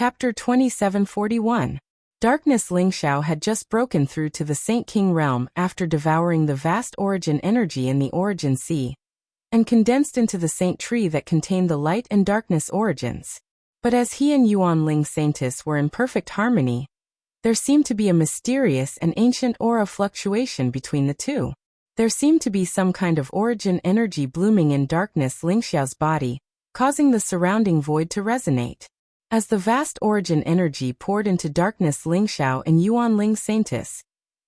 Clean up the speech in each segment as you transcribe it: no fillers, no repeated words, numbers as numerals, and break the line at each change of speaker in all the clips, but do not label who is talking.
Chapter 2741. Darkness. Ling Xiao had just broken through to the Saint King realm after devouring the vast origin energy in the origin sea, and condensed into the saint tree that contained the light and darkness origins. But as he and Yuan Ling Saintess were in perfect harmony, there seemed to be a mysterious and ancient aura fluctuation between the two. There seemed to be some kind of origin energy blooming in Darkness Ling Xiao's body, causing the surrounding void to resonate. As the vast origin energy poured into Darkness Ling Xiao and Yuan Ling Saintess,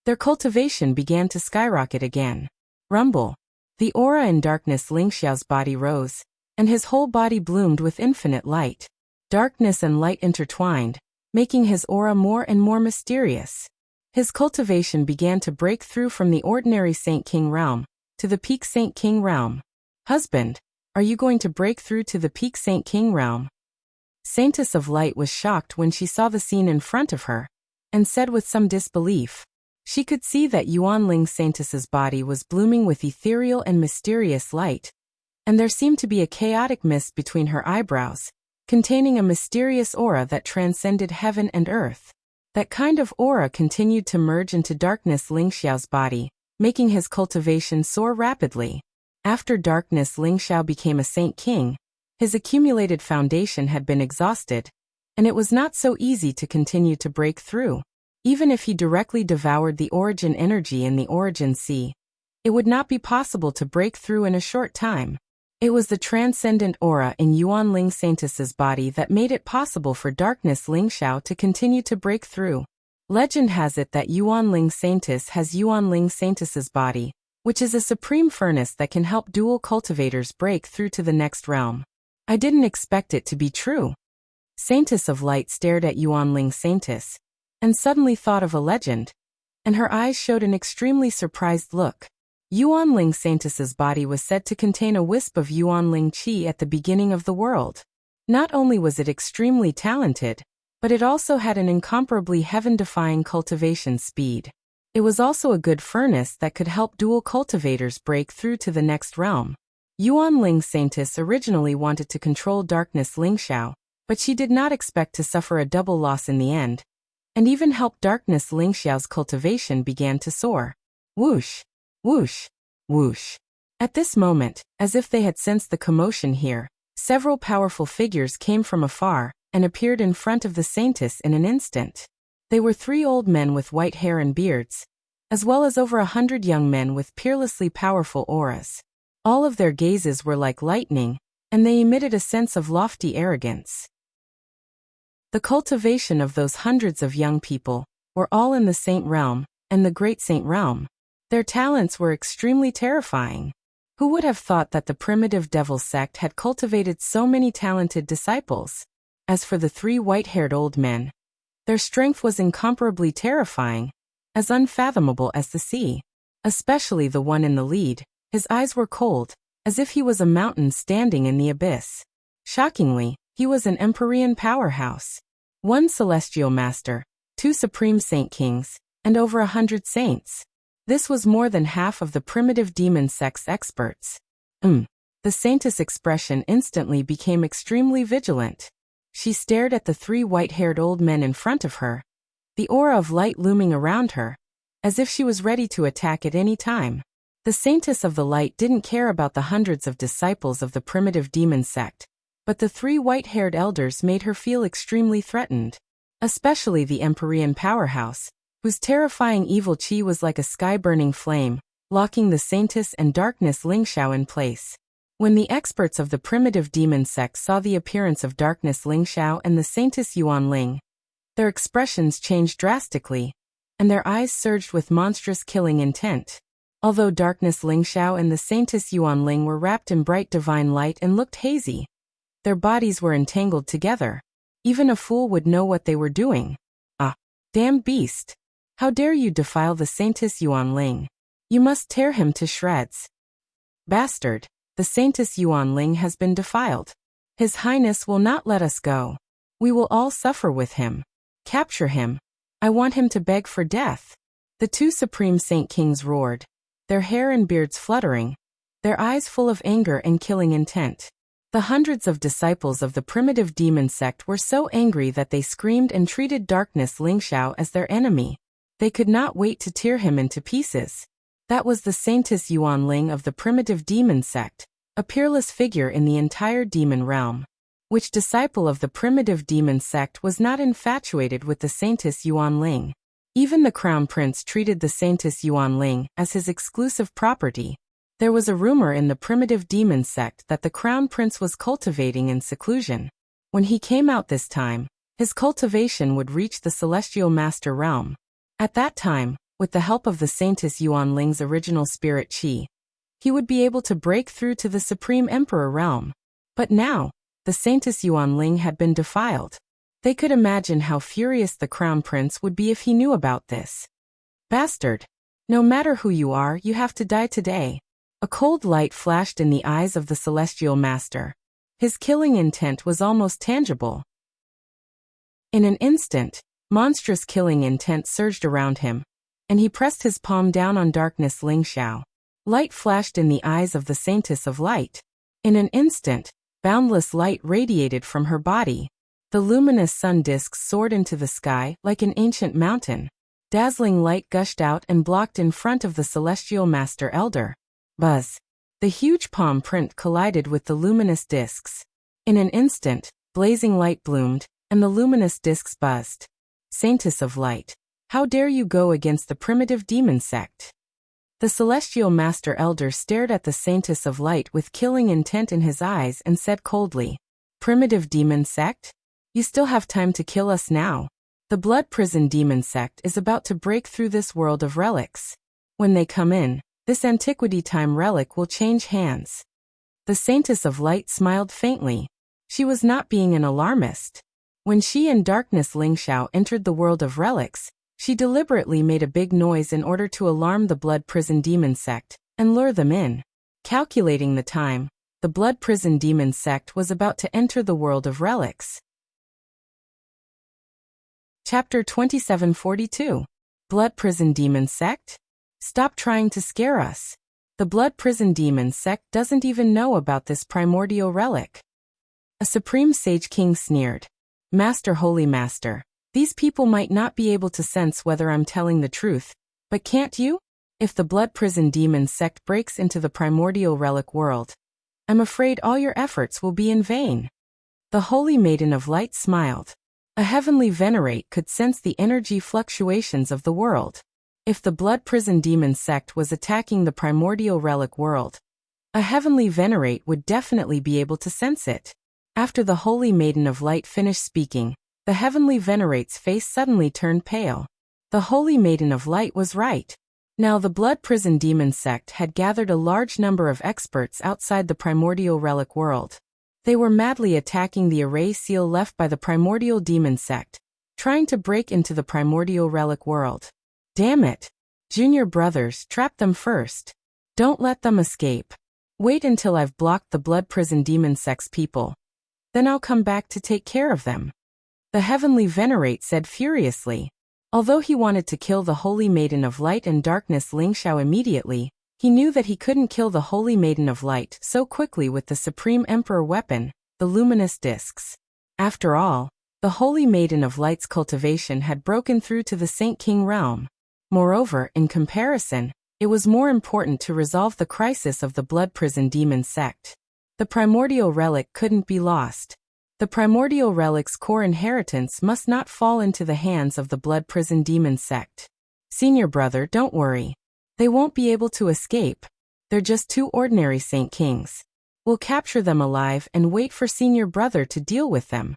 their cultivation began to skyrocket again. Rumble. The aura in Darkness Ling Xiao's body rose, and his whole body bloomed with infinite light. Darkness and light intertwined, making his aura more and more mysterious. His cultivation began to break through from the ordinary Saint King realm to the peak Saint King realm. Husband, are you going to break through to the peak Saint King realm? Saintess of Light was shocked when she saw the scene in front of her, and said with some disbelief. She could see that Yuan Ling Saintess's body was blooming with ethereal and mysterious light, and there seemed to be a chaotic mist between her eyebrows, containing a mysterious aura that transcended heaven and earth. That kind of aura continued to merge into Darkness Ling Xiao's body, making his cultivation soar rapidly. After Darkness Ling Xiao became a Saint King, his accumulated foundation had been exhausted, and it was not so easy to continue to break through. Even if he directly devoured the origin energy in the origin sea, it would not be possible to break through in a short time. It was the transcendent aura in Yuan Ling Saintess's body that made it possible for Darkness Ling Xiao to continue to break through. Legend has it that Yuan Ling Saintess has Yuan Ling Saintess's body, which is a supreme furnace that can help dual cultivators break through to the next realm. I didn't expect it to be true. Saintess of Light stared at Yuan Ling Saintess, and suddenly thought of a legend, and her eyes showed an extremely surprised look. Yuan Ling Saintess's body was said to contain a wisp of Yuan Ling Qi at the beginning of the world. Not only was it extremely talented, but it also had an incomparably heaven-defying cultivation speed. It was also a good furnace that could help dual cultivators break through to the next realm. Yuan Ling Saintess originally wanted to control Darkness Ling Xiao, but she did not expect to suffer a double loss in the end, and even helped Darkness Ling Xiao's cultivation began to soar. Whoosh! Whoosh! Whoosh! At this moment, as if they had sensed the commotion here, several powerful figures came from afar and appeared in front of the Saintess in an instant. They were 3 old men with white hair and beards, as well as over 100 young men with peerlessly powerful auras. All of their gazes were like lightning, and they emitted a sense of lofty arrogance. The cultivation of those hundreds of young people were all in the Saint Realm and the Great Saint Realm. Their talents were extremely terrifying. Who would have thought that the primitive devil sect had cultivated so many talented disciples? As for the 3 white-haired old men, their strength was incomparably terrifying, as unfathomable as the sea. Especially the one in the lead, his eyes were cold, as if he was a mountain standing in the abyss. Shockingly, he was an Empyrean powerhouse. 1 celestial master, 2 supreme saint kings, and over 100 saints. This was more than half of the primitive demon sect's experts. The Saintess' expression instantly became extremely vigilant. She stared at the 3 white-haired old men in front of her, the aura of light looming around her, as if she was ready to attack at any time. The Saintess of the Light didn't care about the hundreds of disciples of the primitive demon sect, but the 3 white-haired elders made her feel extremely threatened, especially the Empyrean powerhouse, whose terrifying evil qi was like a sky-burning flame, locking the Saintess and Darkness Ling Xiao in place. When the experts of the primitive demon sect saw the appearance of Darkness Ling Xiao and the Saintess Yuan Ling, their expressions changed drastically, and their eyes surged with monstrous killing intent. Although Darkness Ling Xiao and the Saintess Yuan Ling were wrapped in bright divine light and looked hazy, their bodies were entangled together. Even a fool would know what they were doing. Ah, damned beast! How dare you defile the Saintess Yuan Ling? You must tear him to shreds. Bastard! The Saintess Yuan Ling has been defiled. His Highness will not let us go. We will all suffer with him. Capture him. I want him to beg for death. The 2 supreme saint kings roared, their hair and beards fluttering, their eyes full of anger and killing intent. The hundreds of disciples of the primitive demon sect were so angry that they screamed and treated Darkness Lingxiao as their enemy. They could not wait to tear him into pieces. That was the Saintess Yuanling of the primitive demon sect, a peerless figure in the entire demon realm. Which disciple of the primitive demon sect was not infatuated with the Saintess Yuanling? Even the Crown Prince treated the Saintess Yuanling as his exclusive property. There was a rumor in the primitive demon sect that the Crown Prince was cultivating in seclusion. When he came out this time, his cultivation would reach the Celestial Master realm. At that time, with the help of the Saintess Yuanling's original spirit qi, he would be able to break through to the Supreme Emperor realm. But now, the Saintess Yuanling had been defiled. They could imagine how furious the Crown Prince would be if he knew about this. Bastard! No matter who you are, you have to die today. A cold light flashed in the eyes of the Celestial Master. His killing intent was almost tangible. In an instant, monstrous killing intent surged around him, and he pressed his palm down on Darkness Lingxiao. Light flashed in the eyes of the Saintess of Light. In an instant, boundless light radiated from her body. The luminous sun discs soared into the sky like an ancient mountain. Dazzling light gushed out and blocked in front of the Celestial Master Elder. Buzz! The huge palm print collided with the luminous discs. In an instant, blazing light bloomed, and the luminous discs buzzed. Saintess of Light, how dare you go against the primitive demon sect? The Celestial Master Elder stared at the Saintess of Light with killing intent in his eyes and said coldly, "Primitive demon sect? You still have time to kill us now. The Blood Prison demon sect is about to break through this world of relics. When they come in, this antiquity time relic will change hands." The Saintess of Light smiled faintly. She was not being an alarmist. When she and Darkness Lingxiao entered the world of relics, she deliberately made a big noise in order to alarm the Blood Prison demon sect and lure them in. Calculating the time, the Blood Prison demon sect was about to enter the world of relics. Chapter 2742. Blood Prison Demon Sect? Stop trying to scare us. The Blood Prison Demon Sect doesn't even know about this primordial relic. A Supreme Sage King sneered. Master, Holy Master, these people might not be able to sense whether I'm telling the truth, but can't you? If the Blood Prison Demon Sect breaks into the primordial relic world, I'm afraid all your efforts will be in vain. The Holy Maiden of Light smiled. A heavenly venerate could sense the energy fluctuations of the world. If the Blood Prison Demon Sect was attacking the primordial relic world, a heavenly venerate would definitely be able to sense it. After the Holy Maiden of Light finished speaking, the heavenly venerate's face suddenly turned pale. The Holy Maiden of Light was right. Now the Blood Prison Demon Sect had gathered a large number of experts outside the primordial relic world. They were madly attacking the array seal left by the primordial demon sect, trying to break into the primordial relic world. Damn it! Junior brothers, trap them first. Don't let them escape. Wait until I've blocked the Blood Prison Demon Sect's people. Then I'll come back to take care of them. The Heavenly Venerate said furiously. Although he wanted to kill the Holy Maiden of Light and Darkness Lingxiao immediately, he knew that he couldn't kill the Holy Maiden of Light so quickly with the Supreme Emperor weapon, the luminous discs. After all, the Holy Maiden of Light's cultivation had broken through to the Saint King realm. Moreover, in comparison, it was more important to resolve the crisis of the Blood Prison Demon Sect. The primordial relic couldn't be lost. The primordial relic's core inheritance must not fall into the hands of the Blood Prison Demon Sect. Senior brother, don't worry. They won't be able to escape. They're just two ordinary Saint Kings. We'll capture them alive and wait for Senior brother to deal with them.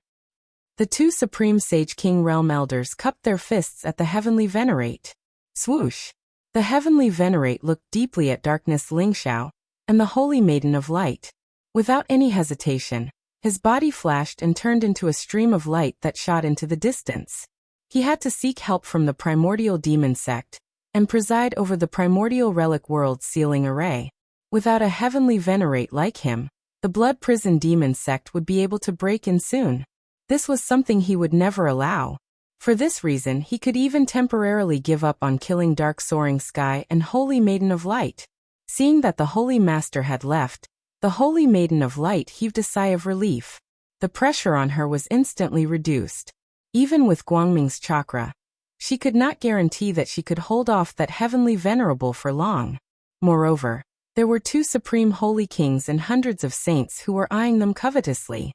The two Supreme Sage King Realm Elders cupped their fists at the Heavenly Venerate. Swoosh! The Heavenly Venerate looked deeply at Darkness Lingxiao and the Holy Maiden of Light. Without any hesitation, his body flashed and turned into a stream of light that shot into the distance. He had to seek help from the primordial demon sect and preside over the primordial relic world sealing array. Without a Heavenly Venerate like him, the Blood Prison Demon Sect would be able to break in soon. This was something he would never allow. For this reason, he could even temporarily give up on killing Dark Soaring Sky and Holy Maiden of Light. Seeing that the Holy Master had left, The Holy Maiden of Light heaved a sigh of relief. The pressure on her was instantly reduced. Even with Guangming's chakra, she could not guarantee that she could hold off that heavenly venerable for long. Moreover, there were 2 supreme holy kings and hundreds of saints who were eyeing them covetously.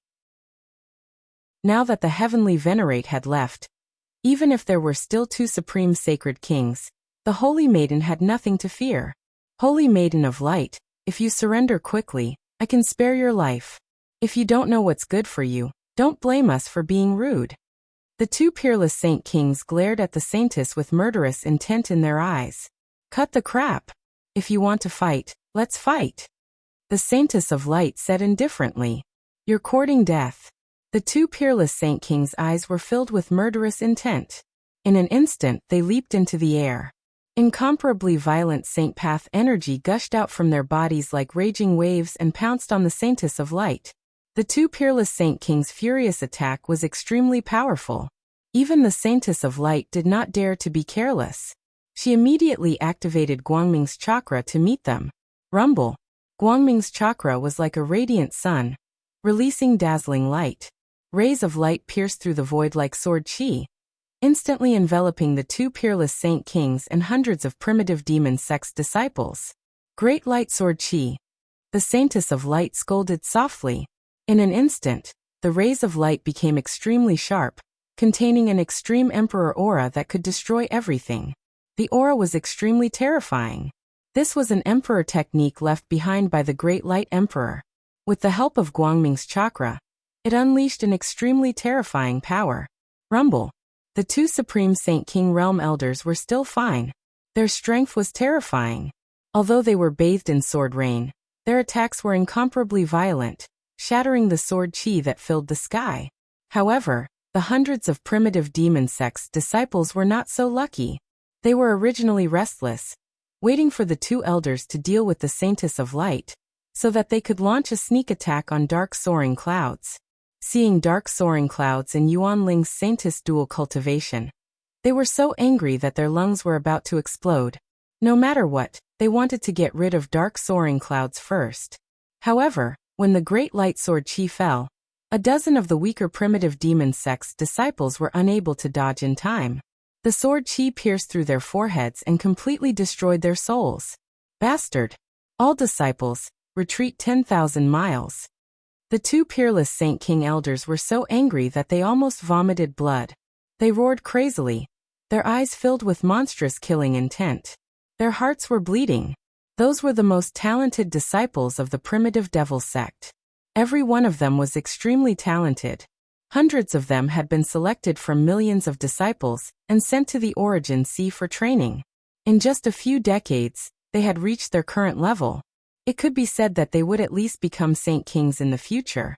Now that the heavenly venerate had left, even if there were still 2 supreme sacred kings, the Holy Maiden had nothing to fear. Holy Maiden of Light, if you surrender quickly, I can spare your life. If you don't know what's good for you, don't blame us for being rude. The 2 peerless saint kings glared at the saintess with murderous intent in their eyes. Cut the crap. If you want to fight, let's fight. The saintess of Light said indifferently. You're courting death. The 2 peerless saint kings' eyes were filled with murderous intent. In an instant they leaped into the air. Incomparably violent saint path energy gushed out from their bodies like raging waves and pounced on the saintess of Light. The 2 peerless saint kings' furious attack was extremely powerful. Even the saintess of Light did not dare to be careless. She immediately activated Guangming's chakra to meet them. Rumble. Guangming's chakra was like a radiant sun, releasing dazzling light. Rays of light pierced through the void like sword chi, instantly enveloping the 2 peerless saint kings and hundreds of primitive demon sex disciples. Great light sword chi. The saintess of Light scolded softly. In an instant, the rays of light became extremely sharp, containing an extreme emperor aura that could destroy everything. The aura was extremely terrifying. This was an emperor technique left behind by the Great Light Emperor. With the help of Guangming's chakra, it unleashed an extremely terrifying power. Rumble. The 2 supreme Saint King Realm elders were still fine. Their strength was terrifying. Although they were bathed in sword rain, their attacks were incomparably violent, shattering the sword chi that filled the sky. However, the hundreds of primitive demon sex disciples were not so lucky. They were originally restless, waiting for the 2 elders to deal with the saintess of Light, so that they could launch a sneak attack on dark soaring clouds. Seeing dark soaring clouds in Yuan Ling's saintess dual cultivation, they were so angry that their lungs were about to explode. No matter what, they wanted to get rid of dark soaring clouds first. However, when the great light sword chi fell, a dozen of the weaker primitive demon sex disciples were unable to dodge in time. The sword chi pierced through their foreheads and completely destroyed their souls. Bastard! All disciples, retreat 10,000 miles. The 2 peerless Saint King elders were so angry that they almost vomited blood. They roared crazily, their eyes filled with monstrous killing intent. Their hearts were bleeding. Those were the most talented disciples of the primitive devil sect. Every one of them was extremely talented. Hundreds of them had been selected from millions of disciples and sent to the Origin Sea for training. In just a few decades, they had reached their current level. It could be said that they would at least become Saint Kings in the future.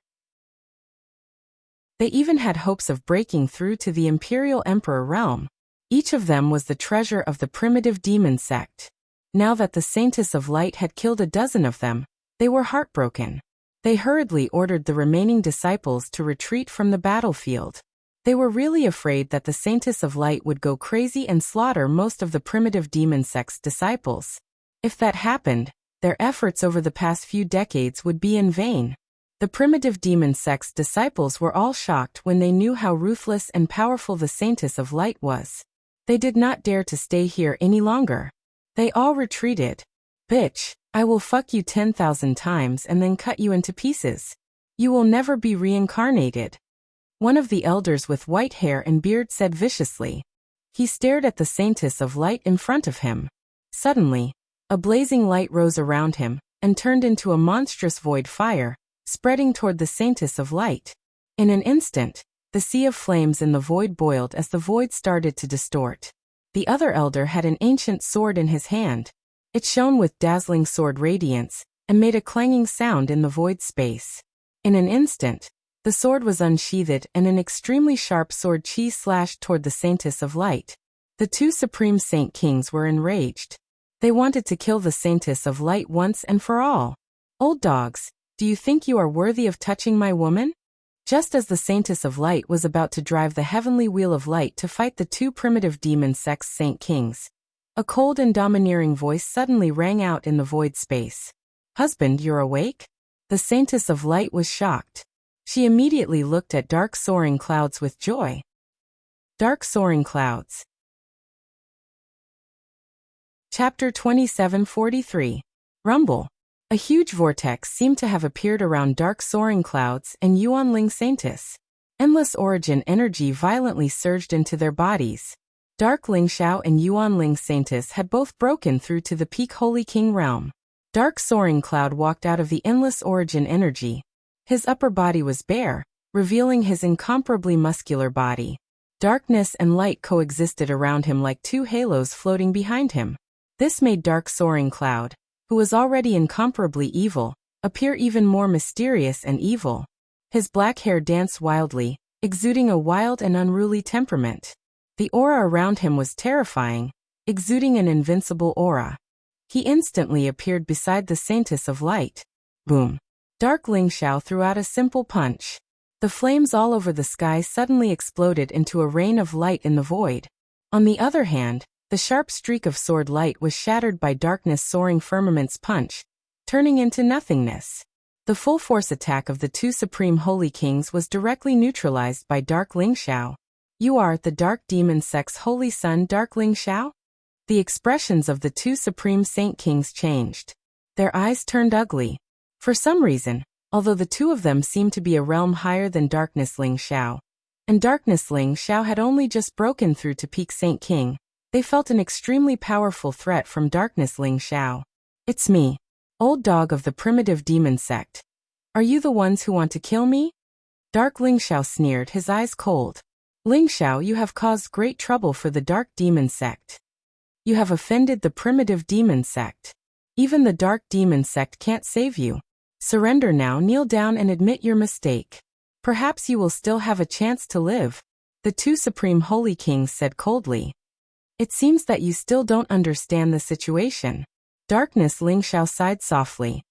They even had hopes of breaking through to the Imperial Emperor realm. Each of them was the treasure of the primitive demon sect. Now that the Saintess of Light had killed a dozen of them, they were heartbroken. They hurriedly ordered the remaining disciples to retreat from the battlefield. They were really afraid that the Saintess of Light would go crazy and slaughter most of the primitive demon sex disciples. If that happened, their efforts over the past few decades would be in vain. The primitive demon sex disciples were all shocked when they knew how ruthless and powerful the Saintess of Light was. They did not dare to stay here any longer. They all retreated. Bitch, I will fuck you 10,000 times and then cut you into pieces. You will never be reincarnated. One of the elders with white hair and beard said viciously. He stared at the Saintess of Light in front of him. Suddenly, a blazing light rose around him and turned into a monstrous void fire, spreading toward the Saintess of Light. In an instant, the sea of flames in the void boiled as the void started to distort. The other elder had an ancient sword in his hand. It shone with dazzling sword radiance and made a clanging sound in the void space. In an instant, the sword was unsheathed and an extremely sharp sword chi slashed toward the Saintess of Light. The 2 supreme Saint Kings were enraged. They wanted to kill the Saintess of Light once and for all. Old dogs, do you think you are worthy of touching my woman? Just as the Saintess of Light was about to drive the heavenly wheel of light to fight the 2 primitive demon sex Saint Kings, a cold and domineering voice suddenly rang out in the void space. Husband, you're awake? The Saintess of Light was shocked. She immediately looked at dark soaring clouds with joy. Dark soaring clouds. Chapter 2743. Rumble. A huge vortex seemed to have appeared around dark soaring clouds and Yuanling Saintess. Endless origin energy violently surged into their bodies. Dark Lingxiao and Yuanling Saintess had both broken through to the peak Holy King realm. Dark soaring cloud walked out of the endless origin energy. His upper body was bare, revealing his incomparably muscular body. Darkness and light coexisted around him like two halos floating behind him. This made Dark Soaring Cloud, who was already incomparably evil, appear even more mysterious and evil. His black hair danced wildly, exuding a wild and unruly temperament. The aura around him was terrifying, exuding an invincible aura. He instantly appeared beside the Saintess of Light. Boom! Dark Lingxiao threw out a simple punch. The flames all over the sky suddenly exploded into a rain of light in the void. On the other hand, the sharp streak of sword light was shattered by Darkness Soaring Firmament's punch, turning into nothingness. The full force attack of the two supreme holy kings was directly neutralized by Dark Lingxiao. You are the Dark Demon Sect's holy son, Dark Lingxiao? The expressions of the two supreme saint kings changed. Their eyes turned ugly. For some reason, although the two of them seemed to be a realm higher than Darkness Lingxiao, and Darkness Lingxiao had only just broken through to peak Saint King, they felt an extremely powerful threat from Darkness Lingxiao. It's me, old dog of the primitive demon sect. Are you the ones who want to kill me? Dark Lingxiao sneered, his eyes cold. Lingxiao, you have caused great trouble for the Dark Demon Sect. You have offended the primitive demon sect. Even the Dark Demon Sect can't save you. Surrender now, kneel down and admit your mistake. Perhaps you will still have a chance to live, the two supreme holy kings said coldly. It seems that you still don't understand the situation. Darkness Lingxiao sighed softly.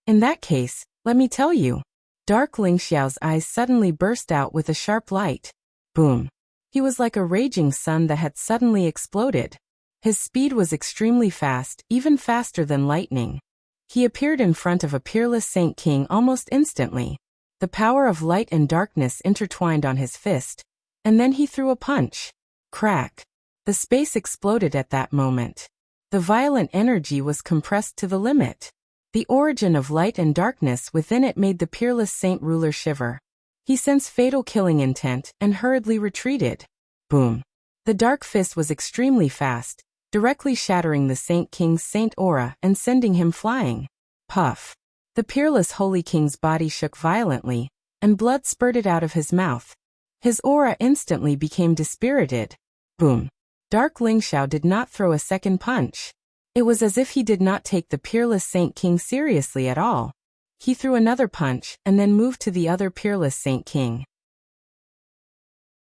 In that case, let me tell you. Dark Lingxiao's eyes suddenly burst out with a sharp light. Boom. He was like a raging sun that had suddenly exploded. His speed was extremely fast, even faster than lightning. He appeared in front of a peerless Saint King almost instantly. The power of light and darkness intertwined on his fist, and then he threw a punch. Crack. The space exploded at that moment. The violent energy was compressed to the limit. The origin of light and darkness within it made the peerless saint ruler shiver. He sensed fatal killing intent and hurriedly retreated. Boom. The dark fist was extremely fast, directly shattering the Saint King's saint aura and sending him flying. Puff. The peerless holy king's body shook violently, and blood spurted out of his mouth. His aura instantly became dispirited. Boom. Dark Lingxiao did not throw a second punch. It was as if he did not take the peerless Saint King seriously at all. He threw another punch and then moved to the other peerless Saint King.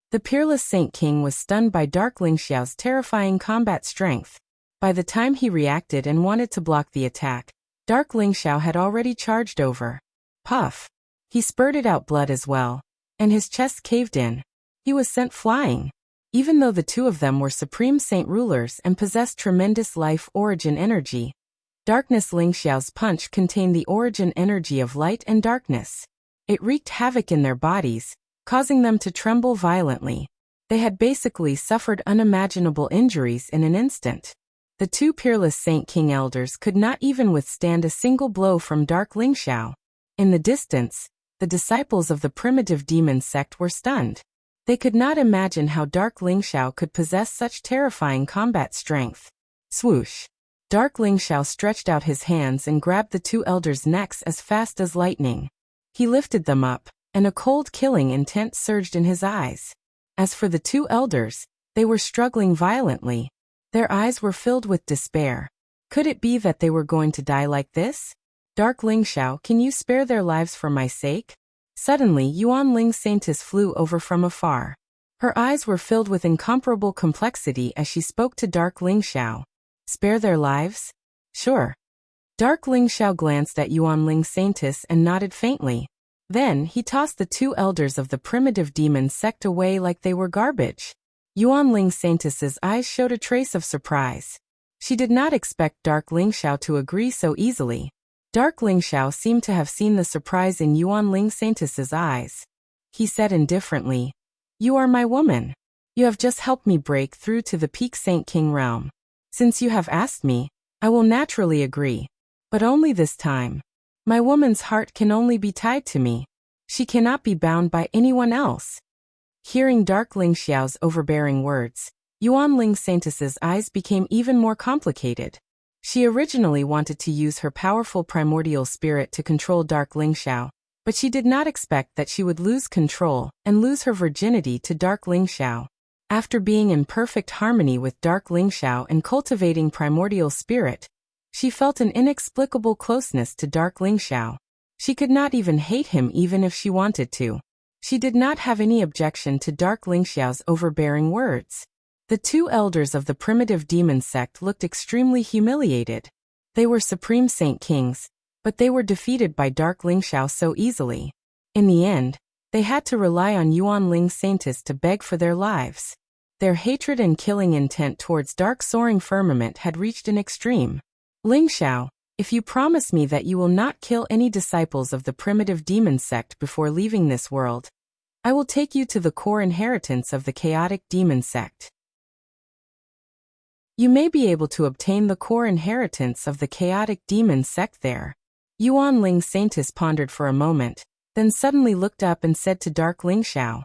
The peerless Saint King was stunned by Dark Lingxiao's terrifying combat strength. By the time he reacted and wanted to block the attack, Dark Lingxiao had already charged over. Puff. He spurted out blood as well, and his chest caved in. He was sent flying. Even though the two of them were supreme saint rulers and possessed tremendous life origin energy, Darkness Lingxiao's punch contained the origin energy of light and darkness. It wreaked havoc in their bodies, causing them to tremble violently. They had basically suffered unimaginable injuries in an instant. The two peerless Saint King elders could not even withstand a single blow from Dark Lingxiao. In the distance, the disciples of the primitive demon sect were stunned. They could not imagine how Dark Lingxiao could possess such terrifying combat strength. Swoosh. Dark Lingxiao stretched out his hands and grabbed the two elders' necks as fast as lightning. He lifted them up, and a cold killing intent surged in his eyes. As for the two elders, they were struggling violently. Their eyes were filled with despair. Could it be that they were going to die like this? Dark Lingxiao, can you spare their lives for my sake? Suddenly Yuanling Saintess flew over from afar. Her eyes were filled with incomparable complexity as she spoke to Dark Lingxiao. Spare their lives? Sure. Dark Lingxiao glanced at Yuanling Saintess and nodded faintly. Then he tossed the two elders of the primitive demon sect away like they were garbage. Yuanling Saintess's eyes showed a trace of surprise. She did not expect Dark Lingxiao to agree so easily. Dark Lingxiao seemed to have seen the surprise in Yuan Ling Saintess's eyes. He said indifferently, "You are my woman. You have just helped me break through to the peak Saint King realm. Since you have asked me, I will naturally agree. But only this time. My woman's heart can only be tied to me. She cannot be bound by anyone else." Hearing Dark Lingxiao's overbearing words, Yuan Ling Saintess's eyes became even more complicated. She originally wanted to use her powerful primordial spirit to control Dark Lingxiao, but she did not expect that she would lose control and lose her virginity to Dark Lingxiao. After being in perfect harmony with Dark Lingxiao and cultivating primordial spirit, she felt an inexplicable closeness to Dark Lingxiao. She could not even hate him even if she wanted to. She did not have any objection to Dark Lingxiao's overbearing words. The two elders of the primitive demon sect looked extremely humiliated. They were supreme saint kings, but they were defeated by Dark Lingxiao so easily. In the end, they had to rely on Yuan Ling Saintess to beg for their lives. Their hatred and killing intent towards Dark Soaring Firmament had reached an extreme. "Lingxiao, if you promise me that you will not kill any disciples of the primitive demon sect before leaving this world, I will take you to the core inheritance of the chaotic demon sect. You may be able to obtain the core inheritance of the chaotic demon sect there." Yuan Ling Saintess pondered for a moment, then suddenly looked up and said to Dark Lingxiao,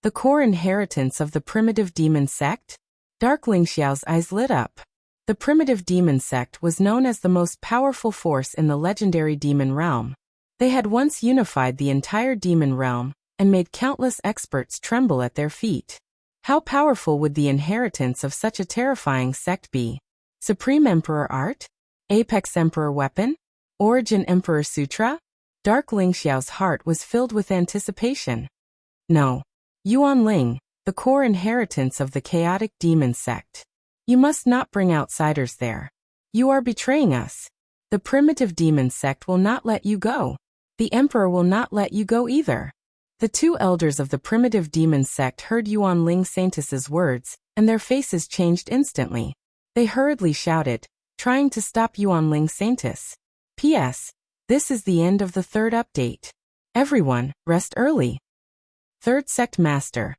"The core inheritance of the primitive demon sect?" Dark Lingxiao's eyes lit up. The primitive demon sect was known as the most powerful force in the legendary demon realm. They had once unified the entire demon realm and made countless experts tremble at their feet. How powerful would the inheritance of such a terrifying sect be? Supreme Emperor Art? Apex Emperor Weapon? Origin Emperor Sutra? Dark Lingxiao's heart was filled with anticipation. "No. Yuan Ling, the core inheritance of the chaotic demon sect. You must not bring outsiders there. You are betraying us. The primitive demon sect will not let you go. The Emperor will not let you go either." The two elders of the primitive demon sect heard Yuan Ling Saintess's words, and their faces changed instantly. They hurriedly shouted, trying to stop Yuan Ling Saintess. P.S. This is the end of the third update. Everyone, rest early. Third Sect Master.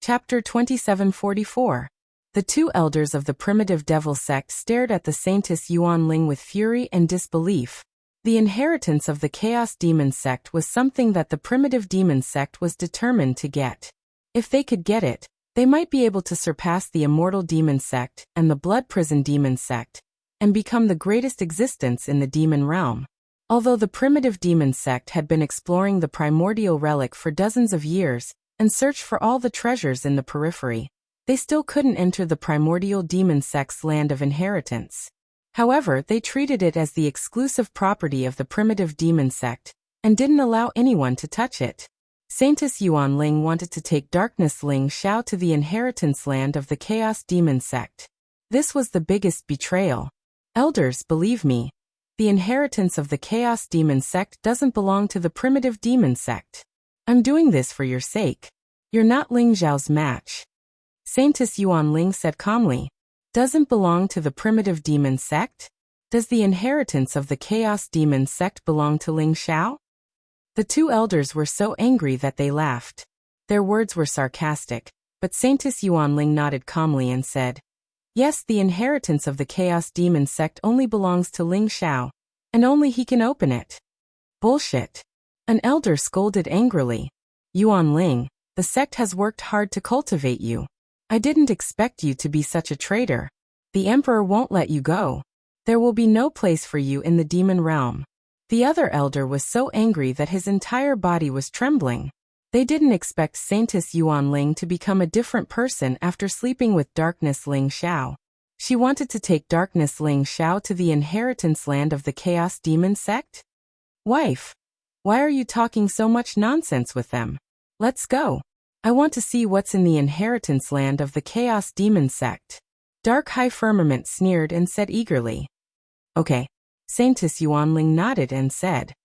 Chapter 2744. The two elders of the primitive devil sect stared at the Saintess Yuan Ling with fury and disbelief. The inheritance of the Chaos Demon sect was something that the primitive demon sect was determined to get. If they could get it, they might be able to surpass the immortal demon sect and the blood prison demon sect, and become the greatest existence in the demon realm. Although the primitive demon sect had been exploring the primordial relic for dozens of years and searched for all the treasures in the periphery, they still couldn't enter the primordial demon sect's land of inheritance. However, they treated it as the exclusive property of the primitive demon sect, and didn't allow anyone to touch it. Saintess Yuan Ling wanted to take Darkness Ling Xiao to the inheritance land of the Chaos Demon sect. This was the biggest betrayal. Elders, believe me, the inheritance of the Chaos Demon sect doesn't belong to the primitive demon sect. I'm doing this for your sake. You're not Ling Xiao's match. Saintess Yuan Ling said calmly. Doesn't belong to the primitive demon sect? Does the inheritance of the Chaos Demon sect belong to Ling Xiao? The two elders were so angry that they laughed. Their words were sarcastic, but Saintess Yuan Ling nodded calmly and said, "Yes, the inheritance of the Chaos Demon sect only belongs to Ling Xiao, and only he can open it." Bullshit. An elder scolded angrily. "Yuan Ling, the sect has worked hard to cultivate you. I didn't expect you to be such a traitor. The Emperor won't let you go. There will be no place for you in the demon realm." The other elder was so angry that his entire body was trembling. They didn't expect Saintess Yuan Ling to become a different person after sleeping with Darkness Ling Xiao. She wanted to take Darkness Ling Xiao to the inheritance land of the Chaos Demon sect? "Wife, why are you talking so much nonsense with them? Let's go. I want to see what's in the inheritance land of the Chaos Demon sect." Dark High Firmament sneered and said eagerly. "Okay." Saintess Yuan Ling nodded and said,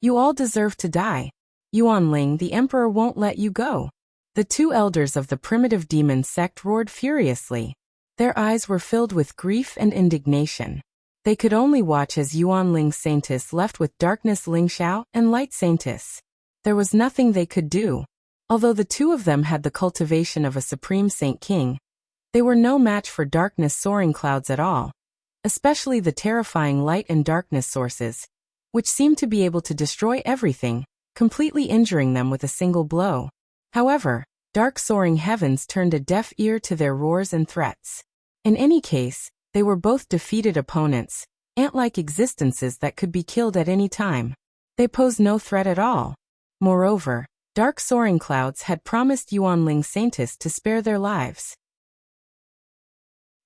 "You all deserve to die. Yuan Ling, the Emperor won't let you go." The two elders of the primitive demon sect roared furiously. Their eyes were filled with grief and indignation. They could only watch as Yuanling Saintess left with Darkness Lingxiao and Light Saintess. There was nothing they could do. Although the two of them had the cultivation of a supreme Saint King, they were no match for Darkness Soaring Clouds at all, especially the terrifying light and darkness sources, which seemed to be able to destroy everything, completely injuring them with a single blow. However, Dark Soaring Heavens turned a deaf ear to their roars and threats. In any case, they were both defeated opponents, ant-like existences that could be killed at any time. They posed no threat at all. Moreover, Dark Soaring Clouds had promised Yuanling Saintess to spare their lives.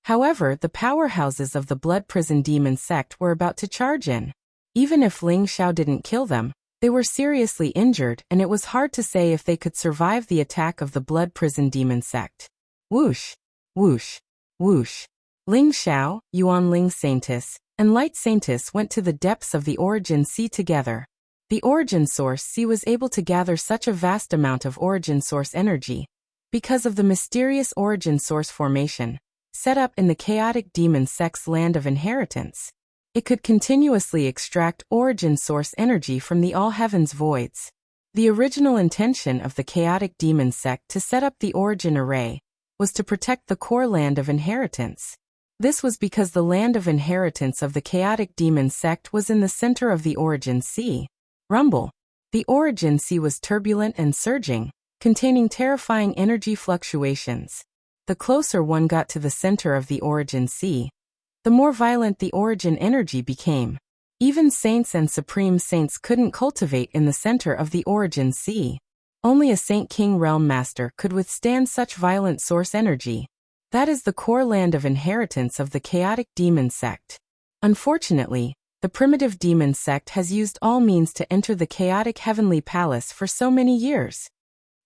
However, the powerhouses of the Blood Prison Demon sect were about to charge in. Even if Ling Xiao didn't kill them, they were seriously injured, and it was hard to say if they could survive the attack of the Blood Prison Demon sect. Whoosh! Whoosh! Whoosh! Ling Xiao, Yuanling Saintess, and Light Saintess went to the depths of the Origin Sea together. The Origin Source Sea was able to gather such a vast amount of Origin Source energy because of the mysterious Origin Source formation set up in the Chaotic Demon sect's land of inheritance. It could continuously extract Origin Source energy from the All Heavens voids. The original intention of the Chaotic Demon sect to set up the Origin Array was to protect the core land of inheritance. This was because the land of inheritance of the Chaotic Demon sect was in the center of the Origin Sea. Rumble. The Origin Sea was turbulent and surging, containing terrifying energy fluctuations. The closer one got to the center of the Origin Sea, the more violent the origin energy became. Even saints and supreme saints couldn't cultivate in the center of the Origin Sea. Only a Saint King Realm Master could withstand such violent source energy. That is the core land of inheritance of the Chaotic Demon sect. Unfortunately, the primitive demon sect has used all means to enter the chaotic heavenly palace for so many years.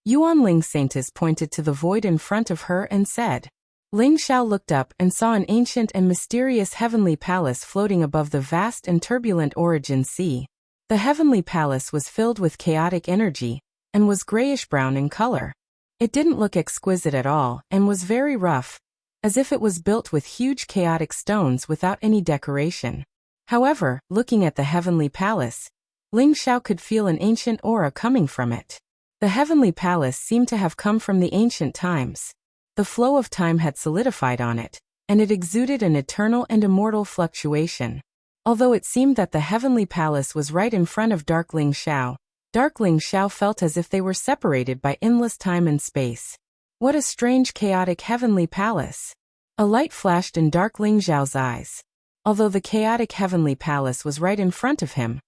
Yuanling Saintess pointed to the void in front of her and said. Ling Xiao looked up and saw an ancient and mysterious heavenly palace floating above the vast and turbulent Origin Sea. The heavenly palace was filled with chaotic energy and was grayish-brown in color. It didn't look exquisite at all and was very rough, as if it was built with huge chaotic stones without any decoration. However, looking at the heavenly palace, Ling Xiao could feel an ancient aura coming from it. The heavenly palace seemed to have come from the ancient times. The flow of time had solidified on it, and it exuded an eternal and immortal fluctuation. Although it seemed that the heavenly palace was right in front of Dark Ling Xiao felt as if they were separated by endless time and space. What a strange chaotic heavenly palace! A light flashed in Dark Ling Xiao's eyes. Although the chaotic heavenly palace was right in front of him,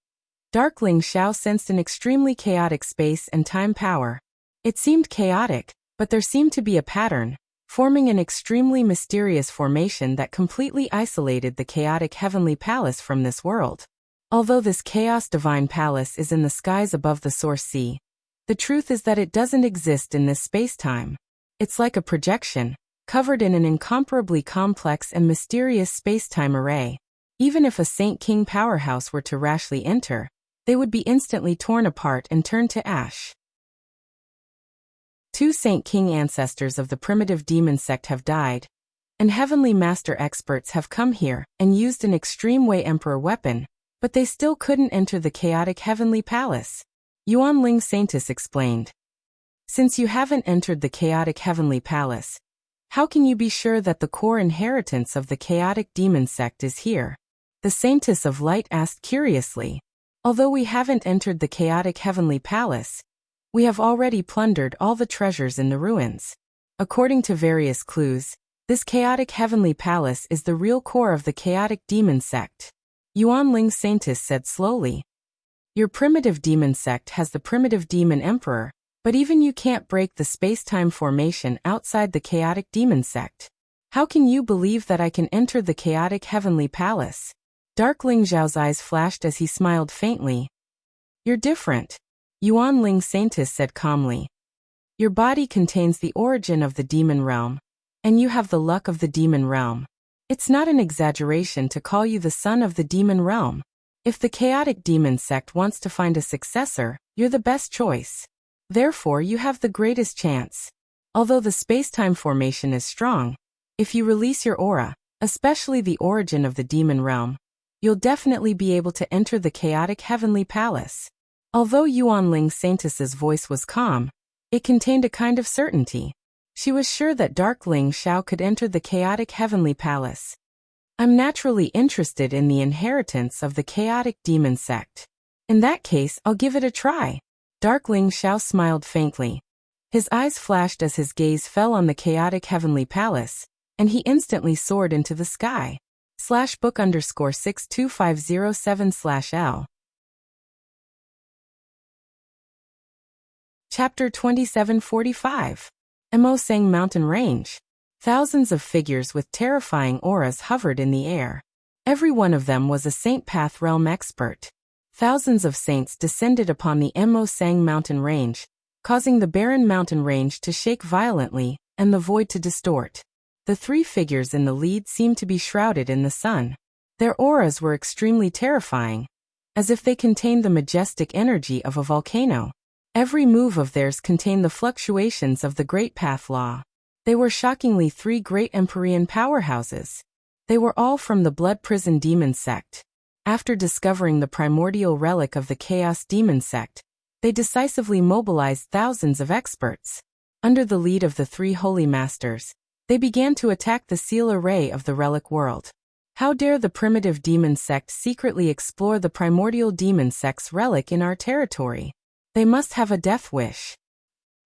Dark Ling Xiao sensed an extremely chaotic space and time power. It seemed chaotic, but there seemed to be a pattern, forming an extremely mysterious formation that completely isolated the chaotic heavenly palace from this world. Although this chaos divine palace is in the skies above the source sea, the truth is that it doesn't exist in this space-time. It's like a projection, covered in an incomparably complex and mysterious space-time array. Even if a Saint King powerhouse were to rashly enter, they would be instantly torn apart and turned to ash. Two Saint King ancestors of the primitive demon sect have died, and heavenly master experts have come here and used an extreme way emperor weapon, but they still couldn't enter the chaotic heavenly palace. Yuanling Saintess explained. Since you haven't entered the chaotic heavenly palace, how can you be sure that the core inheritance of the chaotic demon sect is here? The Saintess of Light asked curiously. Although we haven't entered the chaotic heavenly palace, we have already plundered all the treasures in the ruins. According to various clues, this chaotic heavenly palace is the real core of the chaotic demon sect. Yuanling Saintess said slowly. Your primitive demon sect has the primitive demon emperor, but even you can't break the space-time formation outside the chaotic demon sect. How can you believe that I can enter the chaotic heavenly palace? Dark Ling Xiao's eyes flashed as he smiled faintly. You're different, Yuanling Saintess said calmly. Your body contains the origin of the demon realm, and you have the luck of the demon realm. It's not an exaggeration to call you the son of the demon realm. If the chaotic demon sect wants to find a successor, you're the best choice. Therefore you have the greatest chance. Although the space-time formation is strong, If you release your aura, especially the origin of the demon realm, you'll definitely be able to enter the chaotic heavenly palace. Although Yuan Ling Saintess's voice was calm, it contained a kind of certainty. She was sure that Dark Ling Xiao could enter the chaotic heavenly palace. I'm naturally interested in the inheritance of the chaotic demon sect. In that case, I'll give it a try. Dark Ling Xiao smiled faintly. His eyes flashed as his gaze fell on the chaotic heavenly palace, and he instantly soared into the sky. /book_62507/L. Chapter 2745. Emosang Mountain Range. Thousands of figures with terrifying auras hovered in the air. Every one of them was a Saint Path Realm expert. Thousands of saints descended upon the Emosang Mountain Range, causing the barren mountain range to shake violently and the void to distort. The three figures in the lead seemed to be shrouded in the sun. Their auras were extremely terrifying, as if they contained the majestic energy of a volcano. Every move of theirs contained the fluctuations of the Great Path Law. They were shockingly three great Empyrean powerhouses. They were all from the Blood Prison Demon Sect. After discovering the primordial relic of the Chaos Demon Sect, they decisively mobilized thousands of experts. Under the lead of the three holy masters, they began to attack the seal array of the relic world. How dare the primitive demon sect secretly explore the primordial demon sect's relic in our territory? They must have a death wish.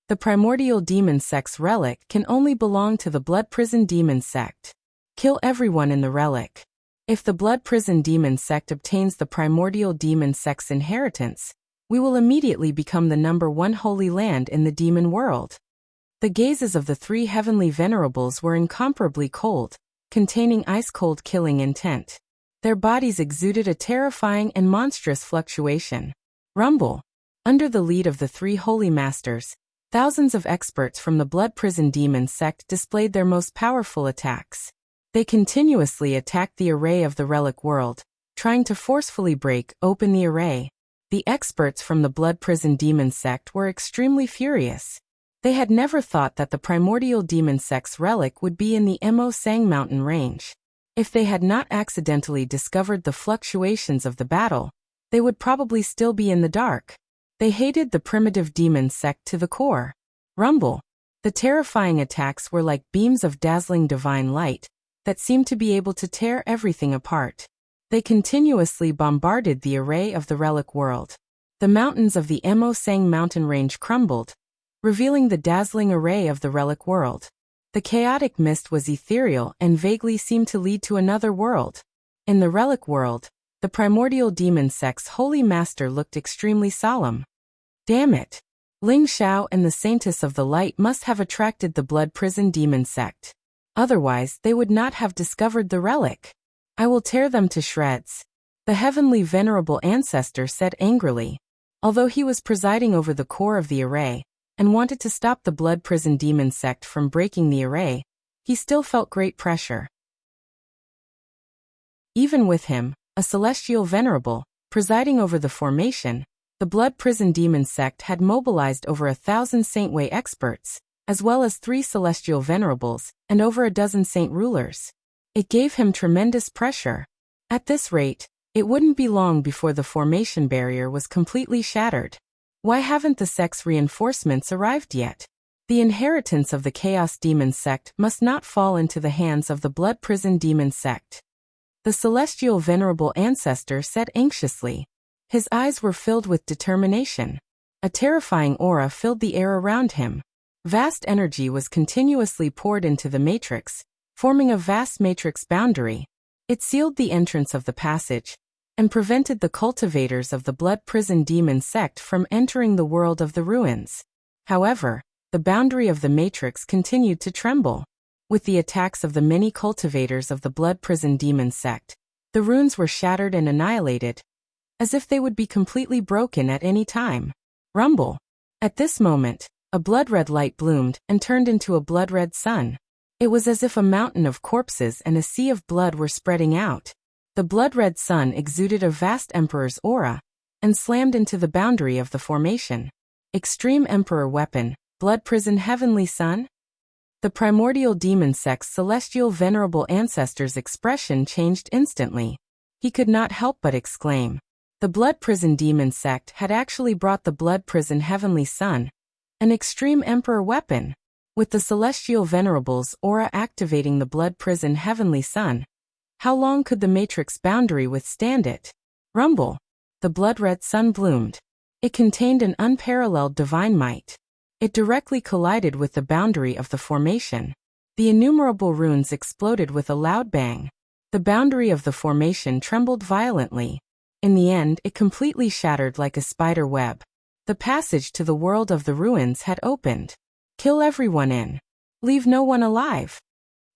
The primordial demon sect's relic can only belong to the Blood Prison Demon Sect. Kill everyone in the relic. If the Blood Prison Demon Sect obtains the primordial demon sect's inheritance, we will immediately become the #1 holy land in the demon world. The gazes of the three heavenly venerables were incomparably cold, containing ice-cold killing intent. Their bodies exuded a terrifying and monstrous fluctuation. Rumble. Under the lead of the three holy masters, thousands of experts from the Blood Prison Demon Sect displayed their most powerful attacks. They continuously attacked the array of the relic world, trying to forcefully break open the array. The experts from the Blood Prison Demon Sect were extremely furious. They had never thought that the primordial demon sect's relic would be in the Emosang Mountain Range. If they had not accidentally discovered the fluctuations of the battle, they would probably still be in the dark. They hated the primitive demon sect to the core. Rumble. The terrifying attacks were like beams of dazzling divine light that seemed to be able to tear everything apart. They continuously bombarded the array of the relic world. The mountains of the Emosang Mountain Range crumbled, revealing the dazzling array of the relic world. The chaotic mist was ethereal and vaguely seemed to lead to another world. In the relic world, the primordial demon sect's holy master looked extremely solemn. Damn it! Ling Xiao and the Saintess of the Light must have attracted the Blood Prison Demon Sect. Otherwise, they would not have discovered the relic. I will tear them to shreds. The heavenly venerable ancestor said angrily. Although he was presiding over the core of the array, and wanted to stop the Blood Prison Demon Sect from breaking the array, he still felt great pressure. Even with him, a celestial venerable, presiding over the formation, the Blood Prison Demon Sect had mobilized over 1,000 Saintway experts, as well as 3 celestial venerables, and over a dozen saint rulers. It gave him tremendous pressure. At this rate, it wouldn't be long before the formation barrier was completely shattered. Why haven't the sect's reinforcements arrived yet? The inheritance of the Chaos Demon Sect must not fall into the hands of the Blood Prison Demon Sect. The celestial venerable ancestor said anxiously. His eyes were filled with determination. A terrifying aura filled the air around him. Vast energy was continuously poured into the matrix, forming a vast matrix boundary. It sealed the entrance of the passage, and prevented the cultivators of the Blood Prison Demon Sect from entering the world of the ruins. However, the boundary of the matrix continued to tremble. With the attacks of the many cultivators of the Blood Prison Demon Sect, the runes were shattered and annihilated, as if they would be completely broken at any time. Rumble. At this moment, a blood-red light bloomed and turned into a blood-red sun. It was as if a mountain of corpses and a sea of blood were spreading out. The blood-red sun exuded a vast emperor's aura, and slammed into the boundary of the formation. Extreme Emperor Weapon, Blood Prison Heavenly Sun? The primordial demon sect's celestial venerable ancestor's expression changed instantly. He could not help but exclaim. The blood prison demon sect had actually brought the blood prison heavenly sun, an extreme emperor weapon. With the celestial venerable's aura activating the blood prison heavenly sun, how long could the matrix boundary withstand it? Rumble. The blood-red sun bloomed. It contained an unparalleled divine might. It directly collided with the boundary of the formation. The innumerable runes exploded with a loud bang. The boundary of the formation trembled violently. In the end, it completely shattered like a spider web. The passage to the world of the ruins had opened. Kill everyone in. Leave no one alive.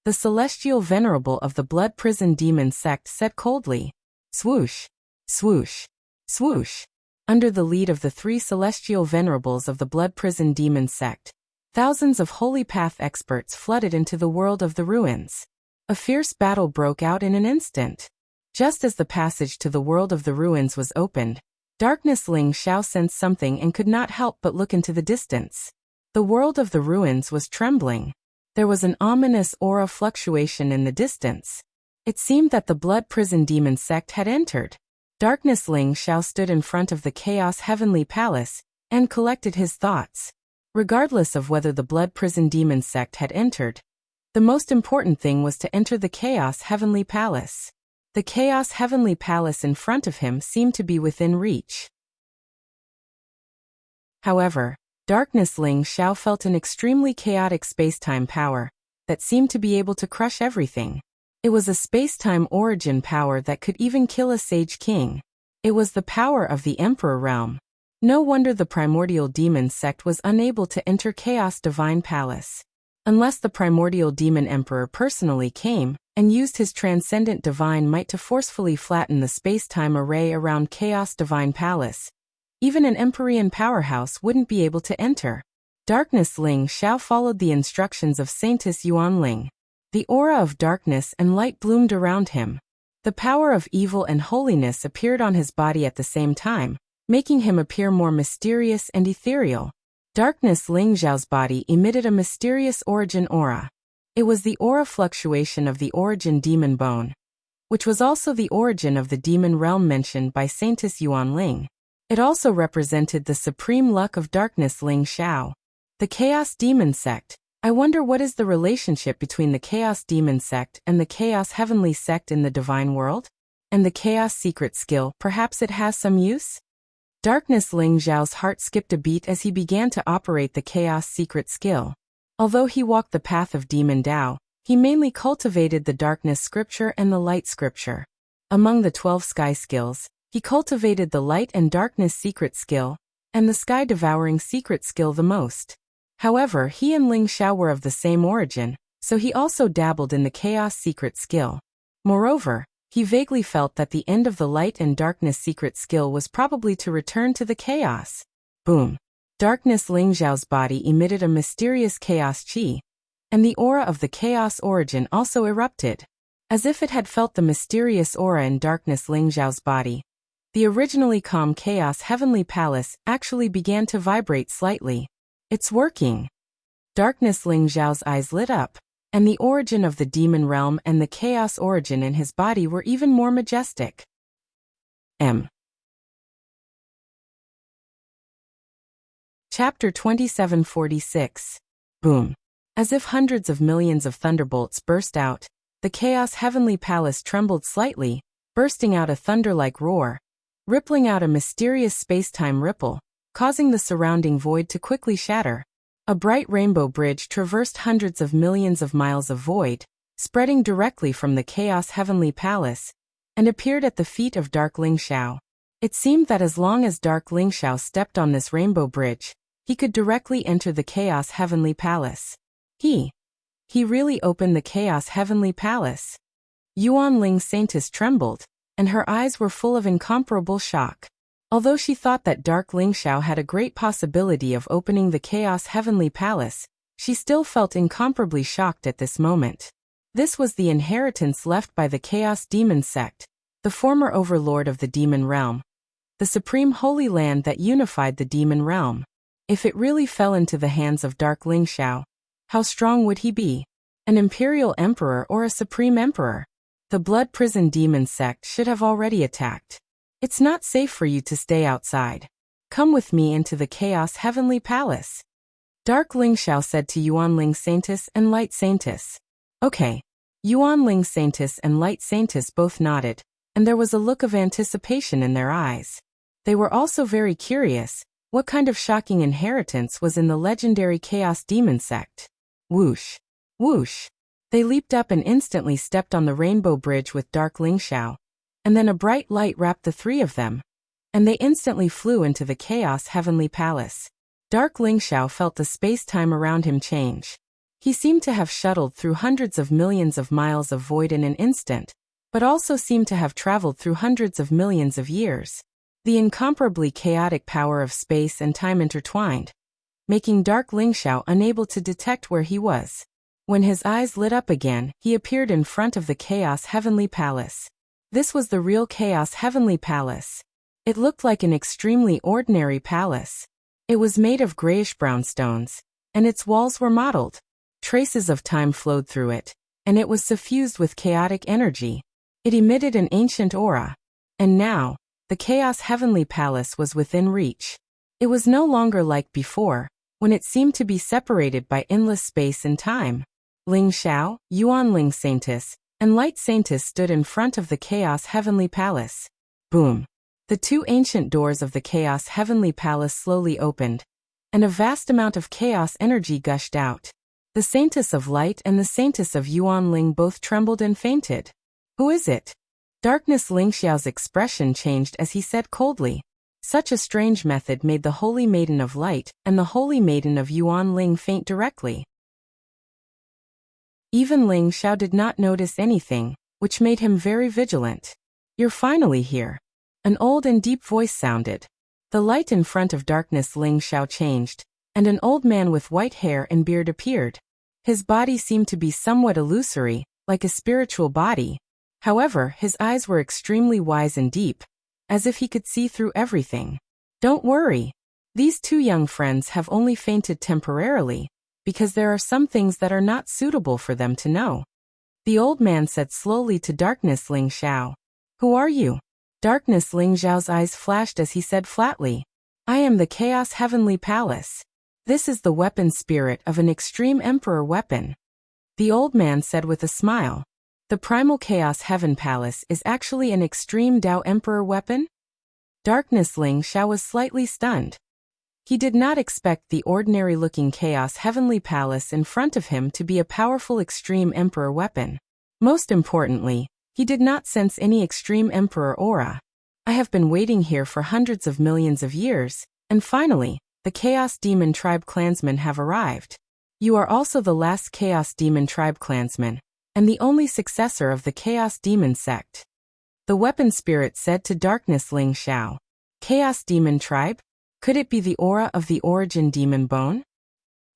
The celestial venerable of the blood prison demon sect said coldly. Swoosh. Swoosh. Swoosh. Under the lead of the 3 celestial venerables of the blood prison demon sect, thousands of holy path experts flooded into the world of the ruins. A fierce battle broke out in an instant. Just as the passage to the world of the ruins was opened, Darkness Ling Xiao sensed something and could not help but look into the distance. The world of the ruins was trembling. There was an ominous aura fluctuation in the distance. It seemed that the blood prison demon sect had entered. Darkness Ling Xiao stood in front of the Chaos Heavenly Palace and collected his thoughts. Regardless of whether the blood prison demon sect had entered, the most important thing was to enter the Chaos Heavenly Palace. The Chaos Heavenly Palace in front of him seemed to be within reach. However, Darkness Ling Xiao felt an extremely chaotic space-time power that seemed to be able to crush everything. It was a space-time origin power that could even kill a sage king. It was the power of the Emperor realm. No wonder the primordial demon sect was unable to enter Chaos Divine Palace. Unless the primordial demon emperor personally came and used his transcendent divine might to forcefully flatten the space-time array around Chaos Divine Palace, even an Empyrean powerhouse wouldn't be able to enter. Darkness Ling Xiao followed the instructions of Saintess Yuanling. The aura of darkness and light bloomed around him. The power of evil and holiness appeared on his body at the same time, making him appear more mysterious and ethereal. Darkness Ling Xiao's body emitted a mysterious origin aura. It was the aura fluctuation of the origin demon bone, which was also the origin of the demon realm mentioned by Saintess Yuanling. It also represented the supreme luck of Darkness Ling Xiao. The Chaos Demon Sect. I wonder what is the relationship between the Chaos Demon Sect and the Chaos Heavenly Sect in the Divine World? And the Chaos Secret Skill, perhaps it has some use? Darkness Ling Xiao's heart skipped a beat as he began to operate the Chaos Secret Skill. Although he walked the path of Demon Dao, he mainly cultivated the Darkness Scripture and the Light Scripture. Among the 12 Sky Skills, he cultivated the Light and Darkness Secret Skill, and the Sky Devouring Secret Skill the most. However, he and Ling Xiao were of the same origin, so he also dabbled in the Chaos Secret Skill. Moreover, he vaguely felt that the end of the Light and Darkness Secret Skill was probably to return to the Chaos. Boom. Darkness Ling Xiao's body emitted a mysterious Chaos Qi, and the aura of the Chaos origin also erupted. As if it had felt the mysterious aura in Darkness Ling Xiao's body, the originally calm Chaos Heavenly Palace actually began to vibrate slightly. It's working. Darkness Ling Xiao's eyes lit up, and the origin of the demon realm and the chaos origin in his body were even more majestic. Chapter 2746. Boom. As if hundreds of millions of thunderbolts burst out, the Chaos Heavenly Palace trembled slightly, bursting out a thunder-like roar, rippling out a mysterious space-time ripple, causing the surrounding void to quickly shatter. A bright rainbow bridge traversed hundreds of millions of miles of void, spreading directly from the Chaos Heavenly Palace, and appeared at the feet of Dark Ling Xiao. It seemed that as long as Dark Ling Xiao stepped on this rainbow bridge, he could directly enter the Chaos Heavenly Palace. He really opened the Chaos Heavenly Palace. Yuan Ling Saintess trembled, and her eyes were full of incomparable shock. Although she thought that Dark Ling Xiao had a great possibility of opening the Chaos Heavenly Palace, she still felt incomparably shocked at this moment. This was the inheritance left by the Chaos Demon Sect, the former overlord of the Demon Realm, the supreme holy land that unified the Demon Realm. If it really fell into the hands of Dark Ling Xiao, How strong would he be? An imperial emperor or a supreme emperor? The blood prison demon sect should have already attacked. It's not safe for you to stay outside. Come with me into the Chaos Heavenly Palace. Dark Lingxiao said to Yuanling Saintus and Light Saintus. Okay. Yuanling Saintus and Light Saintus both nodded, and there was a look of anticipation in their eyes. They were also very curious, what kind of shocking inheritance was in the legendary Chaos Demon sect? Whoosh! Whoosh! They leaped up and instantly stepped on the rainbow bridge with Dark Lingxiao, and then a bright light wrapped the three of them, and they instantly flew into the Chaos Heavenly Palace. Dark Lingxiao felt the space-time around him change. He seemed to have shuttled through hundreds of millions of miles of void in an instant, but also seemed to have traveled through hundreds of millions of years. The incomparably chaotic power of space and time intertwined, making Dark Lingxiao unable to detect where he was. When his eyes lit up again, he appeared in front of the Chaos Heavenly Palace. This was the real Chaos Heavenly Palace. It looked like an extremely ordinary palace. It was made of grayish-brown stones, and its walls were mottled. Traces of time flowed through it, and it was suffused with chaotic energy. It emitted an ancient aura. And now, the Chaos Heavenly Palace was within reach. It was no longer like before, when it seemed to be separated by endless space and time. Ling Xiao, Yuanling Saintus, and Light Saintus stood in front of the Chaos Heavenly Palace. Boom! The two ancient doors of the Chaos Heavenly Palace slowly opened, and a vast amount of chaos energy gushed out. The Saintess of Light and the Saintess of Yuanling both trembled and fainted. Who is it? Darkness Lingxiao's expression changed as he said coldly. Such a strange method made the Holy Maiden of Light and the Holy Maiden of Yuanling faint directly. Even Ling Xiao did not notice anything, which made him very vigilant. You're finally here. An old and deep voice sounded. The light in front of Darkness Ling Xiao changed, and an old man with white hair and beard appeared. His body seemed to be somewhat illusory, like a spiritual body. However, his eyes were extremely wise and deep, as if he could see through everything. Don't worry. These two young friends have only fainted temporarily, because there are some things that are not suitable for them to know. The old man said slowly to Darkness Ling Xiao. Who are you? Darkness Ling Xiao's eyes flashed as he said flatly. I am the Chaos Heavenly Palace. This is the weapon spirit of an extreme emperor weapon. The old man said with a smile. The primal Chaos Heaven Palace is actually an extreme Dao Emperor weapon? Darkness Ling Xiao was slightly stunned. He did not expect the ordinary-looking Chaos Heavenly Palace in front of him to be a powerful extreme Emperor weapon. Most importantly, he did not sense any extreme Emperor aura. I have been waiting here for hundreds of millions of years, and finally, the Chaos Demon Tribe clansmen have arrived. You are also the last Chaos Demon Tribe clansman, and the only successor of the Chaos Demon sect. The weapon spirit said to Darkness Ling Xiao. Chaos Demon Tribe? Could it be the aura of the origin demon bone?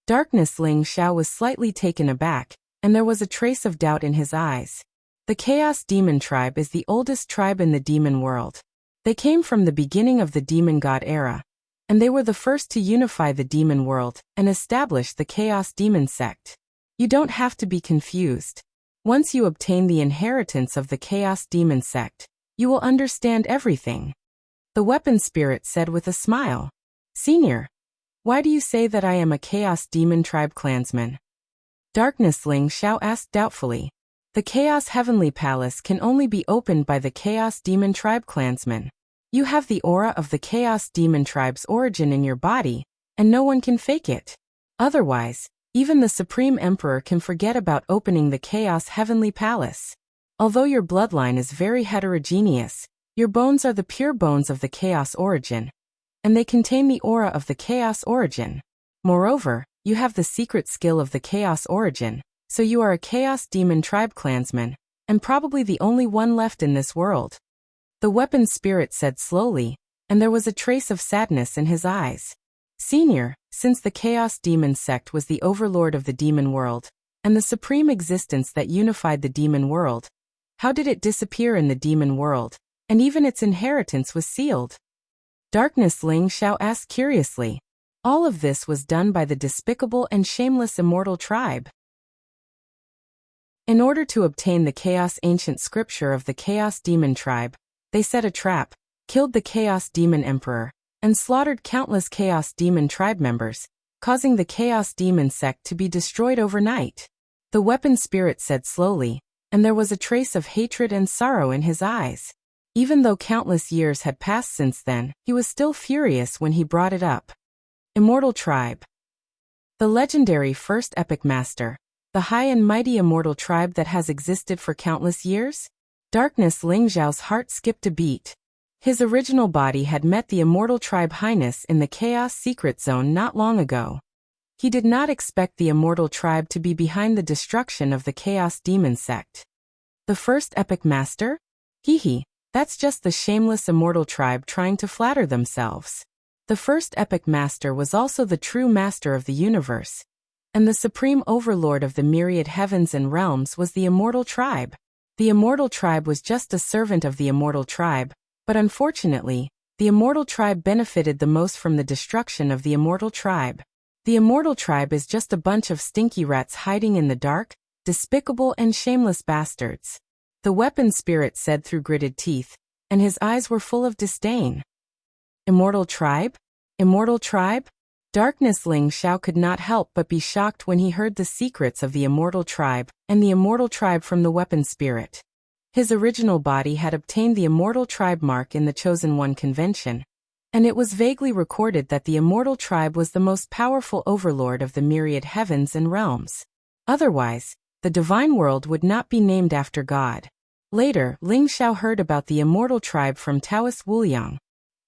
Darkness Ling Xiao was slightly taken aback, and there was a trace of doubt in his eyes. The Chaos Demon Tribe is the oldest tribe in the demon world. They came from the beginning of the demon god era, and they were the first to unify the demon world and establish the Chaos Demon sect. You don't have to be confused. Once you obtain the inheritance of the Chaos Demon sect, you will understand everything. The weapon spirit said with a smile. Senior, why do you say that I am a Chaos Demon Tribe clansman? Darkness Ling Xiao asked doubtfully. The Chaos Heavenly Palace can only be opened by the Chaos Demon Tribe clansman. You have the aura of the Chaos Demon Tribe's origin in your body, and no one can fake it. Otherwise, even the Supreme Emperor can forget about opening the Chaos Heavenly Palace. Although your bloodline is very heterogeneous, your bones are the pure bones of the Chaos origin, and they contain the aura of the Chaos origin. Moreover, you have the secret skill of the Chaos origin, so you are a Chaos Demon Tribe clansman, and probably the only one left in this world. The weapon spirit said slowly, and there was a trace of sadness in his eyes. Senior, since the Chaos Demon sect was the overlord of the demon world, and the supreme existence that unified the demon world, how did it disappear in the demon world, and even its inheritance was sealed? Darkness Ling Xiao asked curiously. All of this was done by the despicable and shameless immortal tribe. In order to obtain the Chaos Ancient Scripture of the Chaos Demon tribe, they set a trap, killed the Chaos Demon Emperor, and slaughtered countless Chaos Demon tribe members, causing the Chaos Demon sect to be destroyed overnight. The weapon spirit said slowly, and there was a trace of hatred and sorrow in his eyes. Even though countless years had passed since then, he was still furious when he brought it up. Immortal Tribe. The legendary first epic master, the high and mighty immortal tribe that has existed for countless years? Darkness Lingzhao's heart skipped a beat. His original body had met the immortal tribe highness in the Chaos Secret Zone not long ago. He did not expect the immortal tribe to be behind the destruction of the Chaos Demon sect. The first epic master? Hee, that's just the shameless immortal tribe trying to flatter themselves. The first epic master was also the true master of the universe, and the supreme overlord of the myriad heavens and realms was the immortal tribe. The immortal tribe was just a servant of the immortal tribe, but unfortunately, the immortal tribe benefited the most from the destruction of the immortal tribe. The immortal tribe is just a bunch of stinky rats hiding in the dark, despicable and shameless bastards. The weapon spirit said through gritted teeth, and his eyes were full of disdain. Immortal tribe? Immortal tribe? Darkness Ling Xiao could not help but be shocked when he heard the secrets of the immortal tribe and the immortal tribe from the weapon spirit. His original body had obtained the immortal tribe mark in the Chosen One convention, and it was vaguely recorded that the immortal tribe was the most powerful overlord of the myriad heavens and realms. Otherwise, the divine world would not be named after God. Later, Ling Xiao heard about the immortal tribe from Taoist Wuliang.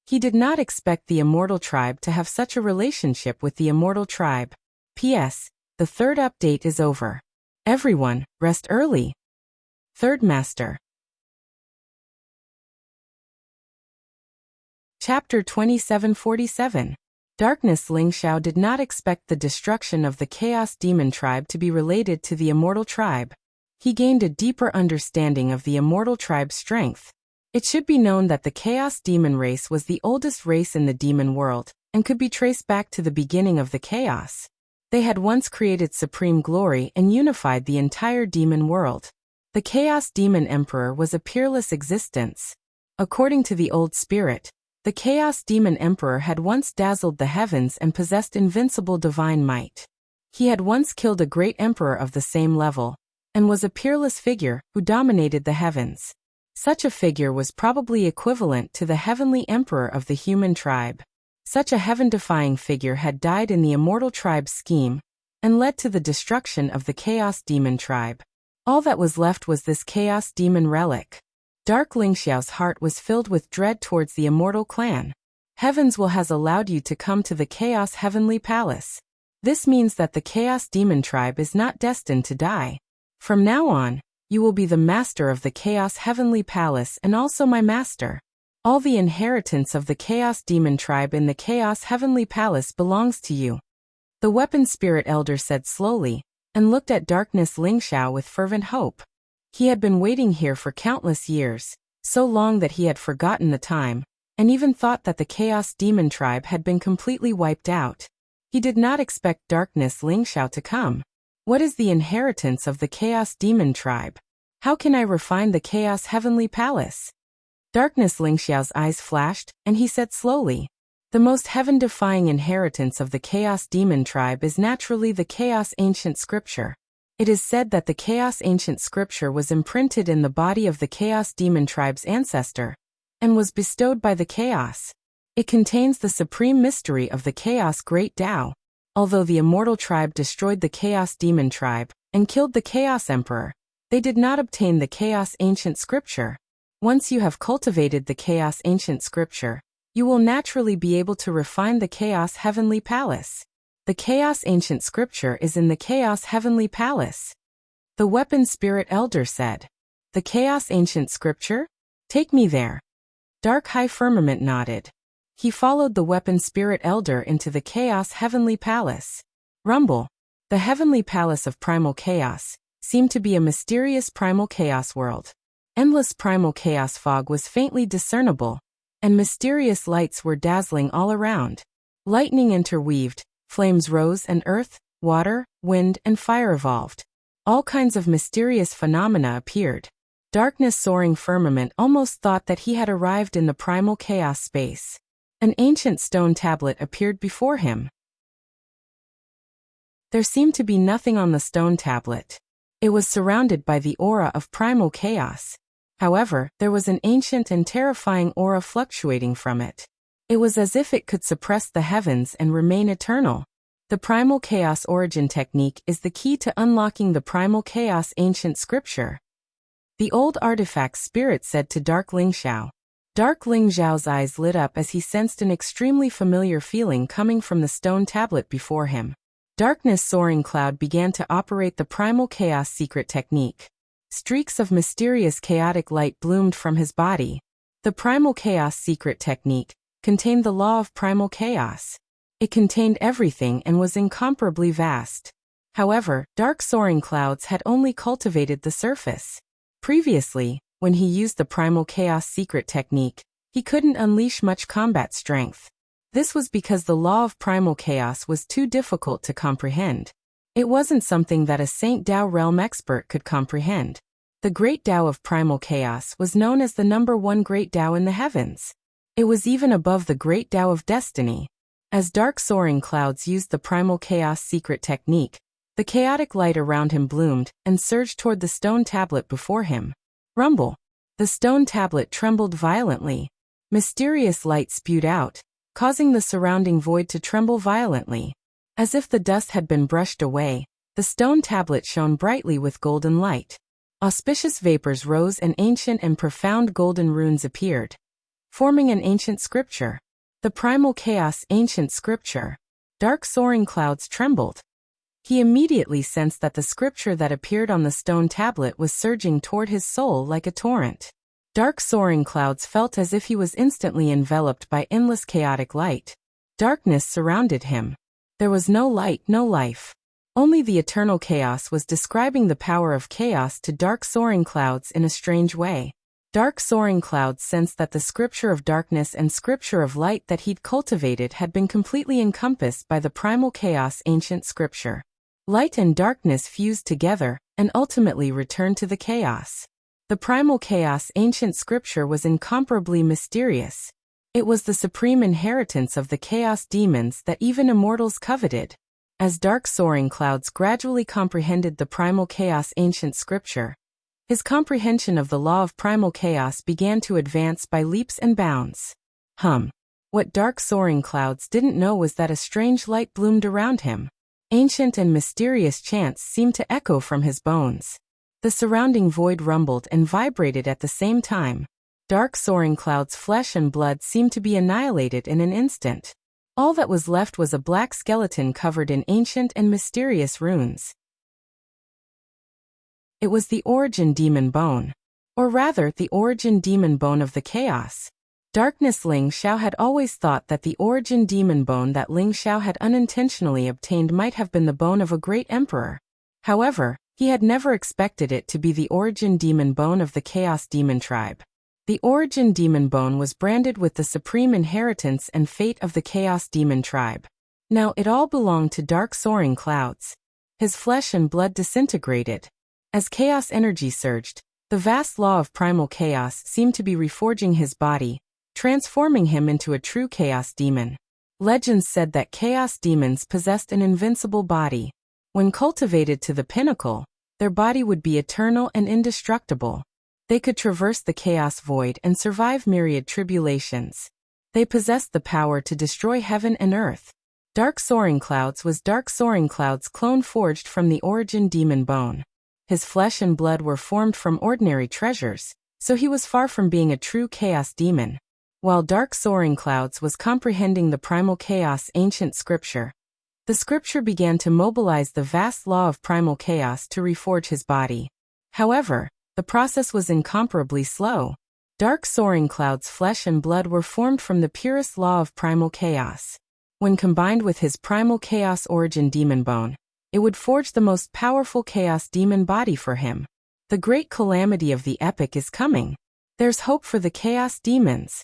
He did not expect the immortal tribe to have such a relationship with the immortal tribe. P.S. The third update is over. Everyone, rest early. Third Master. Chapter 2747. Darkness Ling Xiao did not expect the destruction of the Chaos Demon tribe to be related to the immortal tribe. He gained a deeper understanding of the immortal tribe's strength. It should be known that the Chaos Demon race was the oldest race in the demon world, and could be traced back to the beginning of the chaos. They had once created supreme glory and unified the entire demon world. The Chaos Demon Emperor was a peerless existence. According to the old spirit, the Chaos Demon Emperor had once dazzled the heavens and possessed invincible divine might. He had once killed a great emperor of the same level, and was a peerless figure who dominated the heavens. Such a figure was probably equivalent to the heavenly emperor of the human tribe. Such a heaven-defying figure had died in the immortal tribe's scheme, and led to the destruction of the Chaos Demon tribe. All that was left was this Chaos Demon relic. Dark Lingxiao's heart was filled with dread towards the immortal clan. Heavens will has allowed you to come to the Chaos Heavenly Palace. This means that the Chaos Demon tribe is not destined to die. From now on, you will be the master of the Chaos Heavenly Palace and also my master. All the inheritance of the Chaos Demon tribe in the Chaos Heavenly Palace belongs to you. The weapon spirit elder said slowly, and looked at Darkness Lingxiao with fervent hope. He had been waiting here for countless years, so long that he had forgotten the time, and even thought that the Chaos Demon tribe had been completely wiped out. He did not expect Darkness Lingxiao to come. What is the inheritance of the Chaos Demon tribe? How can I refine the Chaos Heavenly Palace? Darkness Lingxiao's eyes flashed, and he said slowly, the most heaven-defying inheritance of the Chaos Demon tribe is naturally the Chaos Ancient Scripture. It is said that the Chaos Ancient Scripture was imprinted in the body of the Chaos Demon tribe's ancestor, and was bestowed by the Chaos. It contains the supreme mystery of the Chaos Great Tao. Although the immortal tribe destroyed the Chaos Demon tribe, and killed the Chaos Emperor, they did not obtain the Chaos Ancient Scripture. Once you have cultivated the Chaos Ancient Scripture, you will naturally be able to refine the Chaos Heavenly Palace. The Chaos Ancient Scripture is in the Chaos Heavenly Palace. The Weapon Spirit Elder said. The Chaos Ancient Scripture? Take me there. Dark High Firmament nodded. He followed the Weapon Spirit Elder into the Chaos Heavenly Palace. Rumble. The Heavenly Palace of Primal Chaos seemed to be a mysterious primal chaos world. Endless primal chaos fog was faintly discernible, and mysterious lights were dazzling all around. Lightning interweaved, flames rose and earth, water, wind, and fire evolved. All kinds of mysterious phenomena appeared. Darkness soaring firmament almost thought that he had arrived in the primal chaos space. An ancient stone tablet appeared before him. There seemed to be nothing on the stone tablet. It was surrounded by the aura of primal chaos. However, there was an ancient and terrifying aura fluctuating from it. It was as if it could suppress the heavens and remain eternal. The primal chaos origin technique is the key to unlocking the primal chaos ancient scripture. The old artifact spirit said to Dark Ling Xiao. Dark Ling Xiao's eyes lit up as he sensed an extremely familiar feeling coming from the stone tablet before him. Darkness soaring cloud began to operate the primal chaos secret technique. Streaks of mysterious chaotic light bloomed from his body. The primal chaos secret technique contained the law of primal chaos. It contained everything and was incomparably vast. However, dark soaring clouds had only cultivated the surface. Previously, when he used the primal chaos secret technique, he couldn't unleash much combat strength. This was because the law of primal chaos was too difficult to comprehend. It wasn't something that a Saint Dao realm expert could comprehend. The Great Dao of primal chaos was known as the #1 Great Dao in the heavens. It was even above the Great Dao of destiny. As dark soaring clouds used the primal chaos secret technique, the chaotic light around him bloomed and surged toward the stone tablet before him. Rumble! The stone tablet trembled violently. Mysterious light spewed out, causing the surrounding void to tremble violently. As if the dust had been brushed away, the stone tablet shone brightly with golden light. Auspicious vapors rose and ancient and profound golden runes appeared, forming an ancient scripture. The primal chaos ancient scripture. Dark soaring clouds trembled. He immediately sensed that the scripture that appeared on the stone tablet was surging toward his soul like a torrent. Dark soaring clouds felt as if he was instantly enveloped by endless chaotic light. Darkness surrounded him. There was no light, no life. Only the eternal chaos was describing the power of chaos to dark soaring clouds in a strange way. Dark soaring clouds sensed that the scripture of darkness and scripture of light that he'd cultivated had been completely encompassed by the primal chaos ancient scripture. Light and darkness fused together and ultimately returned to the chaos. The primal chaos ancient scripture was incomparably mysterious. It was the supreme inheritance of the chaos demons that even immortals coveted. As dark soaring clouds gradually comprehended the primal chaos ancient scripture, his comprehension of the law of primal chaos began to advance by leaps and bounds. What dark soaring clouds didn't know was that a strange light bloomed around him. Ancient and mysterious chants seemed to echo from his bones. The surrounding void rumbled and vibrated at the same time. Dark soaring clouds' flesh and blood seemed to be annihilated in an instant. All that was left was a black skeleton covered in ancient and mysterious runes. It was the origin demon bone. Or rather, the origin demon bone of the chaos. Darkness Ling Xiao had always thought that the origin demon bone that Ling Xiao had unintentionally obtained might have been the bone of a great emperor. However, he had never expected it to be the origin demon bone of the chaos demon tribe. The origin demon bone was branded with the supreme inheritance and fate of the chaos demon tribe. Now it all belonged to dark soaring clouds. His flesh and blood disintegrated. As chaos energy surged, the vast law of primal chaos seemed to be reforging his body, transforming him into a true chaos demon. Legends said that chaos demons possessed an invincible body. When cultivated to the pinnacle, their body would be eternal and indestructible. They could traverse the chaos void and survive myriad tribulations. They possessed the power to destroy heaven and earth. Dark Soaring Clouds was Dark Soaring Cloud's clone forged from the origin demon bone. His flesh and blood were formed from ordinary treasures, so he was far from being a true chaos demon. While Dark Soaring Clouds was comprehending the primal chaos ancient scripture, the scripture began to mobilize the vast law of primal chaos to reforge his body. However, the process was incomparably slow. Dark Soaring Cloud's flesh and blood were formed from the purest law of primal chaos. When combined with his primal chaos origin demon bone, it would forge the most powerful chaos demon body for him. The great calamity of the epic is coming. There's hope for the chaos demons.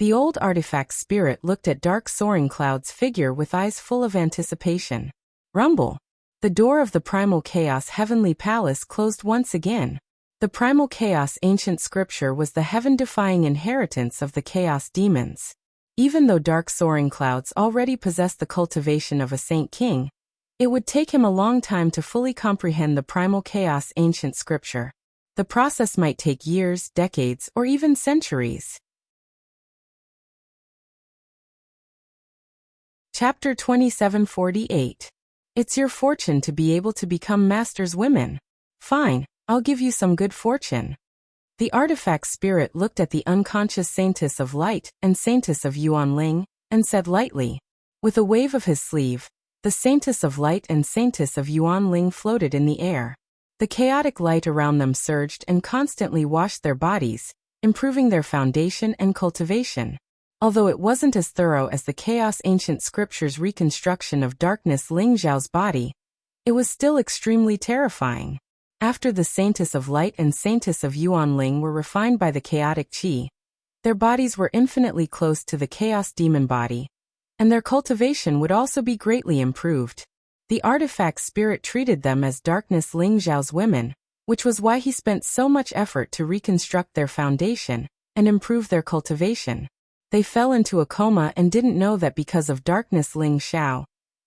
The old artifact spirit looked at dark soaring cloud's figure with eyes full of anticipation. Rumble. The door of the primal chaos heavenly palace closed once again. The primal chaos ancient scripture was the heaven-defying inheritance of the chaos demons. Even though dark soaring clouds already possessed the cultivation of a saint king, it would take him a long time to fully comprehend the primal chaos ancient scripture. The process might take years, decades, or even centuries. Chapter 2748. It's your fortune to be able to become master's women. Fine, I'll give you some good fortune. The artifact spirit looked at the unconscious saintess of light and saintess of Yuanling, and said lightly. With a wave of his sleeve, the saintess of light and saintess of Yuanling floated in the air. The chaotic light around them surged and constantly washed their bodies, improving their foundation and cultivation. Although it wasn't as thorough as the chaos ancient scripture's reconstruction of darkness Ling Zhao's body, it was still extremely terrifying. After the saintess of light and saintess of Yuanling were refined by the chaotic qi, their bodies were infinitely close to the chaos demon body, and their cultivation would also be greatly improved. The artifact spirit treated them as darkness Ling Zhao's women, which was why he spent so much effort to reconstruct their foundation and improve their cultivation. They fell into a coma and didn't know that because of darkness Ling Xiao,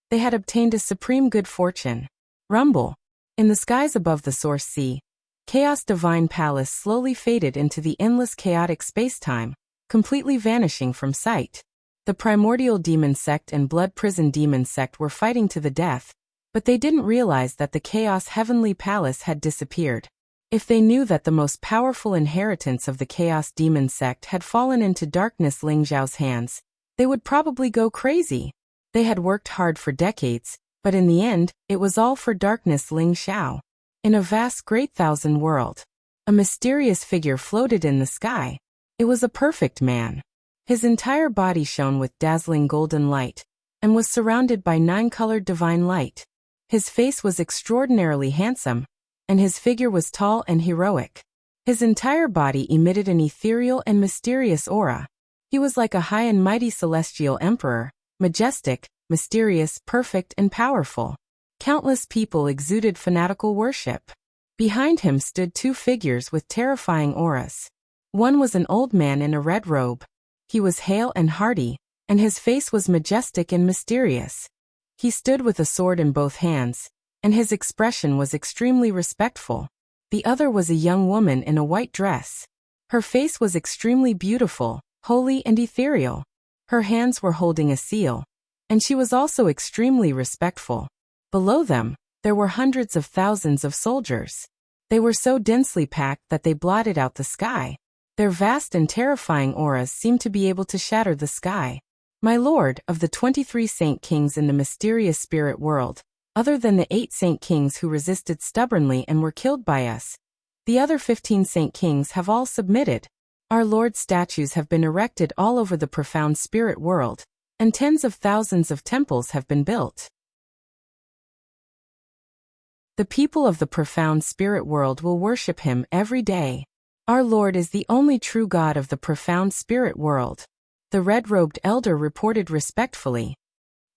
they had obtained a supreme good fortune. Rumble. In the skies above the source sea, Chaos Divine Palace slowly faded into the endless chaotic space-time, completely vanishing from sight. The primordial demon sect and blood prison demon sect were fighting to the death, but they didn't realize that the Chaos Heavenly Palace had disappeared. If they knew that the most powerful inheritance of the Chaos Demon sect had fallen into darkness Ling Zhao's hands, they would probably go crazy. They had worked hard for decades, but in the end, it was all for darkness Ling Xiao. In a vast great thousand world, a mysterious figure floated in the sky. It was a perfect man. His entire body shone with dazzling golden light, and was surrounded by 9-colored divine light. His face was extraordinarily handsome, and his figure was tall and heroic. His entire body emitted an ethereal and mysterious aura. He was like a high and mighty celestial emperor, majestic, mysterious, perfect, and powerful. Countless people exuded fanatical worship. Behind him stood 2 figures with terrifying auras. One was an old man in a red robe. He was hale and hearty, and his face was majestic and mysterious. He stood with a sword in both hands, and his expression was extremely respectful. The other was a young woman in a white dress. Her face was extremely beautiful, holy and ethereal. Her hands were holding a seal, and she was also extremely respectful. Below them, there were hundreds of thousands of soldiers. They were so densely packed that they blotted out the sky. Their vast and terrifying auras seemed to be able to shatter the sky. My lord, of the 23 saint kings in the mysterious spirit world, other than the 8 saint kings who resisted stubbornly and were killed by us, the other 15 saint kings have all submitted. Our Lord's statues have been erected all over the profound spirit world, and tens of thousands of temples have been built. The people of the profound spirit world will worship him every day. Our Lord is the only true God of the profound spirit world. The red-robed elder reported respectfully.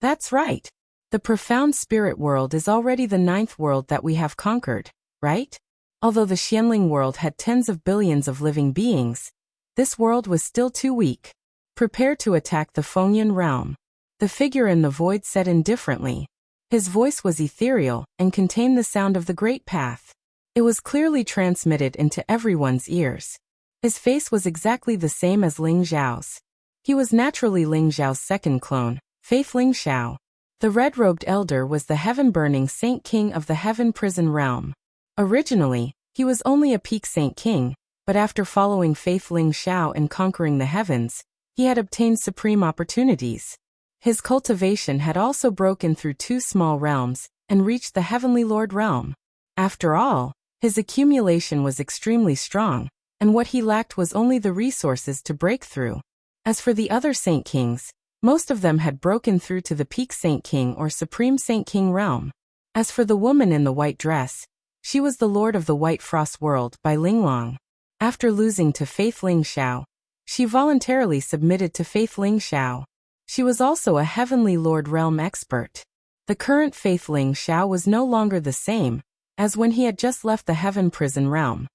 That's right. The profound spirit world is already the 9th world that we have conquered, right? Although the Xianling world had tens of billions of living beings, this world was still too weak. Prepare to attack the Fengyan realm. The figure in the void said indifferently. His voice was ethereal and contained the sound of the great path. It was clearly transmitted into everyone's ears. His face was exactly the same as Ling Zhao's. He was naturally Ling Zhao's second clone, Faith Ling Xiao. The red-robed elder was the heaven-burning saint king of the heaven prison realm. Originally, he was only a peak saint king, but after following Faith Ling Xiao and conquering the heavens, he had obtained supreme opportunities. His cultivation had also broken through 2 small realms and reached the heavenly lord realm. After all, his accumulation was extremely strong, and what he lacked was only the resources to break through. As for the other saint kings, most of them had broken through to the peak saint king or supreme saint king realm. As for the woman in the white dress, she was the lord of the white frost world by Linglong. After losing to Faith Ling Xiao, She voluntarily submitted to Faith Ling Xiao. She was also a Heavenly Lord realm expert. The current Faith Ling Xiao was no longer the same as when he had just left the Heaven Prison realm.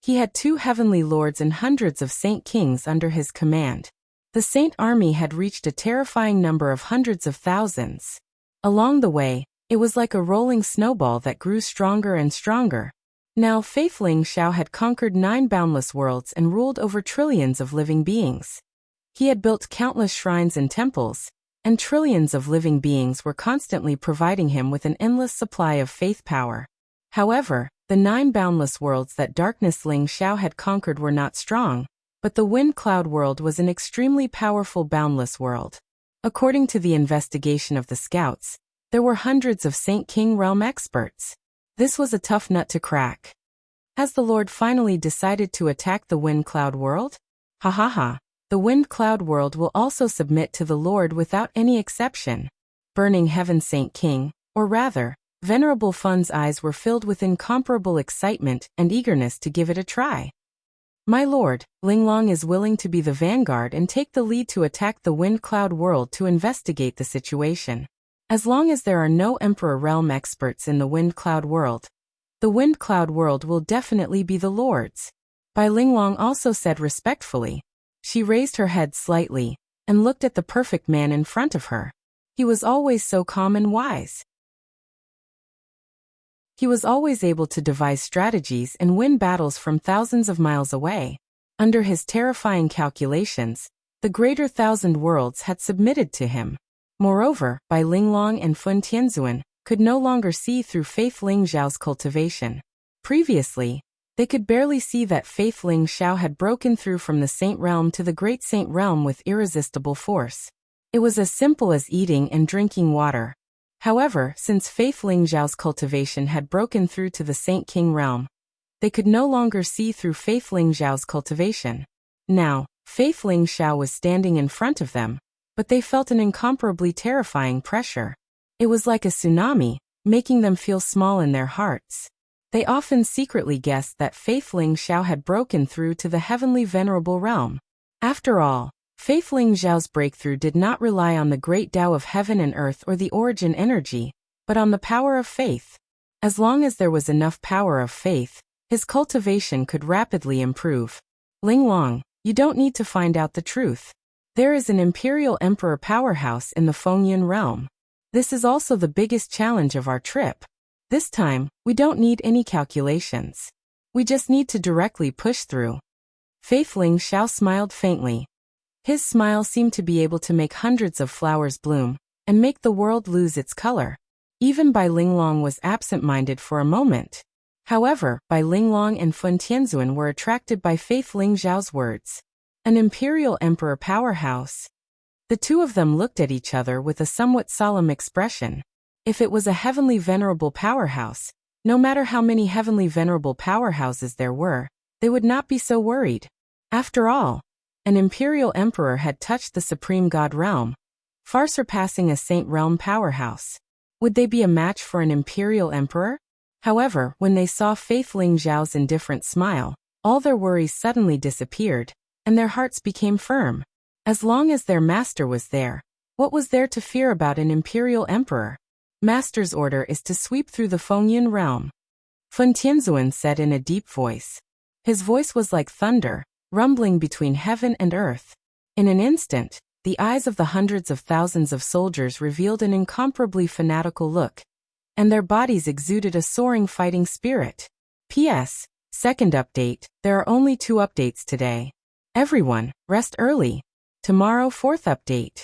He had 2 Heavenly Lords and hundreds of Saint Kings under his command. The Saint army had reached a terrifying number of hundreds of thousands. Along the way, it was like a rolling snowball that grew stronger and stronger. Now Faith Ling Xiao had conquered 9 boundless worlds and ruled over trillions of living beings. He had built countless shrines and temples, and trillions of living beings were constantly providing him with an endless supply of faith power. However, the 9 boundless worlds that Darkness Ling Xiao had conquered were not strong, but the Wind Cloud world was an extremely powerful boundless world. According to the investigation of the scouts, there were hundreds of Saint King realm experts. This was a tough nut to crack. Has the Lord finally decided to attack the Wind Cloud world? Ha ha ha. The Wind Cloud world will also submit to the Lord without any exception. Burning Heaven Saint King, or rather, Venerable Fun's eyes were filled with incomparable excitement and eagerness to give it a try. My lord, Linglong is willing to be the vanguard and take the lead to attack the Wind Cloud world to investigate the situation. As long as there are no Emperor realm experts in the Wind Cloud world, the Wind Cloud world will definitely be the Lord's. Bai Linglong also said respectfully. She raised her head slightly and looked at the perfect man in front of her. He was always so calm and wise. He was always able to devise strategies and win battles from thousands of miles away. Under his terrifying calculations, the greater 1,000 worlds had submitted to him. Moreover, Bai Linglong and Fun Tianzuan could no longer see through Faith Ling Xiao's cultivation. Previously, they could barely see that Faith Ling Xiao had broken through from the Saint Realm to the Great Saint Realm with irresistible force. It was as simple as eating and drinking water. However, since Faith Ling Xiao's cultivation had broken through to the Saint King realm, they could no longer see through Faith Ling Xiao's cultivation. Now, Faith Ling Xiao was standing in front of them, but they felt an incomparably terrifying pressure. It was like a tsunami, making them feel small in their hearts. They often secretly guessed that Faith Ling Xiao had broken through to the heavenly venerable realm. After all, Faith Ling Xiao's breakthrough did not rely on the great Tao of heaven and earth or the origin energy, but on the power of faith. As long as there was enough power of faith, his cultivation could rapidly improve. Linglong, you don't need to find out the truth. There is an Imperial Emperor powerhouse in the Fengyun realm. This is also the biggest challenge of our trip. This time, we don't need any calculations. We just need to directly push through. Faith Ling Xiao smiled faintly. His smile seemed to be able to make hundreds of flowers bloom and make the world lose its color. Even Bai Linglong was absent-minded for a moment. However, Bai Linglong and Fun Tianzuan were attracted by Faith Ling Xiao's words. An Imperial Emperor powerhouse. The two of them looked at each other with a somewhat solemn expression. If it was a heavenly venerable powerhouse, no matter how many heavenly venerable powerhouses there were, they would not be so worried. After all, an Imperial Emperor had touched the Supreme God realm, far surpassing a Saint realm powerhouse. Would they be a match for an Imperial Emperor? However, when they saw Faith Ling Xiao's indifferent smile, all their worries suddenly disappeared, and their hearts became firm. As long as their master was there, what was there to fear about an Imperial Emperor? Master's order is to sweep through the Fengyun realm. Fun Tianzuan said in a deep voice. His voice was like thunder, rumbling between heaven and earth. In an instant, the eyes of the hundreds of thousands of soldiers revealed an incomparably fanatical look, and their bodies exuded a soaring fighting spirit. P.S. Second update, there are only 2 updates today. Everyone, rest early. Tomorrow 4th update.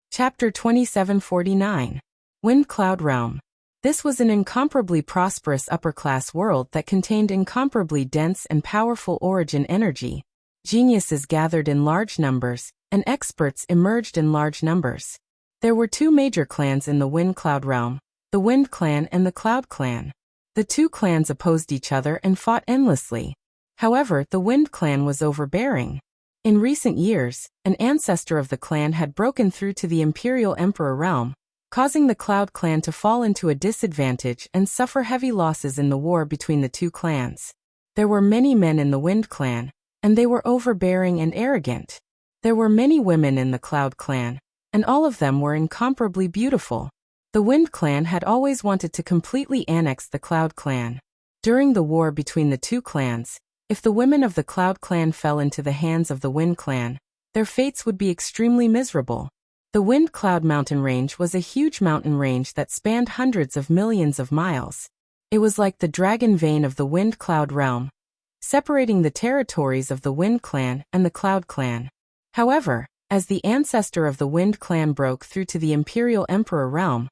Chapter 2749. Wind Cloud Realm. This was an incomparably prosperous upper-class world that contained incomparably dense and powerful origin energy. Geniuses gathered in large numbers, and experts emerged in large numbers. There were 2 major clans in the Wind Cloud realm, the Wind Clan and the Cloud Clan. The 2 clans opposed each other and fought endlessly. However, the Wind Clan was overbearing. In recent years, an ancestor of the clan had broken through to the Imperial Emperor realm, causing the Cloud Clan to fall into a disadvantage and suffer heavy losses in the war between the 2 clans. There were many men in the Wind Clan, and they were overbearing and arrogant. There were many women in the Cloud Clan, and all of them were incomparably beautiful. The Wind Clan had always wanted to completely annex the Cloud Clan. During the war between the two clans, if the women of the Cloud Clan fell into the hands of the Wind Clan, their fates would be extremely miserable. The Wind Cloud mountain range was a huge mountain range that spanned hundreds of millions of miles. It was like the dragon vein of the Wind Cloud realm, separating the territories of the Wind Clan and the Cloud Clan. However, as the ancestor of the Wind Clan broke through to the Imperial Emperor realm,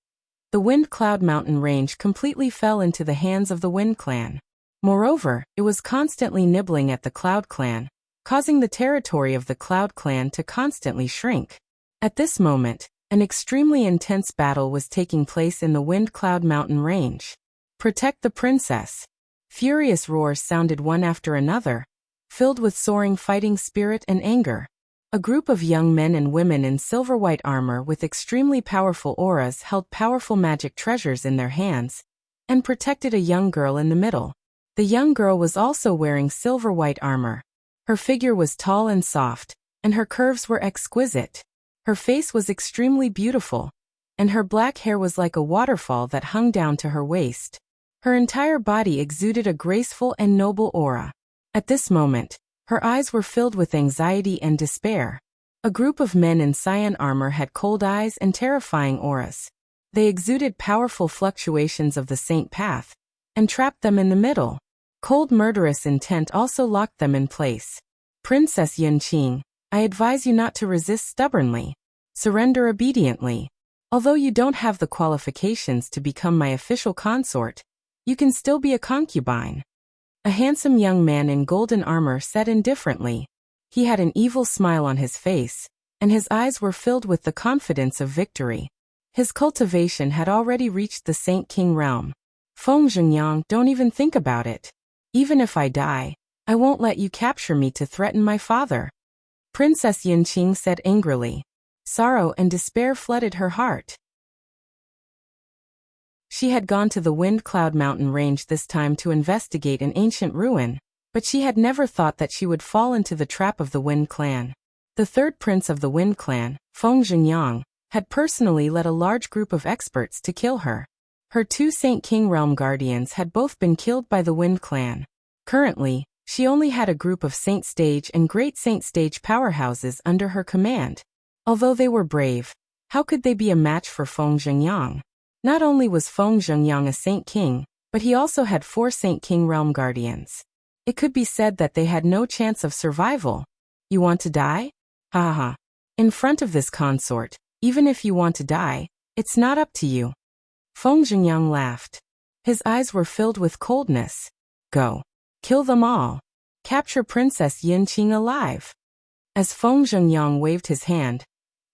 the Wind Cloud mountain range completely fell into the hands of the Wind Clan. Moreover, it was constantly nibbling at the Cloud Clan, causing the territory of the Cloud Clan to constantly shrink. At this moment, an extremely intense battle was taking place in the Wind Cloud mountain range. Protect the princess. Furious roars sounded one after another, filled with soaring fighting spirit and anger. A group of young men and women in silver-white armor with extremely powerful auras held powerful magic treasures in their hands and protected a young girl in the middle. The young girl was also wearing silver-white armor. Her figure was tall and soft, and her curves were exquisite. Her face was extremely beautiful, and her black hair was like a waterfall that hung down to her waist. Her entire body exuded a graceful and noble aura. At this moment, her eyes were filled with anxiety and despair. A group of men in cyan armor had cold eyes and terrifying auras. They exuded powerful fluctuations of the Saint Path and trapped them in the middle. Cold murderous intent also locked them in place. Princess Yunqing, I advise you not to resist stubbornly. Surrender obediently. Although you don't have the qualifications to become my official consort, you can still be a concubine. A handsome young man in golden armor said indifferently. He had an evil smile on his face, and his eyes were filled with the confidence of victory. His cultivation had already reached the Saint King realm. Feng Zhengyang, don't even think about it. Even if I die, I won't let you capture me to threaten my father. Princess Yunqing said angrily. Sorrow and despair flooded her heart. She had gone to the Wind Cloud mountain range this time to investigate an ancient ruin, but she had never thought that she would fall into the trap of the Wind Clan. The third prince of the Wind Clan, Feng Zhengyang, had personally led a large group of experts to kill her. Her two Saint King realm guardians had both been killed by the Wind Clan. Currently, she only had a group of Saint Stage and Great Saint Stage powerhouses under her command. Although they were brave, how could they be a match for Feng Zhengyang? Not only was Feng Zhengyang a Saint King, but he also had 4 Saint King realm guardians. It could be said that they had no chance of survival. You want to die? Ha ha ha. In front of this consort, even if you want to die, it's not up to you. Feng Zhengyang laughed. His eyes were filled with coldness. Go. Kill them all. Capture Princess Yunqing alive. As Feng Zhengyang waved his hand,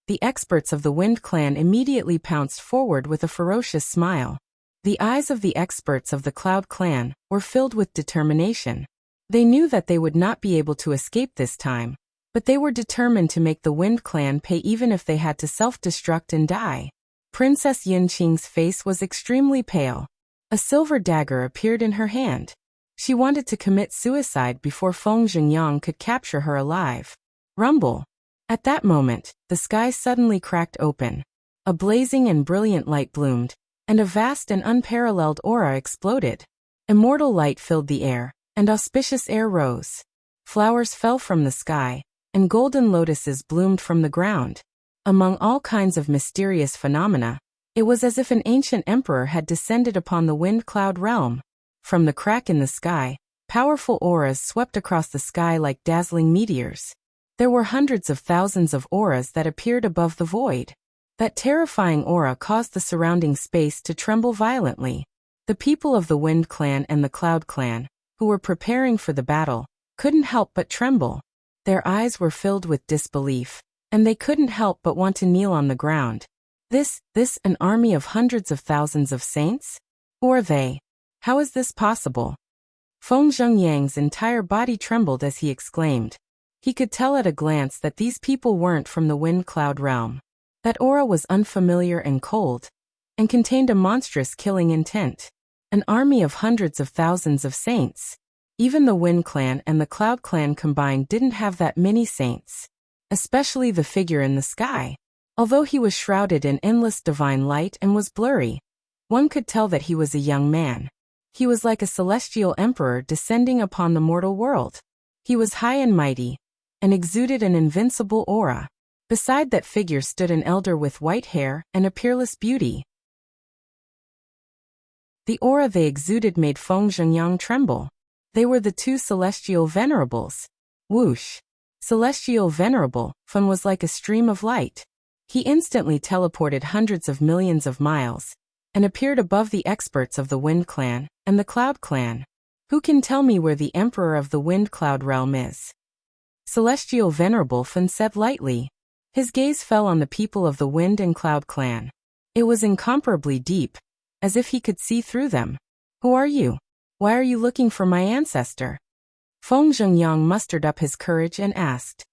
the experts of the Wind Clan immediately pounced forward with a ferocious smile. The eyes of the experts of the Cloud Clan were filled with determination. They knew that they would not be able to escape this time, but they were determined to make the Wind Clan pay even if they had to self-destruct and die. Princess Yunqing's face was extremely pale. A silver dagger appeared in her hand. She wanted to commit suicide before Feng Zhengyang could capture her alive. Rumble. At that moment, the sky suddenly cracked open. A blazing and brilliant light bloomed, and a vast and unparalleled aura exploded. Immortal light filled the air, and auspicious air rose. Flowers fell from the sky, and golden lotuses bloomed from the ground. Among all kinds of mysterious phenomena, it was as if an ancient emperor had descended upon the Wind Cloud realm. From the crack in the sky, powerful auras swept across the sky like dazzling meteors. There were hundreds of thousands of auras that appeared above the void. That terrifying aura caused the surrounding space to tremble violently. The people of the Wind Clan and the Cloud Clan, who were preparing for the battle, couldn't help but tremble. Their eyes were filled with disbelief, and they couldn't help but want to kneel on the ground. This, an army of hundreds of thousands of saints? Who are they? How is this possible? Feng Zhengyang's entire body trembled as he exclaimed. He could tell at a glance that these people weren't from the Wind Cloud realm. That aura was unfamiliar and cold, and contained a monstrous killing intent. An army of hundreds of thousands of saints. Even the Wind Clan and the Cloud Clan combined didn't have that many saints. Especially the figure in the sky. Although he was shrouded in endless divine light and was blurry, one could tell that he was a young man. He was like a celestial emperor descending upon the mortal world. He was high and mighty, and exuded an invincible aura. Beside that figure stood an elder with white hair and a peerless beauty. The aura they exuded made Feng Zhengyang tremble. They were the two celestial venerables. Whoosh! Celestial venerable, Feng was like a stream of light. He instantly teleported hundreds of millions of miles, and appeared above the experts of the Wind Clan and the Cloud Clan. Who can tell me where the Emperor of the Wind Cloud realm is? Celestial Venerable Feng said lightly. His gaze fell on the people of the Wind and Cloud Clan. It was incomparably deep, as if he could see through them. Who are you? Why are you looking for my ancestor? Feng Zhengyang mustered up his courage and asked.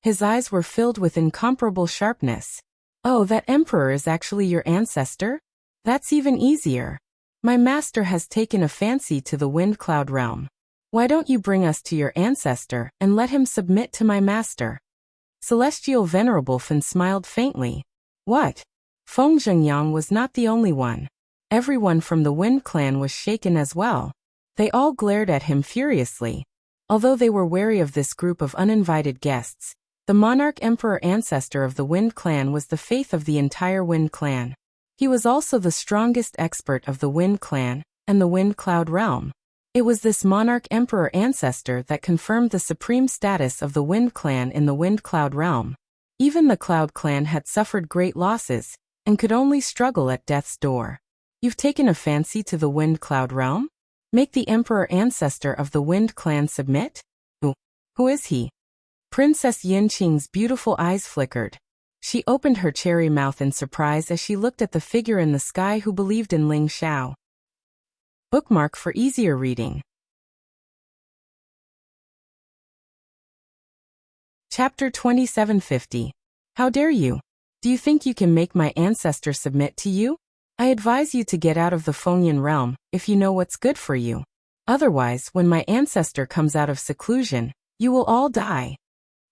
His eyes were filled with incomparable sharpness. Oh, that emperor is actually your ancestor? That's even easier. My master has taken a fancy to the Wind Cloud realm. Why don't you bring us to your ancestor and let him submit to my master? Celestial Venerable Feng smiled faintly. What? Feng Zhengyang was not the only one. Everyone from the Wind Clan was shaken as well. They all glared at him furiously. Although they were wary of this group of uninvited guests, the monarch emperor ancestor of the Wind Clan was the faith of the entire Wind Clan. He was also the strongest expert of the Wind Clan and the Wind Cloud realm. It was this monarch emperor ancestor that confirmed the supreme status of the Wind Clan in the Wind Cloud realm. Even the Cloud Clan had suffered great losses, and could only struggle at death's door. You've taken a fancy to the Wind Cloud realm? Make the emperor ancestor of the Wind Clan submit? Who is he? Princess Yinqing's beautiful eyes flickered. She opened her cherry mouth in surprise as she looked at the figure in the sky who believed in Ling Xiao. Bookmark for easier reading. Chapter 2750. How dare you? Do you think you can make my ancestor submit to you? I advise you to get out of the Fengyan realm, if you know what's good for you. Otherwise, when my ancestor comes out of seclusion, you will all die.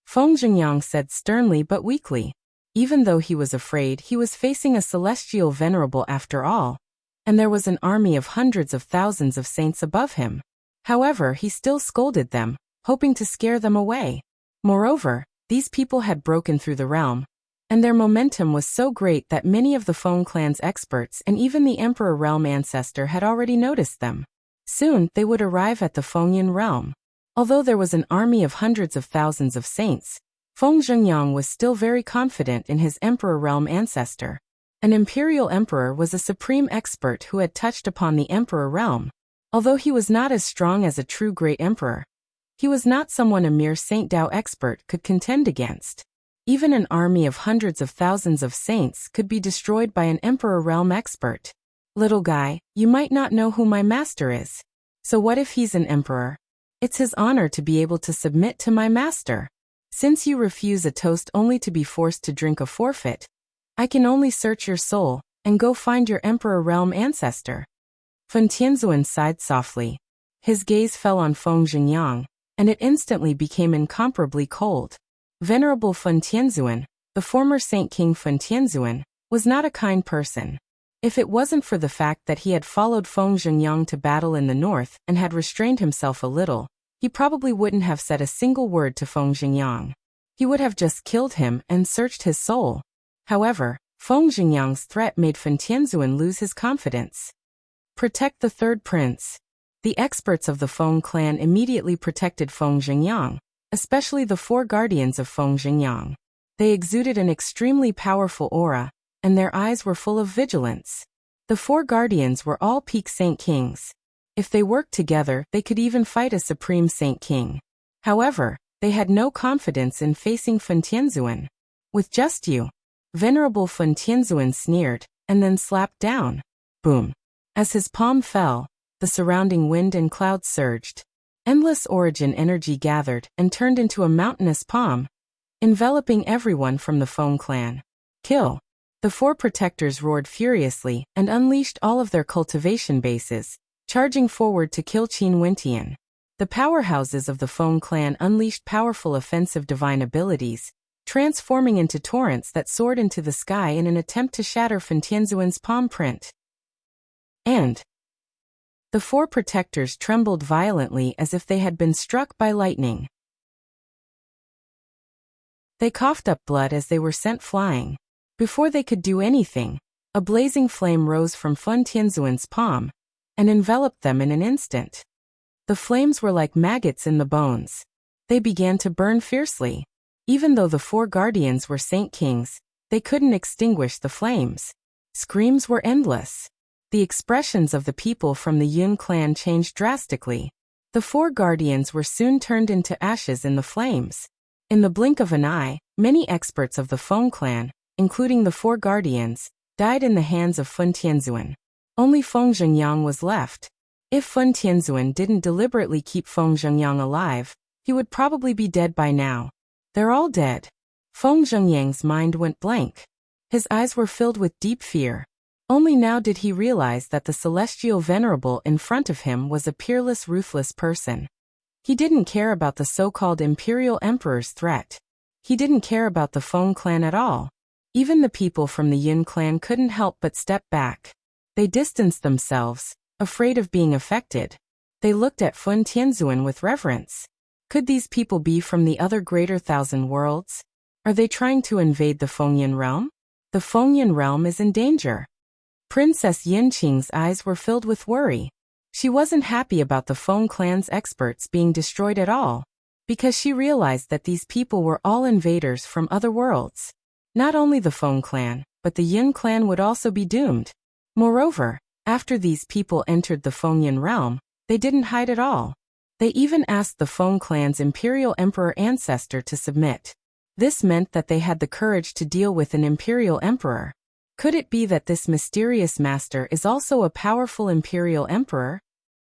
Feng Zhengyang said sternly but weakly. Even though he was afraid, he was facing a celestial venerable after all, and there was an army of hundreds of thousands of saints above him. However, he still scolded them, hoping to scare them away. Moreover, these people had broken through the realm, and their momentum was so great that many of the Feng clan's experts and even the Emperor realm ancestor had already noticed them. Soon, they would arrive at the Fengyan realm. Although there was an army of hundreds of thousands of saints, Feng Zhengyang was still very confident in his Emperor realm ancestor. An imperial emperor was a supreme expert who had touched upon the Emperor realm. Although he was not as strong as a true great emperor, he was not someone a mere Saint Dao expert could contend against. Even an army of hundreds of thousands of saints could be destroyed by an Emperor realm expert. Little guy, you might not know who my master is. So what if he's an emperor? It's his honor to be able to submit to my master. Since you refuse a toast only to be forced to drink a forfeit, I can only search your soul and go find your Emperor realm ancestor. Fen Tianzuan sighed softly. His gaze fell on Feng Zhengyang, and it instantly became incomparably cold. Venerable Fen Tianzuan, the former Saint King Fen Tianzuan, was not a kind person. If it wasn't for the fact that he had followed Feng Zhengyang to battle in the north and had restrained himself a little, he probably wouldn't have said a single word to Feng Zhengyang. He would have just killed him and searched his soul. However, Feng Zhengyang's threat made Fen Tianzuan lose his confidence. Protect the third prince. The experts of the Feng clan immediately protected Feng Zhengyang, especially the four guardians of Feng Zhengyang. They exuded an extremely powerful aura, and their eyes were full of vigilance. The four guardians were all peak Saint Kings. If they worked together, they could even fight a supreme Saint King. However, they had no confidence in facing Fen Tianzuan. With just you. Venerable Fen Tianzuan sneered, and then slapped down. Boom. As his palm fell, the surrounding wind and clouds surged. Endless origin energy gathered and turned into a mountainous palm, enveloping everyone from the Feng clan. Kill. The four protectors roared furiously and unleashed all of their cultivation bases, charging forward to kill Qin Wintian. The powerhouses of the Feng clan unleashed powerful offensive divine abilities, transforming into torrents that soared into the sky in an attempt to shatter Fen Tianzuan's palm print. And the four protectors trembled violently as if they had been struck by lightning. They coughed up blood as they were sent flying. Before they could do anything, a blazing flame rose from Fen Tianzuan's palm and enveloped them in an instant. The flames were like maggots in the bones. They began to burn fiercely. Even though the four guardians were Saint Kings, they couldn't extinguish the flames. Screams were endless. The expressions of the people from the Yun clan changed drastically. The four guardians were soon turned into ashes in the flames. In the blink of an eye, many experts of the Feng clan, including the four guardians, died in the hands of Fen Tianzuan. Only Feng Zhengyang was left. If Fen Tianzuan didn't deliberately keep Feng Zhengyang alive, he would probably be dead by now. They're all dead. Feng Zhengyang's mind went blank. His eyes were filled with deep fear. Only now did he realize that the celestial venerable in front of him was a peerless, ruthless person. He didn't care about the so-called Imperial Emperor's threat. He didn't care about the Feng clan at all. Even the people from the Yun clan couldn't help but step back. They distanced themselves, afraid of being affected. They looked at Fen Tianzuan with reverence. Could these people be from the other greater thousand worlds? Are they trying to invade the Fengyan realm? The Fengyan realm is in danger. Princess Yinqing's eyes were filled with worry. She wasn't happy about the Feng clan's experts being destroyed at all, because she realized that these people were all invaders from other worlds. Not only the Feng clan, but the Yun clan would also be doomed. Moreover, after these people entered the Fengyan realm, they didn't hide at all. They even asked the Feng clan's imperial emperor ancestor to submit. This meant that they had the courage to deal with an imperial emperor. Could it be that this mysterious master is also a powerful imperial emperor?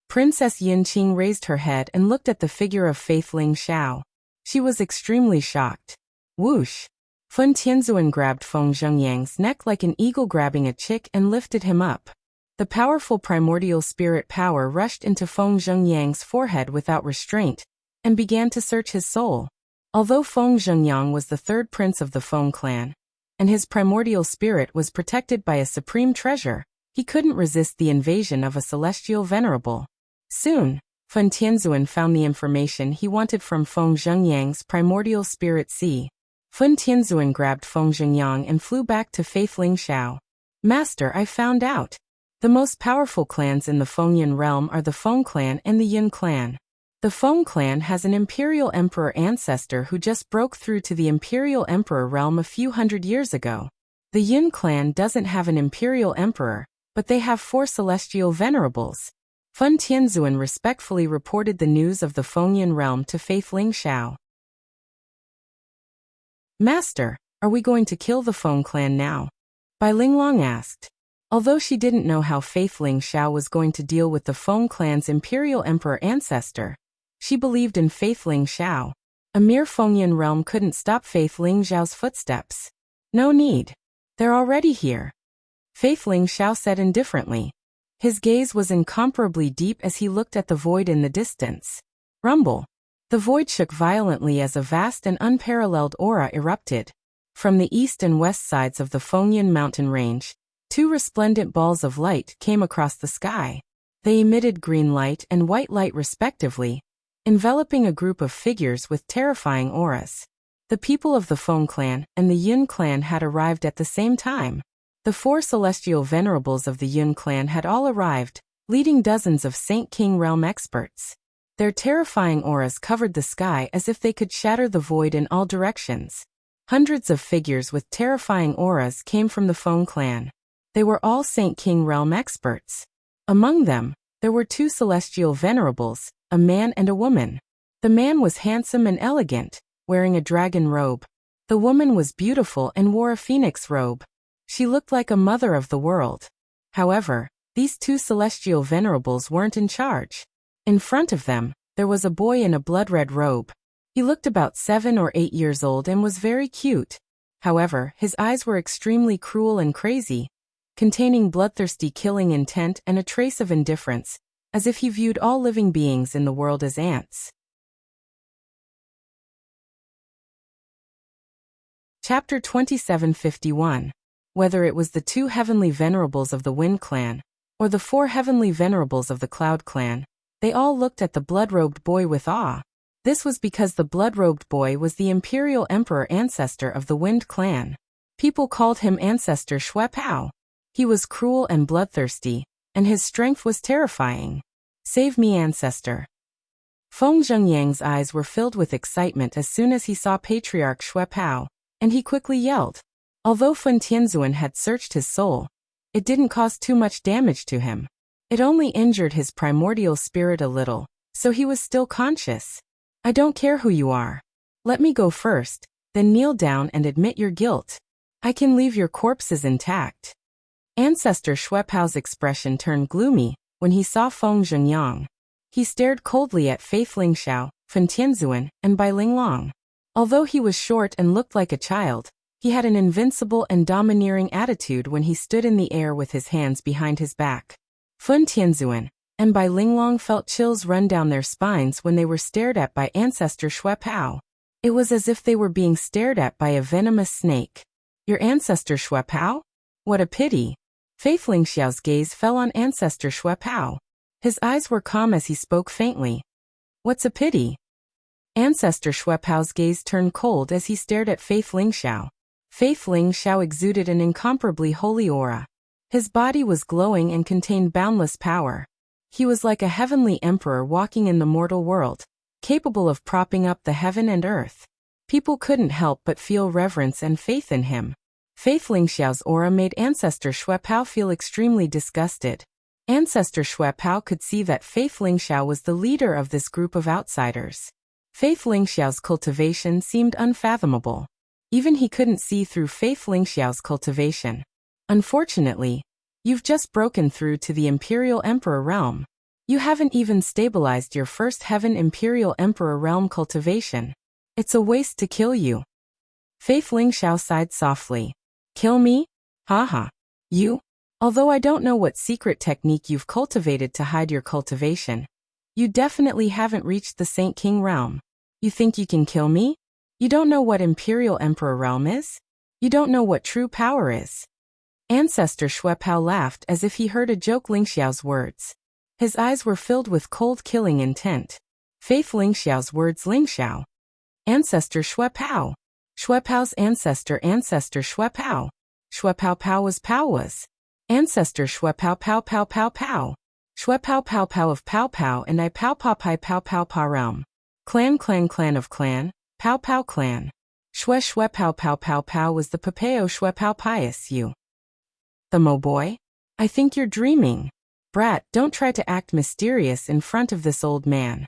Princess Yinqing raised her head and looked at the figure of Faith Ling Xiao. She was extremely shocked. Whoosh! Fen Tianzuan grabbed Feng Zhengyang's neck like an eagle grabbing a chick and lifted him up. The powerful primordial spirit power rushed into Feng Zhengyang's forehead without restraint, and began to search his soul. Although Feng Zhengyang was the third prince of the Feng clan, and his primordial spirit was protected by a supreme treasure, he couldn't resist the invasion of a celestial venerable. Soon, Fen Tianzuan found the information he wanted from Feng Zhengyang's primordial spirit sea. Fen Tianzuan grabbed Feng Zhengyang and flew back to Faith Ling Xiao. Master, I found out. The most powerful clans in the Fengyan realm are the Feng clan and the Yun clan. The Feng clan has an imperial emperor ancestor who just broke through to the imperial emperor realm a few hundred years ago. The Yun clan doesn't have an imperial emperor, but they have 4 celestial venerables. Fen Tianzuan respectfully reported the news of the Fengyan realm to Faith Ling Xiao. Master, are we going to kill the Feng clan now? Bai Linglong asked. Although she didn't know how Faith Ling Xiao was going to deal with the Feng clan's imperial emperor ancestor, she believed in Faith Ling Xiao. A mere Fengyan realm couldn't stop Faith Ling Xiao's footsteps. No need. They're already here. Faith Ling Xiao said indifferently. His gaze was incomparably deep as he looked at the void in the distance. Rumble. The void shook violently as a vast and unparalleled aura erupted. From the east and west sides of the Fengyan mountain range, 2 resplendent balls of light came across the sky. They emitted green light and white light respectively, enveloping a group of figures with terrifying auras. The people of the Feng clan and the Yun clan had arrived at the same time. The 4 celestial venerables of the Yun clan had all arrived, leading dozens of Saint King realm experts. Their terrifying auras covered the sky as if they could shatter the void in all directions. Hundreds of figures with terrifying auras came from the Feng clan. They were all Saint King realm experts. Among them, there were 2 celestial venerables, a man and a woman. The man was handsome and elegant, wearing a dragon robe. The woman was beautiful and wore a phoenix robe. She looked like a mother of the world. However, these 2 celestial venerables weren't in charge. In front of them, there was a boy in a blood-red robe. He looked about 7 or 8 years old and was very cute. However, his eyes were extremely cruel and crazy, containing bloodthirsty killing intent and a trace of indifference. as if he viewed all living beings in the world as ants. Chapter 2751. Whether it was the 2 heavenly venerables of the Wind Clan, or the 4 heavenly venerables of the Cloud Clan, they all looked at the blood-robed boy with awe. This was because the blood-robed boy was the Imperial Emperor ancestor of the Wind Clan. People called him Ancestor Shui Pao. He was cruel and bloodthirsty, and his strength was terrifying. Save me, Ancestor. Feng Zhengyang's eyes were filled with excitement as soon as he saw Patriarch Shui Pao, and he quickly yelled. Although Fen Tianzuan had searched his soul, it didn't cause too much damage to him. It only injured his primordial spirit a little, so he was still conscious. I don't care who you are. Let me go first, then kneel down and admit your guilt. I can leave your corpses intact. Ancestor Shui Pao's expression turned gloomy when he saw Feng Zhengyang. He stared coldly at Faith Lingxiao, Fen Tianzuan, and Bai Linglong. Although he was short and looked like a child, he had an invincible and domineering attitude when he stood in the air with his hands behind his back. Fen Tianzuan and Bai Linglong felt chills run down their spines when they were stared at by Ancestor Shui Pao. It was as if they were being stared at by a venomous snake. Your Ancestor Shui Pao? What a pity. Faith Lingxiao's gaze fell on Ancestor Shui Pao. His eyes were calm as he spoke faintly. What's a pity? Ancestor Shui Pao's gaze turned cold as he stared at Faith Lingxiao. Faith Lingxiao exuded an incomparably holy aura. His body was glowing and contained boundless power. He was like a heavenly emperor walking in the mortal world, capable of propping up the heaven and earth. People couldn't help but feel reverence and faith in him. Faith Lingxiao's aura made Ancestor Shui Pao feel extremely disgusted. Ancestor Shui Pao could see that Faith Lingxiao was the leader of this group of outsiders. Faith Lingxiao's cultivation seemed unfathomable. Even he couldn't see through Faith Lingxiao's cultivation. Unfortunately, you've just broken through to the Imperial Emperor realm. You haven't even stabilized your first Heaven Imperial Emperor realm cultivation. It's a waste to kill you. Faith Lingxiao sighed softly. Kill me? Haha. You? Although I don't know what secret technique you've cultivated to hide your cultivation, you definitely haven't reached the Saint King realm. You think you can kill me? You don't know what Imperial Emperor realm is? You don't know what true power is. Ancestor Shui Pao laughed as if he heard a joke Lingxiao's words. His eyes were filled with cold killing intent. Faith Lingxiao's words Lingxiao. Ancestor Shui Pao. Shui Pao's ancestor Shui Pao. Shui Pao Pao was. Ancestor Shui Pao Pao Pao Pao Pao. Shui Pao Pao Pao of Pao Pao and I Pao Pao Pai Pao Pao Pao realm. Clan of clan. Pao Pao clan. Shui Pao Pao Pao Pao was the Papao Shui Pao Pius you. The Mo boy? I think you're dreaming. Brat, don't try to act mysterious in front of this old man.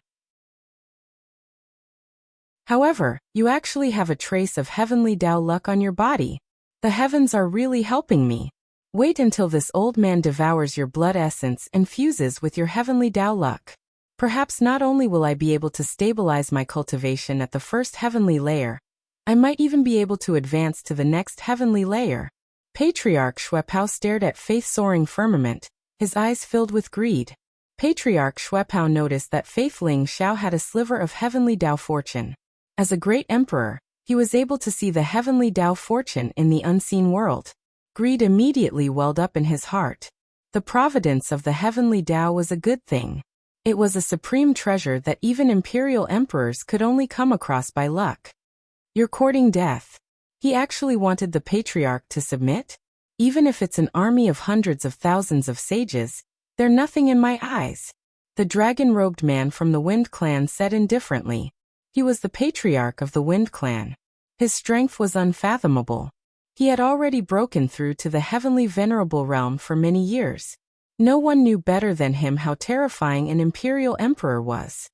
However, you actually have a trace of heavenly Dao luck on your body. The heavens are really helping me. Wait until this old man devours your blood essence and fuses with your heavenly Dao luck. Perhaps not only will I be able to stabilize my cultivation at the first heavenly layer, I might even be able to advance to the next heavenly layer. Patriarch Shui Pao stared at Faith's soaring firmament, his eyes filled with greed. Patriarch Shui Pao noticed that Faith Lingxiao had a sliver of heavenly Dao fortune. As a great emperor, he was able to see the heavenly Dao fortune in the unseen world. Greed immediately welled up in his heart. The providence of the heavenly Dao was a good thing. It was a supreme treasure that even imperial emperors could only come across by luck. You're courting death. He actually wanted the patriarch to submit? Even if it's an army of hundreds of thousands of sages, they're nothing in my eyes. The dragon-robed man from the Wind Clan said indifferently. He was the patriarch of the Wind Clan. His strength was unfathomable. He had already broken through to the heavenly venerable realm for many years. No one knew better than him how terrifying an imperial emperor was.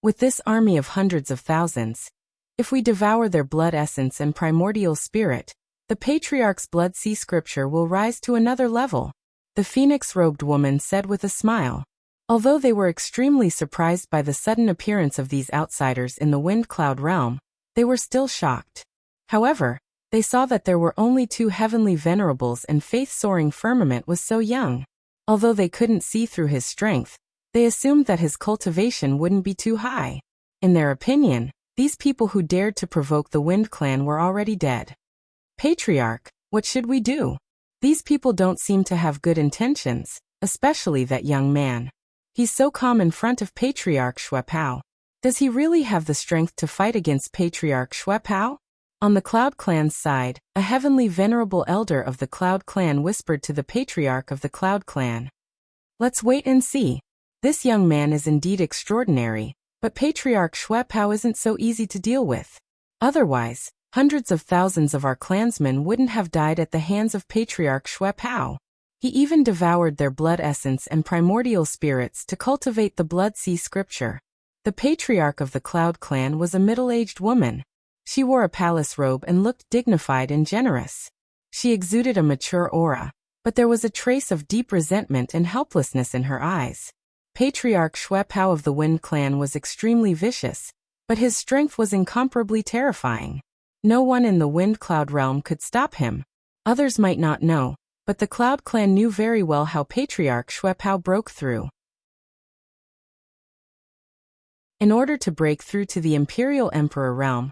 With this army of hundreds of thousands, if we devour their blood essence and primordial spirit, the patriarch's blood sea scripture will rise to another level, the phoenix-robed woman said with a smile. Although they were extremely surprised by the sudden appearance of these outsiders in the Wind Cloud realm, they were still shocked. However, they saw that there were only 2 heavenly venerables and Faith's soaring firmament was so young. Although they couldn't see through his strength, They assumed that his cultivation wouldn't be too high. In their opinion, these people who dared to provoke the Wind Clan were already dead. Patriarch, what should we do? These people don't seem to have good intentions, especially that young man. He's so calm in front of Patriarch Shuepao. Does he really have the strength to fight against Patriarch Shuepao? On the Cloud Clan's side, a heavenly venerable elder of the Cloud Clan whispered to the Patriarch of the Cloud Clan. Let's wait and see. This young man is indeed extraordinary, but Patriarch Shuepao isn't so easy to deal with. Otherwise, hundreds of thousands of our clansmen wouldn't have died at the hands of Patriarch Shuepao. He even devoured their blood essence and primordial spirits to cultivate the Blood Sea scripture. The Patriarch of the Cloud Clan was a middle-aged woman. She wore a palace robe and looked dignified and generous. She exuded a mature aura, but there was a trace of deep resentment and helplessness in her eyes. Patriarch Shuepao of the Wind Clan was extremely vicious, but his strength was incomparably terrifying. No one in the Wind Cloud realm could stop him. Others might not know, but the Cloud Clan knew very well how Patriarch Shuepao broke through. In order to break through to the Imperial Emperor realm,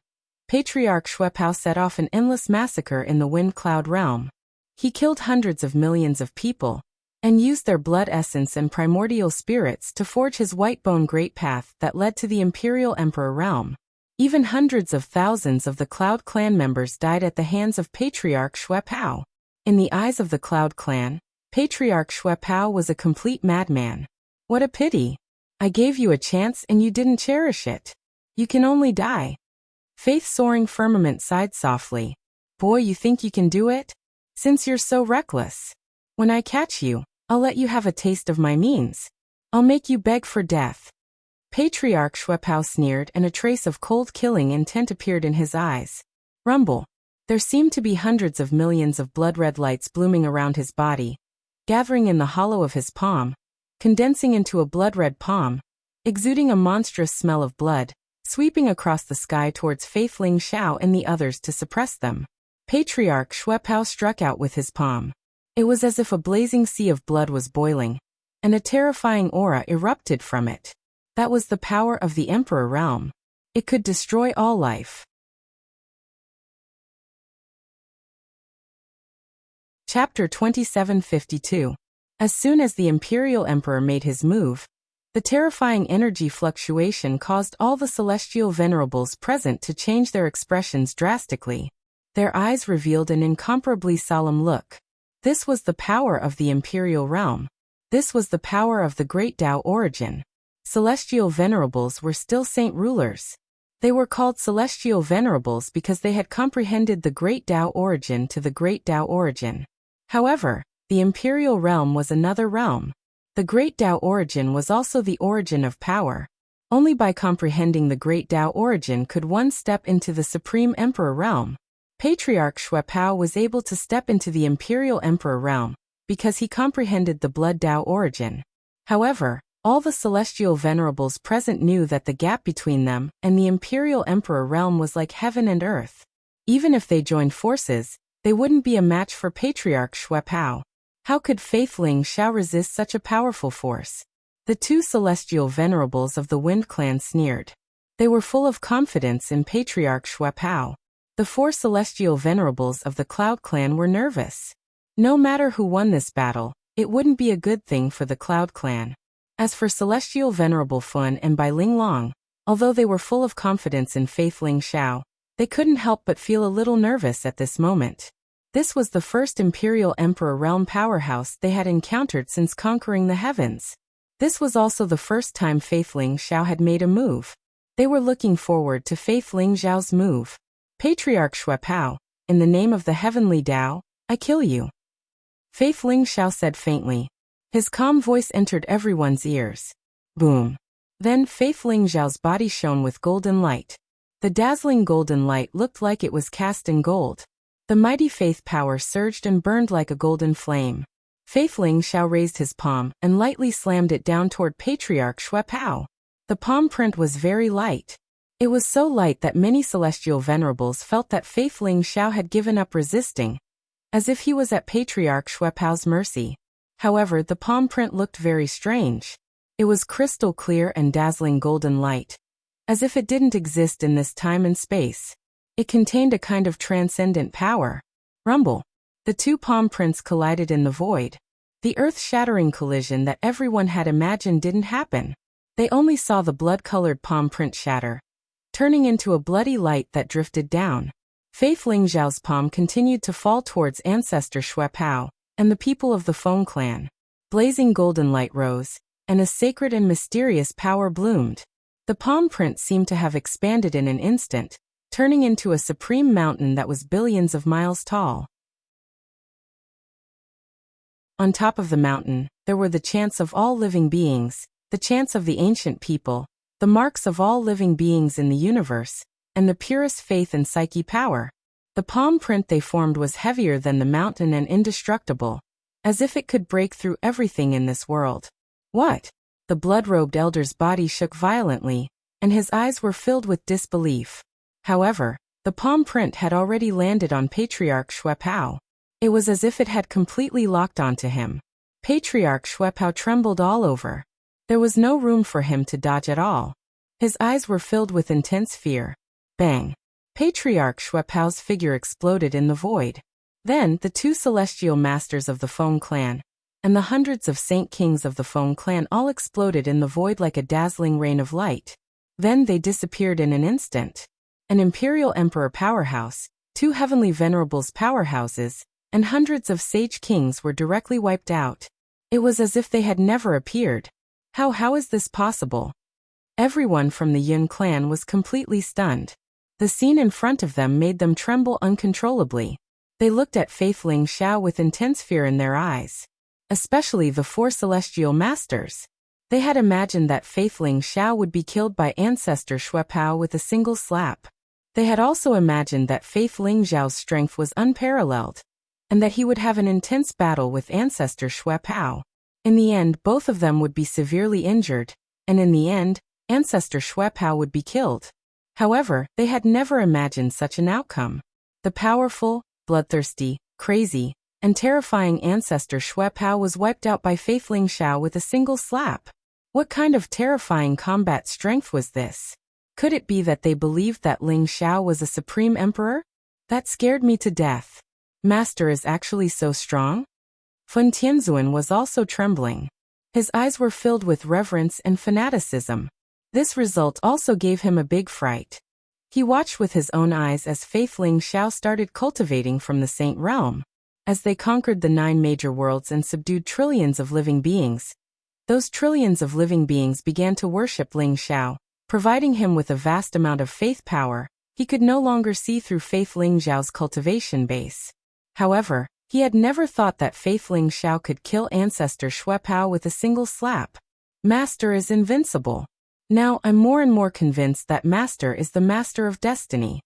Patriarch Shuepao set off an endless massacre in the Wind Cloud realm. He killed hundreds of millions of people, and used their blood essence and primordial spirits to forge his Whitebone Great Path that led to the Imperial Emperor realm. Even hundreds of thousands of the Cloud Clan members died at the hands of Patriarch Shuepao. In the eyes of the Cloud Clan, Patriarch Shuepao was a complete madman. What a pity. I gave you a chance and you didn't cherish it. You can only die. Faith Soaring Firmament sighed softly. Boy, you think you can do it? Since you're so reckless. When I catch you, I'll let you have a taste of my means. I'll make you beg for death. Patriarch Shuepao sneered, and a trace of cold killing intent appeared in his eyes. Rumble. There seemed to be hundreds of millions of blood-red lights blooming around his body, gathering in the hollow of his palm, condensing into a blood-red palm, exuding a monstrous smell of blood, sweeping across the sky towards Faith Ling Xiao and the others to suppress them. Patriarch Shuepao struck out with his palm. It was as if a blazing sea of blood was boiling, and a terrifying aura erupted from it. That was the power of the Emperor realm. It could destroy all life. Chapter 2752. As soon as the Imperial Emperor made his move, the terrifying energy fluctuation caused all the celestial venerables present to change their expressions drastically. Their eyes revealed an incomparably solemn look. This was the power of the Imperial realm. This was the power of the Great Tao origin. Celestial venerables were still saint rulers. They were called celestial venerables because they had comprehended the Great Tao origin to the Great Tao origin. However, the Imperial realm was another realm. The Great Tao origin was also the origin of power. Only by comprehending the Great Tao origin could one step into the Supreme Emperor realm. Patriarch Shuepao was able to step into the Imperial Emperor realm because he comprehended the Blood Tao origin. However, all the celestial venerables present knew that the gap between them and the Imperial Emperor realm was like heaven and earth. Even if they joined forces, they wouldn't be a match for Patriarch Shuepao. How could Faith Ling Xiao resist such a powerful force? The two celestial venerables of the Wind Clan sneered. They were full of confidence in Patriarch Shuepao. The four celestial venerables of the Cloud Clan were nervous. No matter who won this battle, it wouldn't be a good thing for the Cloud Clan. As for Celestial Venerable Fun and Bai Ling Long, although they were full of confidence in Faith Ling Xiao, they couldn't help but feel a little nervous at this moment. This was the first Imperial Emperor realm powerhouse they had encountered since conquering the heavens. This was also the first time Faith Ling Xiao had made a move. They were looking forward to Faith Ling Xiao's move. Patriarch Shuepao, in the name of the Heavenly Tao, I kill you. Faith Ling Xiao said faintly. His calm voice entered everyone's ears. Boom. Then Faith Ling Xiao's body shone with golden light. The dazzling golden light looked like it was cast in gold. The mighty faith power surged and burned like a golden flame. Faith Ling Xiao raised his palm and lightly slammed it down toward Patriarch Shuepao. The palm print was very light. It was so light that many celestial venerables felt that Faith Ling Xiao had given up resisting, as if he was at Patriarch Shuepao's mercy. However, the palm print looked very strange. It was crystal clear and dazzling golden light, as if it didn't exist in this time and space. It contained a kind of transcendent power. Rumble. The two palm prints collided in the void. The earth-shattering collision that everyone had imagined didn't happen. They only saw the blood-colored palm print shatter, turning into a bloody light that drifted down. Faith Lingzhao's palm continued to fall towards ancestor Shui Pao and the people of the Feng clan. Blazing golden light rose, and a sacred and mysterious power bloomed. The palm print seemed to have expanded in an instant, turning into a supreme mountain that was billions of miles tall. On top of the mountain, there were the chants of all living beings, the chants of the ancient people, the marks of all living beings in the universe, and the purest faith and psyche power. The palm print they formed was heavier than the mountain and indestructible, as if it could break through everything in this world. What? The blood-robed elder's body shook violently, and his eyes were filled with disbelief. However, the palm print had already landed on Patriarch Shui Pao. It was as if it had completely locked onto him. Patriarch Shui Pao trembled all over. There was no room for him to dodge at all. His eyes were filled with intense fear. Bang! Patriarch Shui Pao's figure exploded in the void. Then, the two celestial masters of the Feng clan and the hundreds of saint kings of the Feng clan all exploded in the void like a dazzling rain of light. Then they disappeared in an instant. An imperial emperor powerhouse, two heavenly venerables powerhouses, and hundreds of sage kings were directly wiped out. It was as if they had never appeared. How is this possible? Everyone from the Yun clan was completely stunned. The scene in front of them made them tremble uncontrollably. They looked at Faith Lingzhao with intense fear in their eyes. Especially the four celestial masters. They had imagined that Faith Lingzhao would be killed by ancestor Shui Pao with a single slap. They had also imagined that Faith Lingzhao's strength was unparalleled, and that he would have an intense battle with ancestor Shui Pao. In the end, both of them would be severely injured, and in the end, ancestor Shui Pao would be killed. However, they had never imagined such an outcome. The powerful, bloodthirsty, crazy, and terrifying ancestor Shui Pao was wiped out by Faith Lingzhao with a single slap. What kind of terrifying combat strength was this? Could it be that they believed that Lingzhao was a supreme emperor? That scared me to death. Master is actually so strong? Fun Tianzuan was also trembling. His eyes were filled with reverence and fanaticism. This result also gave him a big fright. He watched with his own eyes as Faith Lingzhao started cultivating from the Saint Realm. As they conquered the 9 major worlds and subdued trillions of living beings, those trillions of living beings began to worship Lingzhao, providing him with a vast amount of faith power. He could no longer see through Faith Lingzhao's cultivation base. However, he had never thought that Faith Lingzhao could kill ancestor Shui Pao with a single slap. Master is invincible. Now I'm more and more convinced that Master is the master of destiny.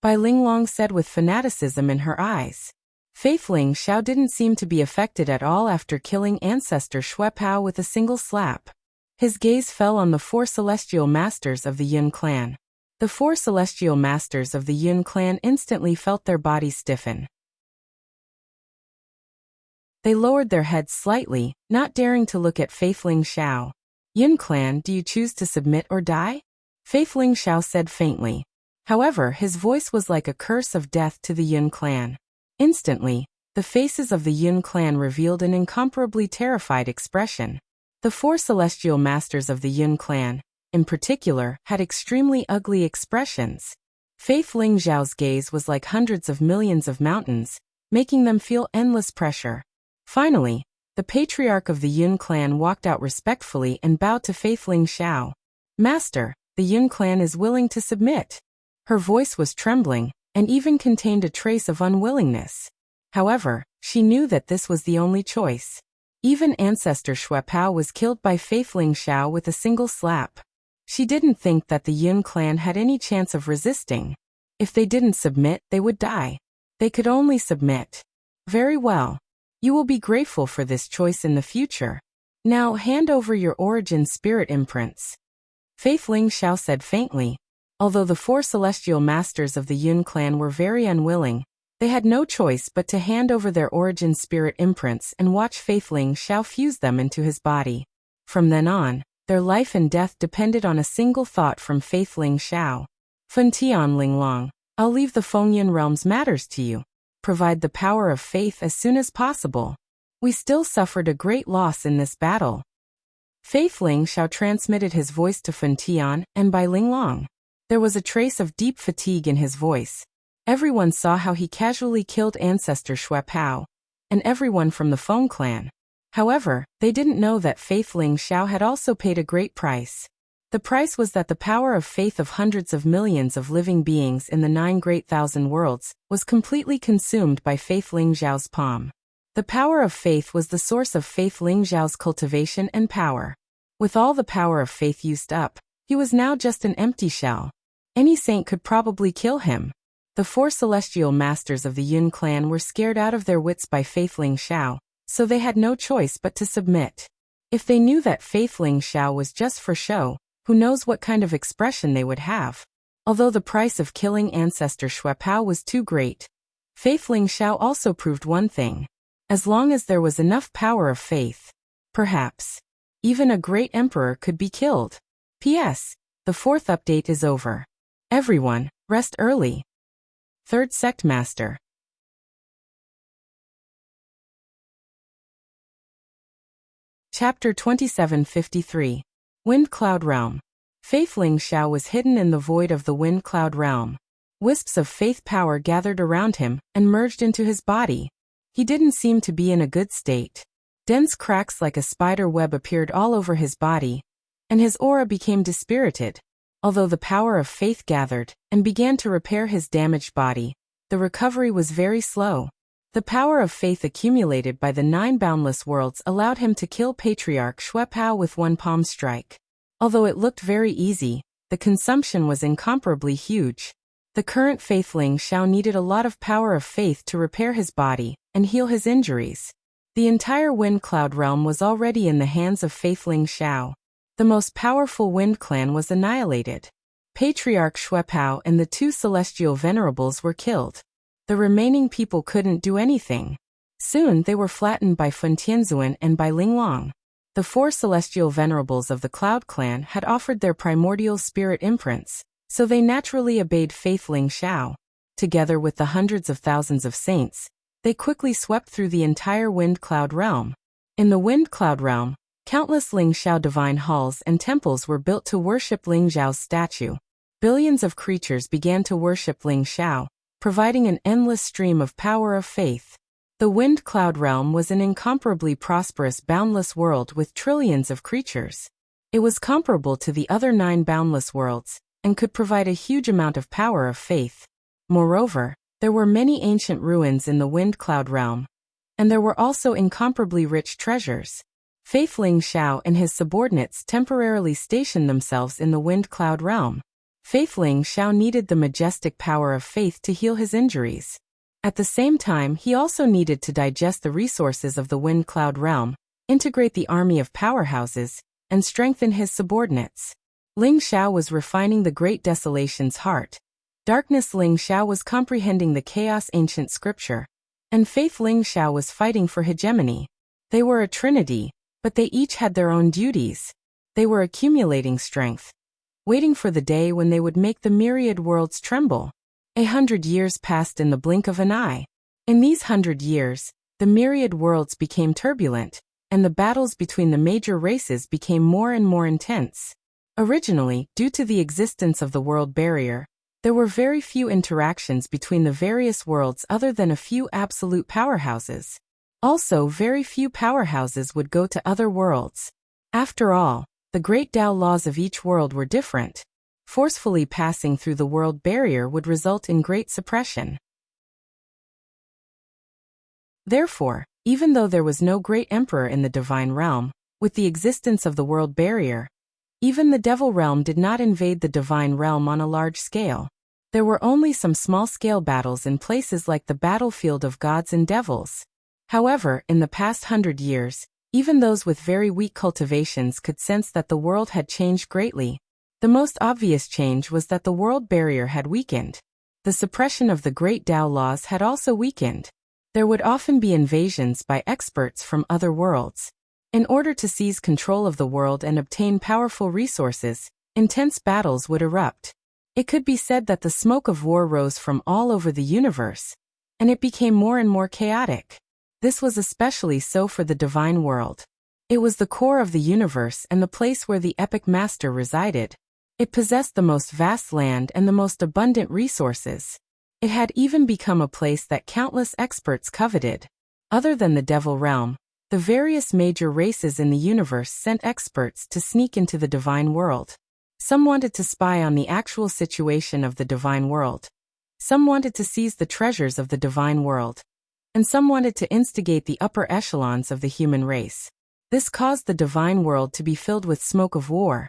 Bai Linglong said with fanaticism in her eyes. Faith Lingzhao didn't seem to be affected at all after killing ancestor Shui Pao with a single slap. His gaze fell on the 4 celestial masters of the Yun clan. The 4 celestial masters of the Yun clan instantly felt their bodies stiffen. They lowered their heads slightly, not daring to look at Faith Lingzhao. Yun clan, do you choose to submit or die? Faith Lingzhao said faintly. However, his voice was like a curse of death to the Yun clan. Instantly, the faces of the Yun clan revealed an incomparably terrified expression. The 4 celestial masters of the Yun clan, in particular, had extremely ugly expressions. Faith Lingzhao's gaze was like hundreds of millions of mountains, making them feel endless pressure. Finally, the patriarch of the Yun clan walked out respectfully and bowed to Faith Lingzhao. Master, the Yun clan is willing to submit. Her voice was trembling, and even contained a trace of unwillingness. However, she knew that this was the only choice. Even ancestor Shui Pao was killed by Faith Lingzhao with a single slap. She didn't think that the Yun clan had any chance of resisting. If they didn't submit, they would die. They could only submit. Very well. You will be grateful for this choice in the future. Now hand over your origin spirit imprints. Faith Lingzhao said faintly. Although the 4 celestial masters of the Yun clan were very unwilling, they had no choice but to hand over their origin spirit imprints and watch Faith Lingzhao fuse them into his body. From then on, their life and death depended on a single thought from Faith Ling Xiao. Fentian Linglong, I'll leave the Fengyan realm's matters to you. Provide the power of faith as soon as possible. We still suffered a great loss in this battle. Faith Ling Xiao transmitted his voice to Fentian, and by Linglong. There was a trace of deep fatigue in his voice. Everyone saw how he casually killed ancestor Xue Pao, and everyone from the Feng clan. However, they didn't know that Faith Ling Xiao had also paid a great price. The price was that the power of faith of hundreds of millions of living beings in the 9 great thousand worlds was completely consumed by Faith Ling Xiao's palm. The power of faith was the source of Faith Ling Xiao's cultivation and power. With all the power of faith used up, he was now just an empty shell. Any saint could probably kill him. The 4 celestial masters of the Yun clan were scared out of their wits by Faith Ling Xiao, so they had no choice but to submit. If they knew that Faith Ling Xiao was just for show, who knows what kind of expression they would have. Although the price of killing ancestor Xue Pao was too great, Faith Ling Xiao also proved one thing. As long as there was enough power of faith, perhaps even a great emperor could be killed. P.S. The 4th update is over. Everyone, rest early. 3rd Sect Master. Chapter 2753. Wind Cloud Realm. Faith Ling Xiao was hidden in the void of the Wind Cloud Realm. Wisps of faith power gathered around him and merged into his body. He didn't seem to be in a good state. Dense cracks like a spider web appeared all over his body, and his aura became dispirited. Although the power of faith gathered and began to repair his damaged body, the recovery was very slow. The power of faith accumulated by the 9 boundless worlds allowed him to kill Patriarch Xue Pao with one palm strike. Although it looked very easy, the consumption was incomparably huge. The current Faith Ling Xiao needed a lot of power of faith to repair his body and heal his injuries. The entire Wind Cloud realm was already in the hands of Faith Ling Xiao. The most powerful Wind clan was annihilated. Patriarch Xue Pao and the 2 celestial venerables were killed. The remaining people couldn't do anything. Soon they were flattened by Fen Tianzuan and by Linglong. The 4 celestial venerables of the Cloud clan had offered their primordial spirit imprints, so they naturally obeyed Faith Ling Xiao. Together with the hundreds of thousands of saints, they quickly swept through the entire Wind Cloud realm. In the Wind Cloud realm, countless Ling Xiao divine halls and temples were built to worship Ling Xiao's statue. Billions of creatures began to worship Ling Xiao, providing an endless stream of power of faith. The Wind Cloud realm was an incomparably prosperous boundless world with trillions of creatures. It was comparable to the other 9 boundless worlds, and could provide a huge amount of power of faith. Moreover, there were many ancient ruins in the Wind Cloud realm, and there were also incomparably rich treasures. Faith Ling Xiao and his subordinates temporarily stationed themselves in the Wind Cloud realm. Faith Ling Xiao needed the majestic power of faith to heal his injuries. At the same time, he also needed to digest the resources of the Wind Cloud realm, integrate the army of powerhouses, and strengthen his subordinates. Ling Xiao was refining the great desolation's heart. Darkness Ling Xiao was comprehending the chaos ancient scripture, and Faith Ling Xiao was fighting for hegemony. They were a trinity, but they each had their own duties. They were accumulating strength, waiting for the day when they would make the myriad worlds tremble. 100 years passed in the blink of an eye. In these 100 years, the myriad worlds became turbulent, and the battles between the major races became more and more intense. Originally, due to the existence of the world barrier, there were very few interactions between the various worlds other than a few absolute powerhouses. Also, very few powerhouses would go to other worlds. After all, the great Tao laws of each world were different. Forcefully passing through the world barrier would result in great suppression. Therefore, even though there was no great emperor in the divine realm, with the existence of the world barrier, even the devil realm did not invade the divine realm on a large scale. There were only some small-scale battles in places like the battlefield of gods and devils. However, in the past 100 years, even those with very weak cultivations could sense that the world had changed greatly. The most obvious change was that the world barrier had weakened. The suppression of the great Tao laws had also weakened. There would often be invasions by experts from other worlds. In order to seize control of the world and obtain powerful resources, intense battles would erupt. It could be said that the smoke of war rose from all over the universe, and it became more and more chaotic. This was especially so for the divine world. It was the core of the universe and the place where the epic master resided. It possessed the most vast land and the most abundant resources. It had even become a place that countless experts coveted. Other than the devil realm, the various major races in the universe sent experts to sneak into the divine world. Some wanted to spy on the actual situation of the divine world. Some wanted to seize the treasures of the divine world. And some wanted to instigate the upper echelons of the human race. This caused the divine world to be filled with smoke of war.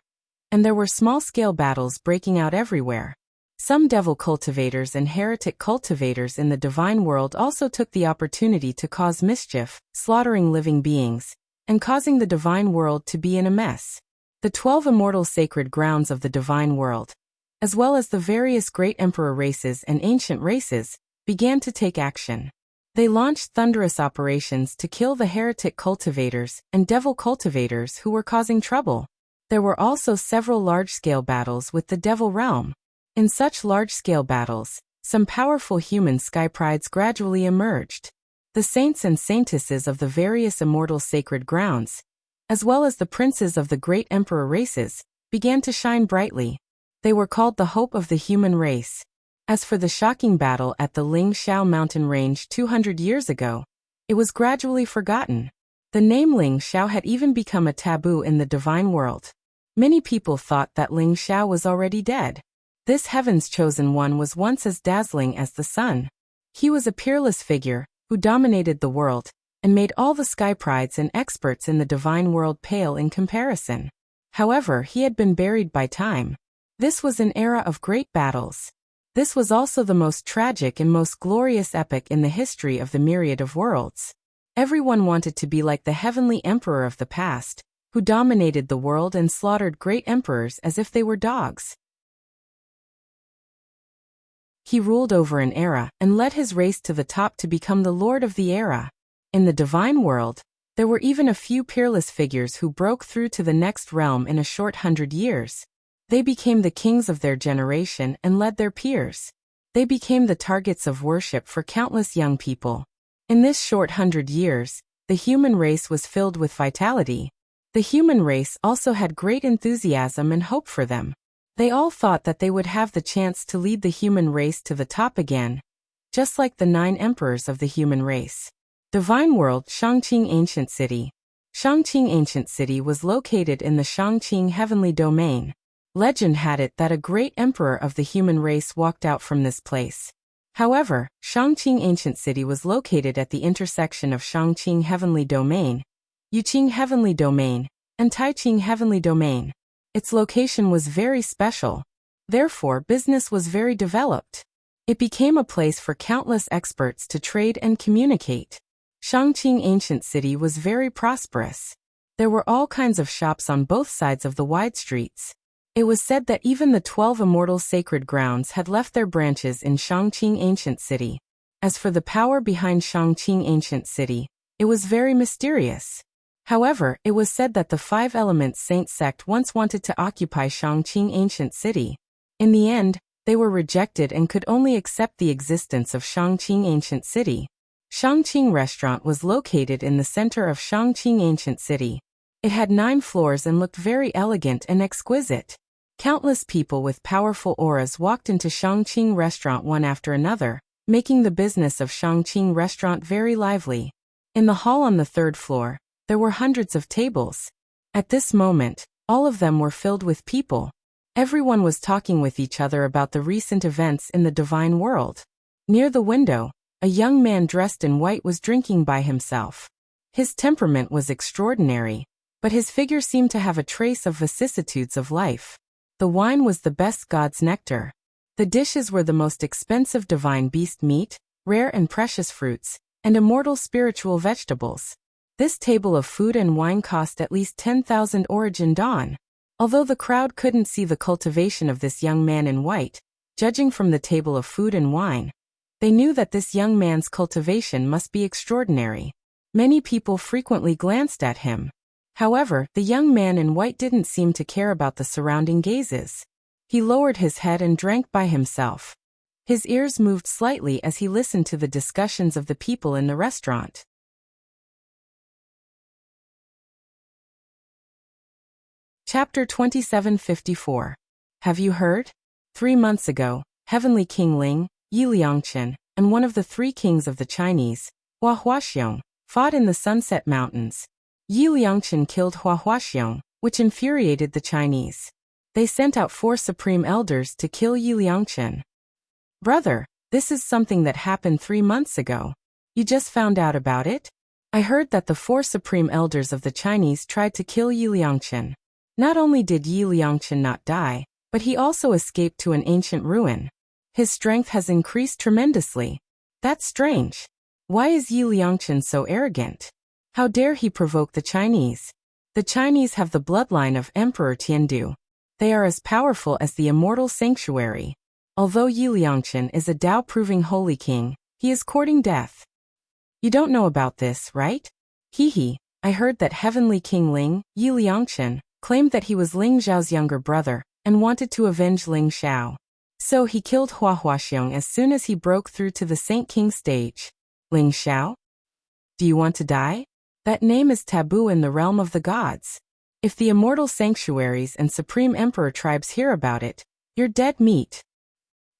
And there were small-scale battles breaking out everywhere. Some devil cultivators and heretic cultivators in the divine world also took the opportunity to cause mischief, slaughtering living beings, and causing the divine world to be in a mess. The 12 immortal sacred grounds of the divine world, as well as the various great emperor races and ancient races, began to take action. They launched thunderous operations to kill the heretic cultivators and devil cultivators who were causing trouble. There were also several large-scale battles with the devil realm. In such large-scale battles, some powerful human sky prides gradually emerged. The saints and saintesses of the various immortal sacred grounds, as well as the princes of the great emperor races, began to shine brightly. They were called the hope of the human race. As for the shocking battle at the Ling Xiao mountain range 200 years ago, it was gradually forgotten. The name Ling Xiao had even become a taboo in the divine world. Many people thought that Ling Xiao was already dead. This heaven's chosen one was once as dazzling as the sun. He was a peerless figure who dominated the world and made all the sky prides and experts in the divine world pale in comparison. However, he had been buried by time. This was an era of great battles. This was also the most tragic and most glorious epic in the history of the myriad of worlds. Everyone wanted to be like the heavenly emperor of the past, who dominated the world and slaughtered great emperors as if they were dogs. He ruled over an era and led his race to the top to become the lord of the era. In the divine world, there were even a few peerless figures who broke through to the next realm in a short 100 years. They became the kings of their generation and led their peers. They became the targets of worship for countless young people. In this short 100 years, the human race was filled with vitality. The human race also had great enthusiasm and hope for them. They all thought that they would have the chance to lead the human race to the top again, just like the 9 emperors of the human race. Divine World, Shangqing Ancient City. Shangqing Ancient City was located in the Shangqing Heavenly Domain. Legend had it that a great emperor of the human race walked out from this place. However, Shangqing Ancient City was located at the intersection of Shangqing Heavenly Domain, Yuqing Heavenly Domain, and Taiqing Heavenly Domain. Its location was very special. Therefore, business was very developed. It became a place for countless experts to trade and communicate. Shangqing Ancient City was very prosperous. There were all kinds of shops on both sides of the wide streets. It was said that even the 12 immortal sacred grounds had left their branches in Shangqing Ancient City. As for the power behind Shangqing Ancient City, it was very mysterious. However, it was said that the 5 Elements Saint sect once wanted to occupy Shangqing Ancient City. In the end, they were rejected and could only accept the existence of Shangqing Ancient City. Shangqing Restaurant was located in the center of Shangqing Ancient City. It had 9 floors and looked very elegant and exquisite. Countless people with powerful auras walked into Shangqing Restaurant one after another, making the business of Shangqing Restaurant very lively. In the hall on the 3rd floor, there were hundreds of tables. At this moment, all of them were filled with people. Everyone was talking with each other about the recent events in the divine world. Near the window, a young man dressed in white was drinking by himself. His temperament was extraordinary, but his figure seemed to have a trace of vicissitudes of life. The wine was the best god's nectar. The dishes were the most expensive divine beast meat, rare and precious fruits, and immortal spiritual vegetables. This table of food and wine cost at least 10,000 origin dawn. Although the crowd couldn't see the cultivation of this young man in white, judging from the table of food and wine, they knew that this young man's cultivation must be extraordinary. Many people frequently glanced at him. However, the young man in white didn't seem to care about the surrounding gazes. He lowered his head and drank by himself. His ears moved slightly as he listened to the discussions of the people in the restaurant. Chapter 2754. Have you heard? 3 months ago, Heavenly King Ling, Yi Liangchen, and one of the 3 kings of the Chinese, Hua Huaxiong, fought in the Sunset Mountains. Yi Liangchen killed Hua Huaxiong, which infuriated the Chinese. They sent out 4 supreme elders to kill Yi Liangchen. Brother, this is something that happened 3 months ago. You just found out about it? I heard that the 4 supreme elders of the Chinese tried to kill Yi Liangchen. Not only did Yi Liangchen not die, but he also escaped to an ancient ruin. His strength has increased tremendously. That's strange. Why is Yi Liangchen so arrogant? How dare he provoke the Chinese? The Chinese have the bloodline of Emperor Tiandu. They are as powerful as the immortal sanctuary. Although Yi Liangchen is a Tao-proving holy king, he is courting death. You don't know about this, right? Hee, I heard that Heavenly King Ling, Yi Liangchen, claimed that he was Ling Xiao's younger brother and wanted to avenge Ling Xiao. So he killed Hua Huaxiong as soon as he broke through to the Saint King stage. Ling Xiao? Do you want to die? That name is taboo in the realm of the gods. If the immortal sanctuaries and supreme emperor tribes hear about it, you're dead meat.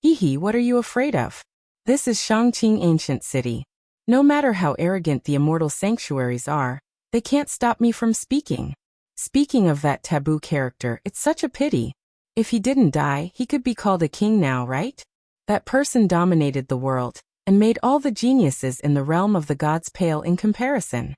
Hee, what are you afraid of? This is Shangqing ancient city. No matter how arrogant the immortal sanctuaries are, they can't stop me from speaking. Speaking of that taboo character, it's such a pity. If he didn't die, he could be called a king now, right? That person dominated the world and made all the geniuses in the realm of the gods pale in comparison.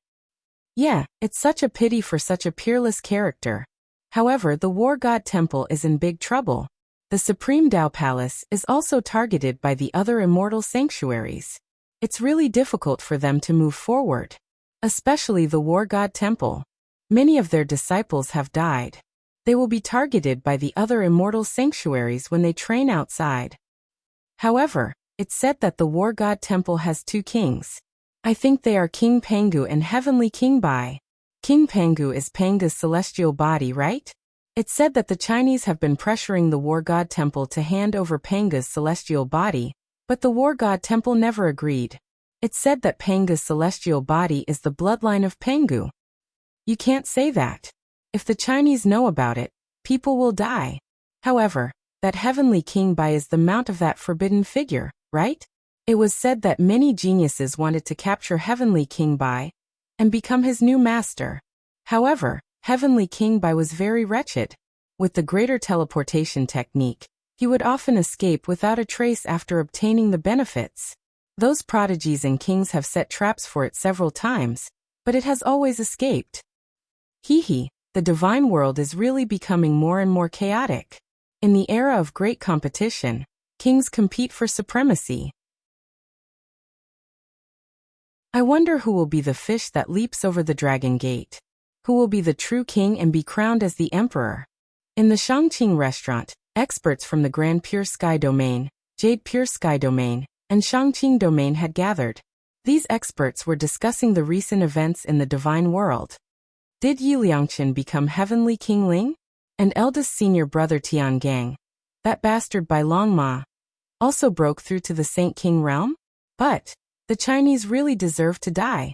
Yeah, it's such a pity for such a peerless character. However, the War God Temple is in big trouble. The Supreme Tao Palace is also targeted by the other immortal sanctuaries. It's really difficult for them to move forward. Especially the War God Temple. Many of their disciples have died. They will be targeted by the other immortal sanctuaries when they train outside. However, it's said that the War God Temple has 2 kings. I think they are King Pangu and Heavenly King Bai. King Pangu is Panga's celestial body, right? It's said that the Chinese have been pressuring the War God Temple to hand over Panga's celestial body, but the War God Temple never agreed. It's said that Panga's celestial body is the bloodline of Pangu. You can't say that. If the Chinese know about it, people will die. However, that Heavenly King Bai is the mount of that forbidden figure, right? It was said that many geniuses wanted to capture Heavenly King Bai and become his new master. However, Heavenly King Bai was very wretched. With the greater teleportation technique, he would often escape without a trace after obtaining the benefits. Those prodigies and kings have set traps for it several times, but it has always escaped. Hee, the divine world is really becoming more and more chaotic. In the era of great competition, kings compete for supremacy. I wonder who will be the fish that leaps over the dragon gate. Who will be the true king and be crowned as the emperor? In the Shangqing restaurant, experts from the Grand Pure Sky Domain, Jade Pure Sky Domain, and Shangqing Domain had gathered. These experts were discussing the recent events in the divine world. Did Yi Liangchen become Heavenly King Ling? And eldest senior brother Tiangang, that bastard Bai Longma, also broke through to the Saint King realm? But the Chinese really deserve to die.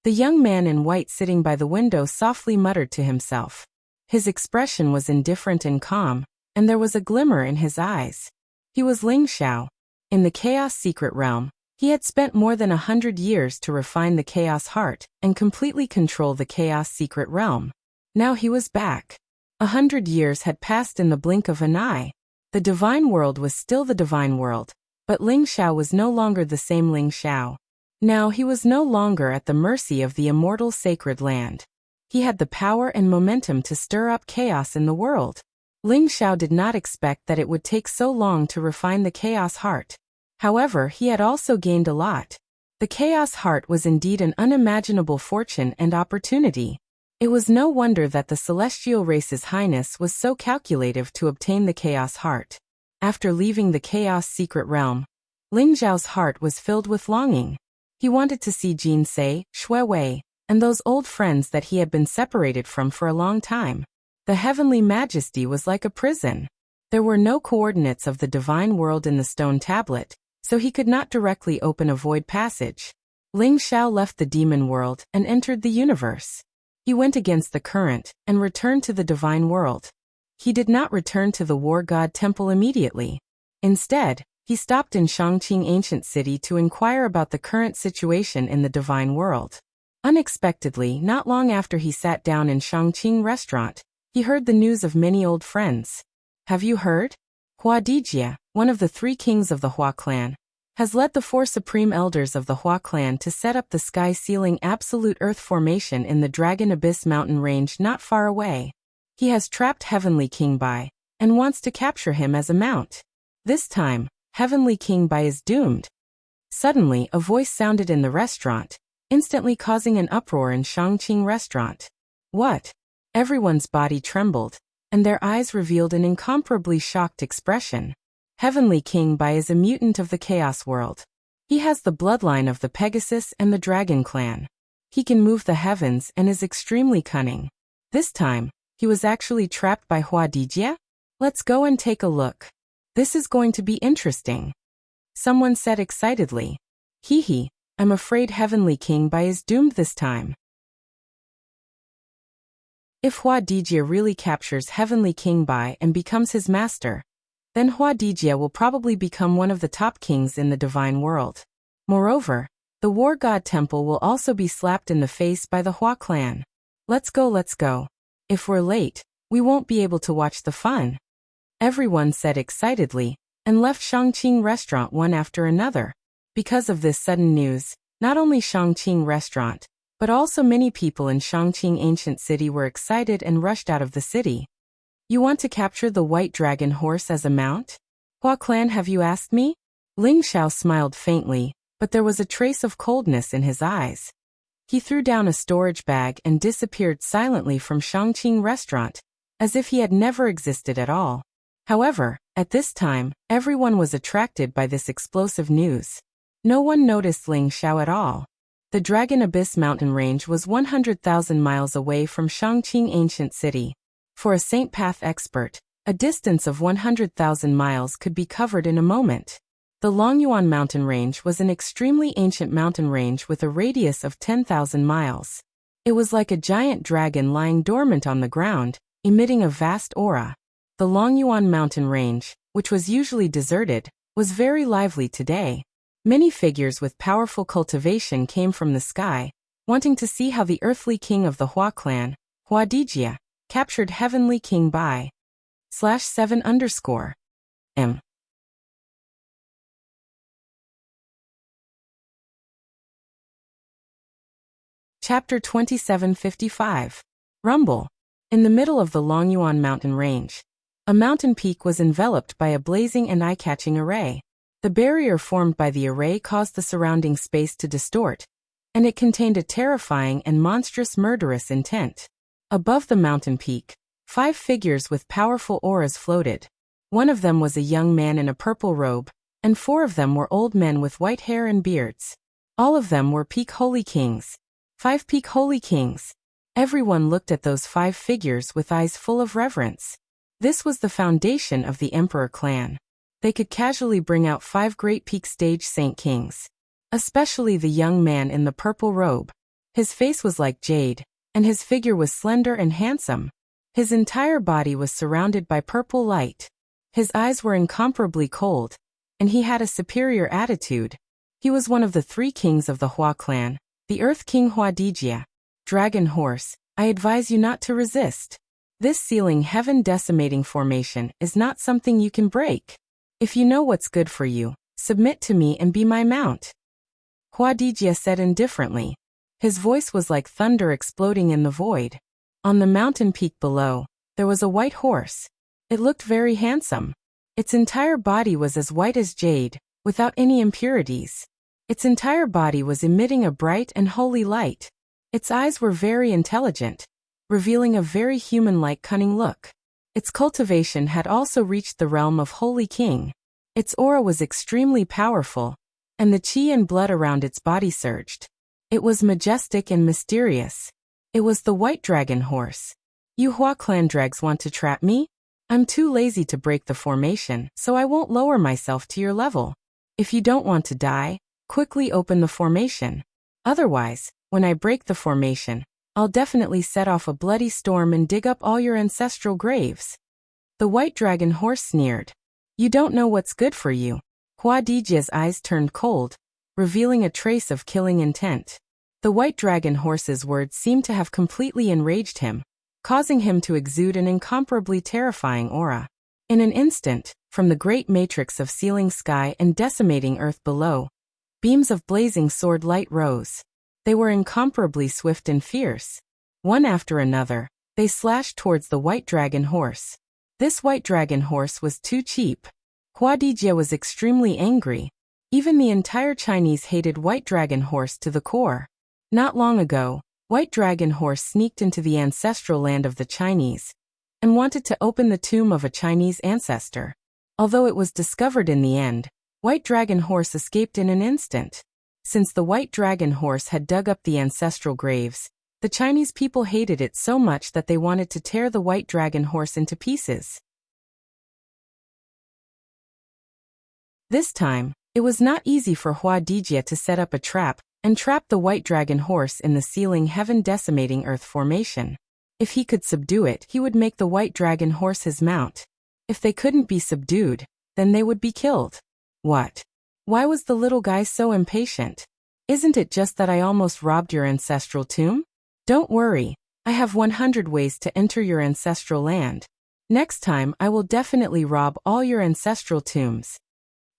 The young man in white sitting by the window softly muttered to himself. His expression was indifferent and calm, and there was a glimmer in his eyes. He was Ling Xiao. In the Chaos Secret Realm, he had spent more than 100 years to refine the Chaos Heart and completely control the Chaos Secret Realm. Now he was back. 100 years had passed in the blink of an eye. The divine world was still the divine world, but Ling Xiao was no longer the same Ling Xiao. Now he was no longer at the mercy of the immortal sacred land. He had the power and momentum to stir up chaos in the world. Ling Xiao did not expect that it would take so long to refine the Chaos Heart. However, he had also gained a lot. The Chaos Heart was indeed an unimaginable fortune and opportunity. It was no wonder that the Celestial Race's Highness was so calculative to obtain the Chaos Heart. After leaving the Chaos Secret Realm, Ling Zhao's heart was filled with longing. He wanted to see Jin Sei, Shui Wei, and those old friends that he had been separated from for a long time. The heavenly majesty was like a prison. There were no coordinates of the divine world in the stone tablet, so he could not directly open a void passage. Ling Xiao left the demon world and entered the universe. He went against the current and returned to the divine world. He did not return to the war god temple immediately. Instead, he stopped in Shangqing ancient city to inquire about the current situation in the divine world. Unexpectedly, not long after he sat down in Shangqing restaurant, he heard the news of many old friends. Have you heard? Hua Dijia, one of the 3 kings of the Hua clan, has led the 4 supreme elders of the Hua clan to set up the sky-sealing absolute earth formation in the Dragon Abyss mountain range not far away. He has trapped Heavenly King Bai and wants to capture him as a mount. This time, Heavenly King Bai is doomed. Suddenly, a voice sounded in the restaurant, instantly causing an uproar in Shangqing restaurant. What? Everyone's body trembled, and their eyes revealed an incomparably shocked expression. Heavenly King Bai is a mutant of the Chaos world. He has the bloodline of the Pegasus and the Dragon clan. He can move the heavens and is extremely cunning. This time, he was actually trapped by Hua Dijia? Let's go and take a look. This is going to be interesting. Someone said excitedly. Hee, I'm afraid Heavenly King Bai is doomed this time. If Hua Dijia really captures Heavenly King Bai and becomes his master, then Hua Dijia will probably become one of the top kings in the divine world. Moreover, the war god temple will also be slapped in the face by the Hua clan. Let's go. If we're late, we won't be able to watch the fun. Everyone said excitedly, and left Shangqing restaurant one after another. Because of this sudden news, not only Shangqing restaurant, but also many people in Shangqing ancient city were excited and rushed out of the city. You want to capture the white dragon horse as a mount? Hua clan, have you asked me? Ling Xiao smiled faintly, but there was a trace of coldness in his eyes. He threw down a storage bag and disappeared silently from Shangqing restaurant, as if he had never existed at all. However, at this time, everyone was attracted by this explosive news. No one noticed Ling Xiao at all. The Dragon Abyss mountain range was 100,000 miles away from Shangqing ancient city. For a Saint Path expert, a distance of 100,000 miles could be covered in a moment. The Longyuan mountain range was an extremely ancient mountain range with a radius of 10,000 miles. It was like a giant dragon lying dormant on the ground, emitting a vast aura. The Longyuan mountain range, which was usually deserted, was very lively today. Many figures with powerful cultivation came from the sky, wanting to see how the earthly king of the Hua clan, Hua Dijia, captured Heavenly King Bai. /7_M. Chapter 2755. Rumble. In the middle of the Longyuan mountain range, a mountain peak was enveloped by a blazing and eye-catching array. The barrier formed by the array caused the surrounding space to distort, and it contained a terrifying and monstrous murderous intent. Above the mountain peak, 5 figures with powerful auras floated. One of them was a young man in a purple robe, and 4 of them were old men with white hair and beards. All of them were peak holy kings. 5 peak holy kings. Everyone looked at those 5 figures with eyes full of reverence. This was the foundation of the Emperor clan. They could casually bring out 5 great peak stage saint kings. Especially the young man in the purple robe. His face was like jade, and his figure was slender and handsome. His entire body was surrounded by purple light. His eyes were incomparably cold, and he had a superior attitude. He was one of the 3 kings of the Hua clan, the Earth King Hua Dijia. Dragon horse, I advise you not to resist. This sealing heaven decimating formation is not something you can break. If you know what's good for you, submit to me and be my mount. Hua Dijia said indifferently. His voice was like thunder exploding in the void. On the mountain peak below, there was a white horse. It looked very handsome. Its entire body was as white as jade, without any impurities. Its entire body was emitting a bright and holy light. Its eyes were very intelligent, revealing a very human-like cunning look. Its cultivation had also reached the realm of Holy King. Its aura was extremely powerful, and the chi and blood around its body surged. It was majestic and mysterious. It was the White Dragon Horse. You Hua clan dregs want to trap me? I'm too lazy to break the formation, so I won't lower myself to your level. If you don't want to die, quickly open the formation. Otherwise, when I break the formation, I'll definitely set off a bloody storm and dig up all your ancestral graves. The White Dragon Horse sneered. You don't know what's good for you. Hua Dijia's eyes turned cold, revealing a trace of killing intent. The White Dragon Horse's words seemed to have completely enraged him, causing him to exude an incomparably terrifying aura. In an instant, from the great matrix of sealing sky and decimating earth below, beams of blazing sword light rose. They were incomparably swift and fierce. One after another, they slashed towards the White Dragon Horse. This White Dragon Horse was too cheap. Hua Dijie was extremely angry. Even the entire Chinese hated White Dragon Horse to the core. Not long ago, White Dragon Horse sneaked into the ancestral land of the Chinese and wanted to open the tomb of a Chinese ancestor. Although it was discovered in the end, White Dragon Horse escaped in an instant. Since the White Dragon Horse had dug up the ancestral graves, the Chinese people hated it so much that they wanted to tear the White Dragon Horse into pieces. This time, it was not easy for Hua Dijie to set up a trap and trap the White Dragon Horse in the sealing heaven decimating earth formation. If he could subdue it, he would make the White Dragon Horse his mount. If they couldn't be subdued, then they would be killed. What? Why was the little guy so impatient? Isn't it just that I almost robbed your ancestral tomb? Don't worry, I have 100 ways to enter your ancestral land. Next time I will definitely rob all your ancestral tombs.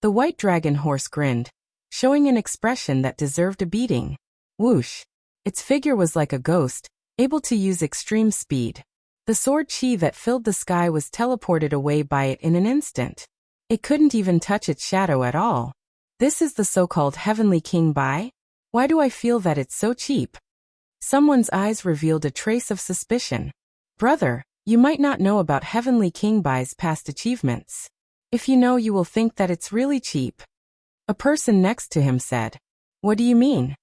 The White Dragon Horse grinned, showing an expression that deserved a beating. Whoosh! Its figure was like a ghost, able to use extreme speed. The sword chi that filled the sky was teleported away by it in an instant. It couldn't even touch its shadow at all. This is the so-called Heavenly King Bai? Why do I feel that it's so cheap? Someone's eyes revealed a trace of suspicion. Brother, you might not know about Heavenly King Bai's past achievements. If you know, you will think that it's really cheap. A person next to him said. What do you mean?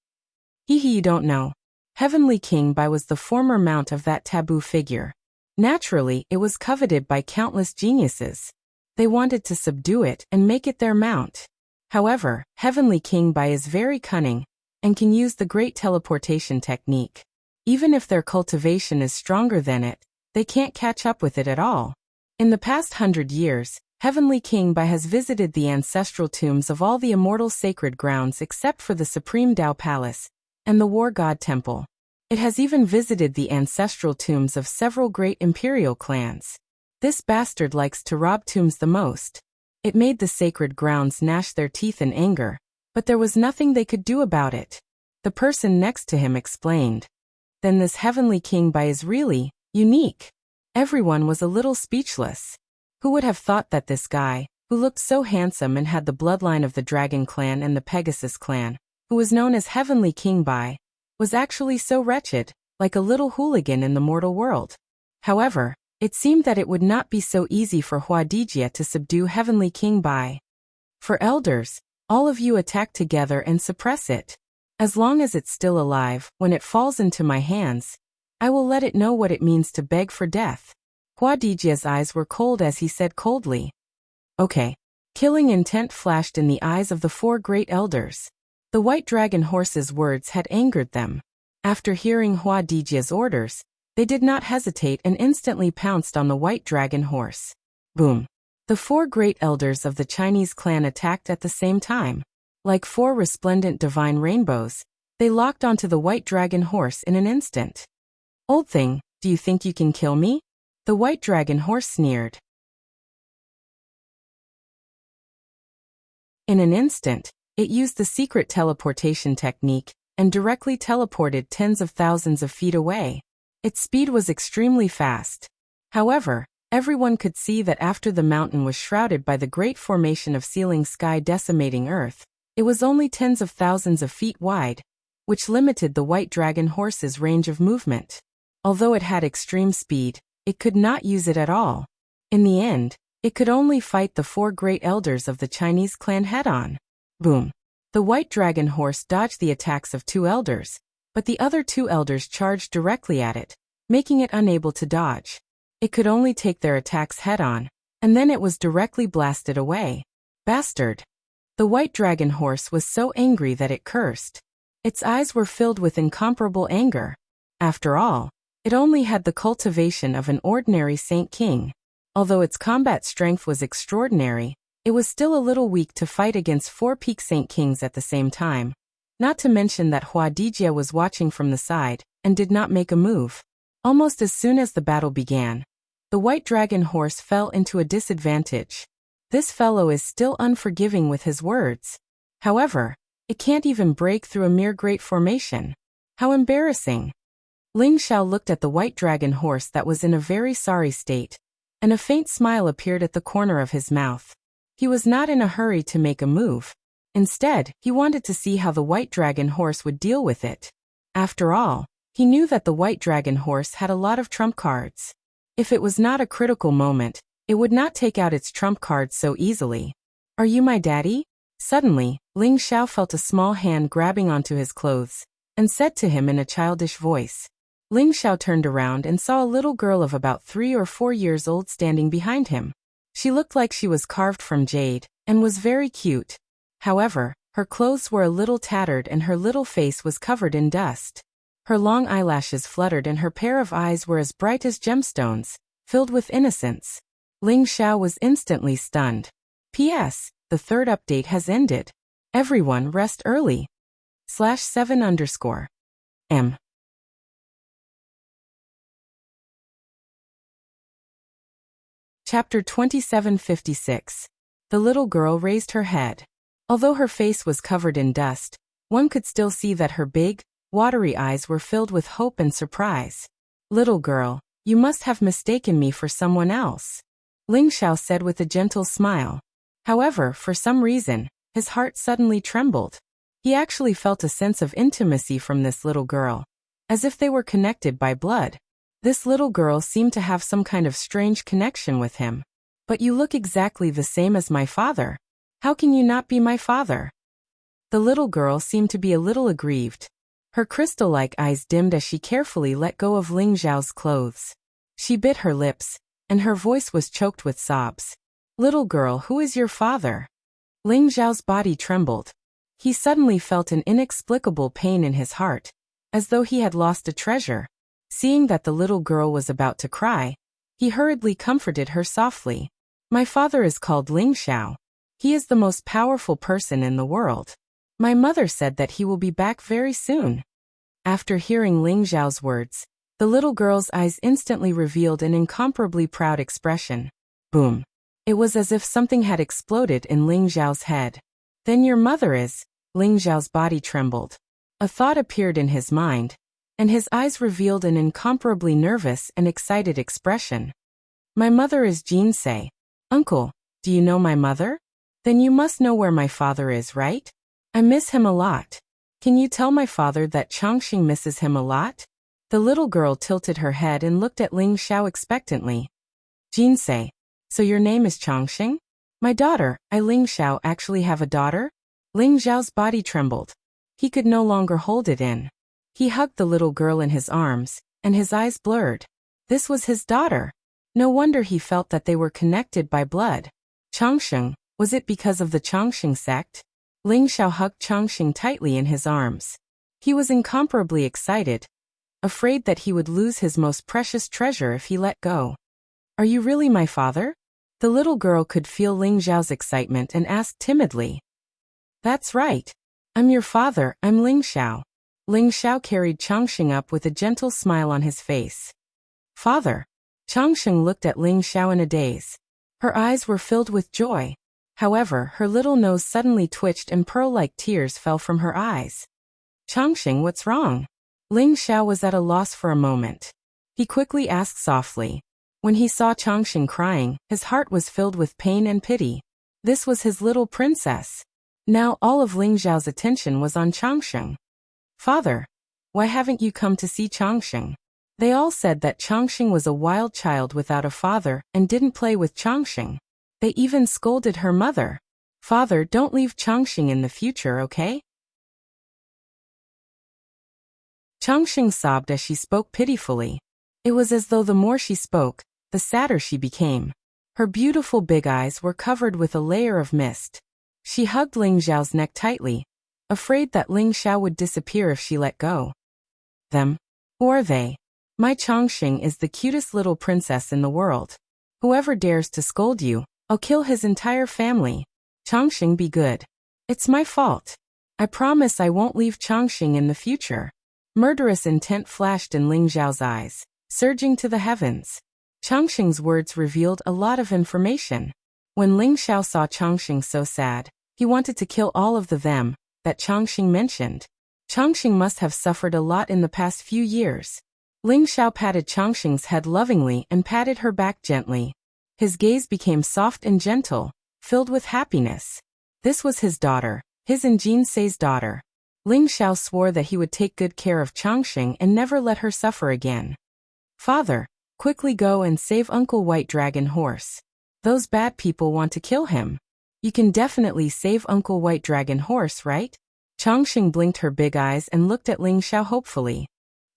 Hehe, you don't know. Heavenly King Bai was the former mount of that taboo figure. Naturally, it was coveted by countless geniuses. They wanted to subdue it and make it their mount. However, Heavenly King Bai is very cunning and can use the great teleportation technique. Even if their cultivation is stronger than it, they can't catch up with it at all. In the past 100 years, Heavenly King Bai has visited the ancestral tombs of all the immortal sacred grounds except for the Supreme Tao Palace and the War God Temple. It has even visited the ancestral tombs of several great imperial clans. This bastard likes to rob tombs the most. It made the sacred grounds gnash their teeth in anger, but there was nothing they could do about it. The person next to him explained. Then this Heavenly King Bai is really unique. Everyone was a little speechless. Who would have thought that this guy, who looked so handsome and had the bloodline of the Dragon Clan and the Pegasus Clan, who was known as Heavenly King Bai, was actually so wretched, like a little hooligan in the mortal world? However, it seemed that it would not be so easy for Hua Dijie to subdue Heavenly King Bai. For elders, all of you attack together and suppress it. As long as it's still alive, when it falls into my hands, I will let it know what it means to beg for death. Hua Dijie's eyes were cold as he said coldly. Okay. Killing intent flashed in the eyes of the four great elders. The White Dragon Horse's words had angered them. After hearing Hua Dijie's orders, they did not hesitate and instantly pounced on the White Dragon Horse. Boom. The four great elders of the Chinese clan attacked at the same time. Like four resplendent divine rainbows, they locked onto the White Dragon Horse in an instant. Old thing, do you think you can kill me? The White Dragon Horse sneered. In an instant, it used the secret teleportation technique and directly teleported tens of thousands of feet away. Its speed was extremely fast. However, everyone could see that after the mountain was shrouded by the great formation of sealing sky decimating earth, it was only tens of thousands of feet wide, which limited the White Dragon Horse's range of movement. Although it had extreme speed, it could not use it at all. In the end, it could only fight the four great elders of the Chinese clan head-on. Boom. The white dragon horse dodged the attacks of two elders, but the other two elders charged directly at it, making it unable to dodge. It could only take their attacks head-on, and then it was directly blasted away. Bastard! The white dragon horse was so angry that it cursed. Its eyes were filled with incomparable anger. After all, it only had the cultivation of an ordinary Saint King. Although its combat strength was extraordinary, it was still a little weak to fight against 4 peak Saint Kings at the same time. Not to mention that Huadijia was watching from the side, and did not make a move. Almost as soon as the battle began, the white dragon horse fell into a disadvantage. This fellow is still unforgiving with his words. However, it can't even break through a mere great formation. How embarrassing! Ling Xiao looked at the white dragon horse that was in a very sorry state, and a faint smile appeared at the corner of his mouth. He was not in a hurry to make a move. Instead, he wanted to see how the white dragon horse would deal with it. After all, he knew that the white dragon horse had a lot of trump cards. If it was not a critical moment, it would not take out its trump cards so easily. Are you my daddy? Suddenly, Ling Xiao felt a small hand grabbing onto his clothes, and said to him in a childish voice. Ling Xiao turned around and saw a little girl of about 3 or 4 years old standing behind him. She looked like she was carved from jade, and was very cute. However, her clothes were a little tattered and her little face was covered in dust. Her long eyelashes fluttered and her pair of eyes were as bright as gemstones, filled with innocence. Ling Xiao was instantly stunned. P.S. The third update has ended. Everyone rest early. /7_M. Chapter 2756. The little girl raised her head. Although her face was covered in dust, one could still see that her big, watery eyes were filled with hope and surprise. Little girl, you must have mistaken me for someone else, Ling Xiao said with a gentle smile. However, for some reason, his heart suddenly trembled. He actually felt a sense of intimacy from this little girl, as if they were connected by blood. This little girl seemed to have some kind of strange connection with him. But you look exactly the same as my father. How can you not be my father? The little girl seemed to be a little aggrieved. Her crystal-like eyes dimmed as she carefully let go of Ling Xiao's clothes. She bit her lips, and her voice was choked with sobs. Little girl, who is your father? Ling Xiao's body trembled. He suddenly felt an inexplicable pain in his heart, as though he had lost a treasure. Seeing that the little girl was about to cry, he hurriedly comforted her softly. My father is called Ling Xiao. He is the most powerful person in the world. My mother said that he will be back very soon. After hearing Ling Xiao's words, the little girl's eyes instantly revealed an incomparably proud expression. Boom. It was as if something had exploded in Ling Xiao's head. Then your mother is... Ling Xiao's body trembled. A thought appeared in his mind, and his eyes revealed an incomparably nervous and excited expression. My mother is Jinsei. Uncle, do you know my mother? Then you must know where my father is, right? I miss him a lot. Can you tell my father that Chongqing misses him a lot? The little girl tilted her head and looked at Ling Xiao expectantly. Jinsei. So your name is Chongqing? My daughter, Ling Xiao, actually have a daughter? Ling Xiao's body trembled. He could no longer hold it in. He hugged the little girl in his arms, and his eyes blurred. This was his daughter. No wonder he felt that they were connected by blood. Chongqing, was it because of the Chongqing sect? Ling Xiao hugged Chongqing tightly in his arms. He was incomparably excited, afraid that he would lose his most precious treasure if he let go. Are you really my father? The little girl could feel Ling Xiao's excitement and asked timidly. That's right. I'm your father, I'm Ling Xiao. Ling Xiao carried Chongqing up with a gentle smile on his face. Father. Chongqing looked at Ling Xiao in a daze. Her eyes were filled with joy. However, her little nose suddenly twitched and pearl-like tears fell from her eyes. Chongqing, what's wrong? Ling Xiao was at a loss for a moment. He quickly asked softly. When he saw Chongqing crying, his heart was filled with pain and pity. This was his little princess. Now all of Ling Xiao's attention was on Chongqing. Father, why haven't you come to see Chongqing? They all said that Chongqing was a wild child without a father and didn't play with Chongqing. They even scolded her mother. Father, don't leave Changxing in the future, okay? Changxing sobbed as she spoke pitifully. It was as though the more she spoke, the sadder she became. Her beautiful big eyes were covered with a layer of mist. She hugged Ling Xiao's neck tightly, afraid that Ling Xiao would disappear if she let go. Them? Who are they? My Changxing is the cutest little princess in the world. Whoever dares to scold you, I'll kill his entire family. Changxing, be good. It's my fault. I promise I won't leave Changxing in the future. Murderous intent flashed in Ling Xiao's eyes, surging to the heavens. Changxing's words revealed a lot of information. When Ling Xiao saw Changxing so sad, he wanted to kill all of them that Changxing mentioned. Changxing must have suffered a lot in the past few years. Ling Xiao patted Changxing's head lovingly and patted her back gently. His gaze became soft and gentle, filled with happiness. This was his daughter, his and Jin Sei's daughter. Ling Xiao swore that he would take good care of Changxing and never let her suffer again. Father, quickly go and save Uncle White Dragon Horse. Those bad people want to kill him. You can definitely save Uncle White Dragon Horse, right? Changxing blinked her big eyes and looked at Ling Xiao hopefully.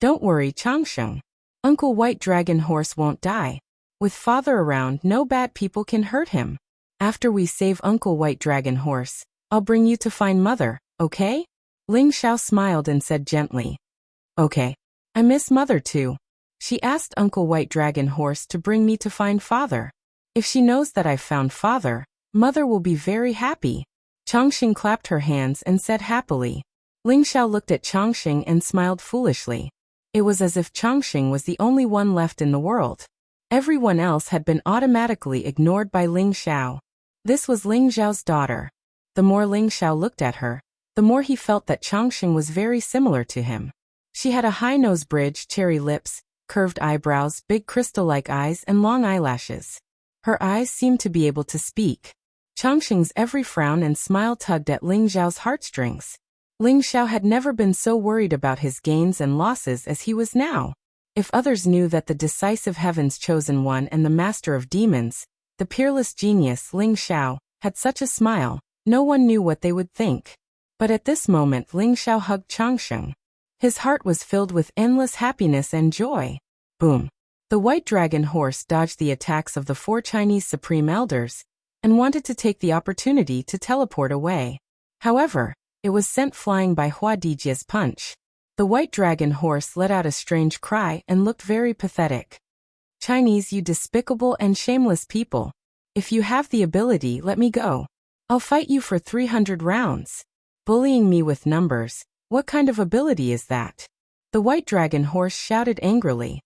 Don't worry, Changxing. Uncle White Dragon Horse won't die. With Father around, no bad people can hurt him. After we save Uncle White Dragon Horse, I'll bring you to find Mother, okay? Ling Xiao smiled and said gently. Okay. I miss Mother too. She asked Uncle White Dragon Horse to bring me to find Father. If she knows that I've found Father, Mother will be very happy. Changxing clapped her hands and said happily. Ling Xiao looked at Changxing and smiled foolishly. It was as if Changxing was the only one left in the world. Everyone else had been automatically ignored by Ling Xiao. This was Ling Xiao's daughter. The more Ling Xiao looked at her, the more he felt that Changxing was very similar to him. She had a high nose bridge, cherry lips, curved eyebrows, big crystal-like eyes, and long eyelashes. Her eyes seemed to be able to speak. Changxing's every frown and smile tugged at Ling Xiao's heartstrings. Ling Xiao had never been so worried about his gains and losses as he was now. If others knew that the decisive heaven's chosen one and the master of demons, the peerless genius Ling Xiao, had such a smile, no one knew what they would think. But at this moment Ling Xiao hugged Changxing. His heart was filled with endless happiness and joy. Boom! The White Dragon Horse dodged the attacks of the 4 Chinese Supreme Elders, and wanted to take the opportunity to teleport away. However, it was sent flying by Hua Dijia's punch. The White Dragon Horse let out a strange cry and looked very pathetic. Chinese, you despicable and shameless people. If you have the ability, let me go. I'll fight you for 300 rounds. Bullying me with numbers, what kind of ability is that? The White Dragon Horse shouted angrily.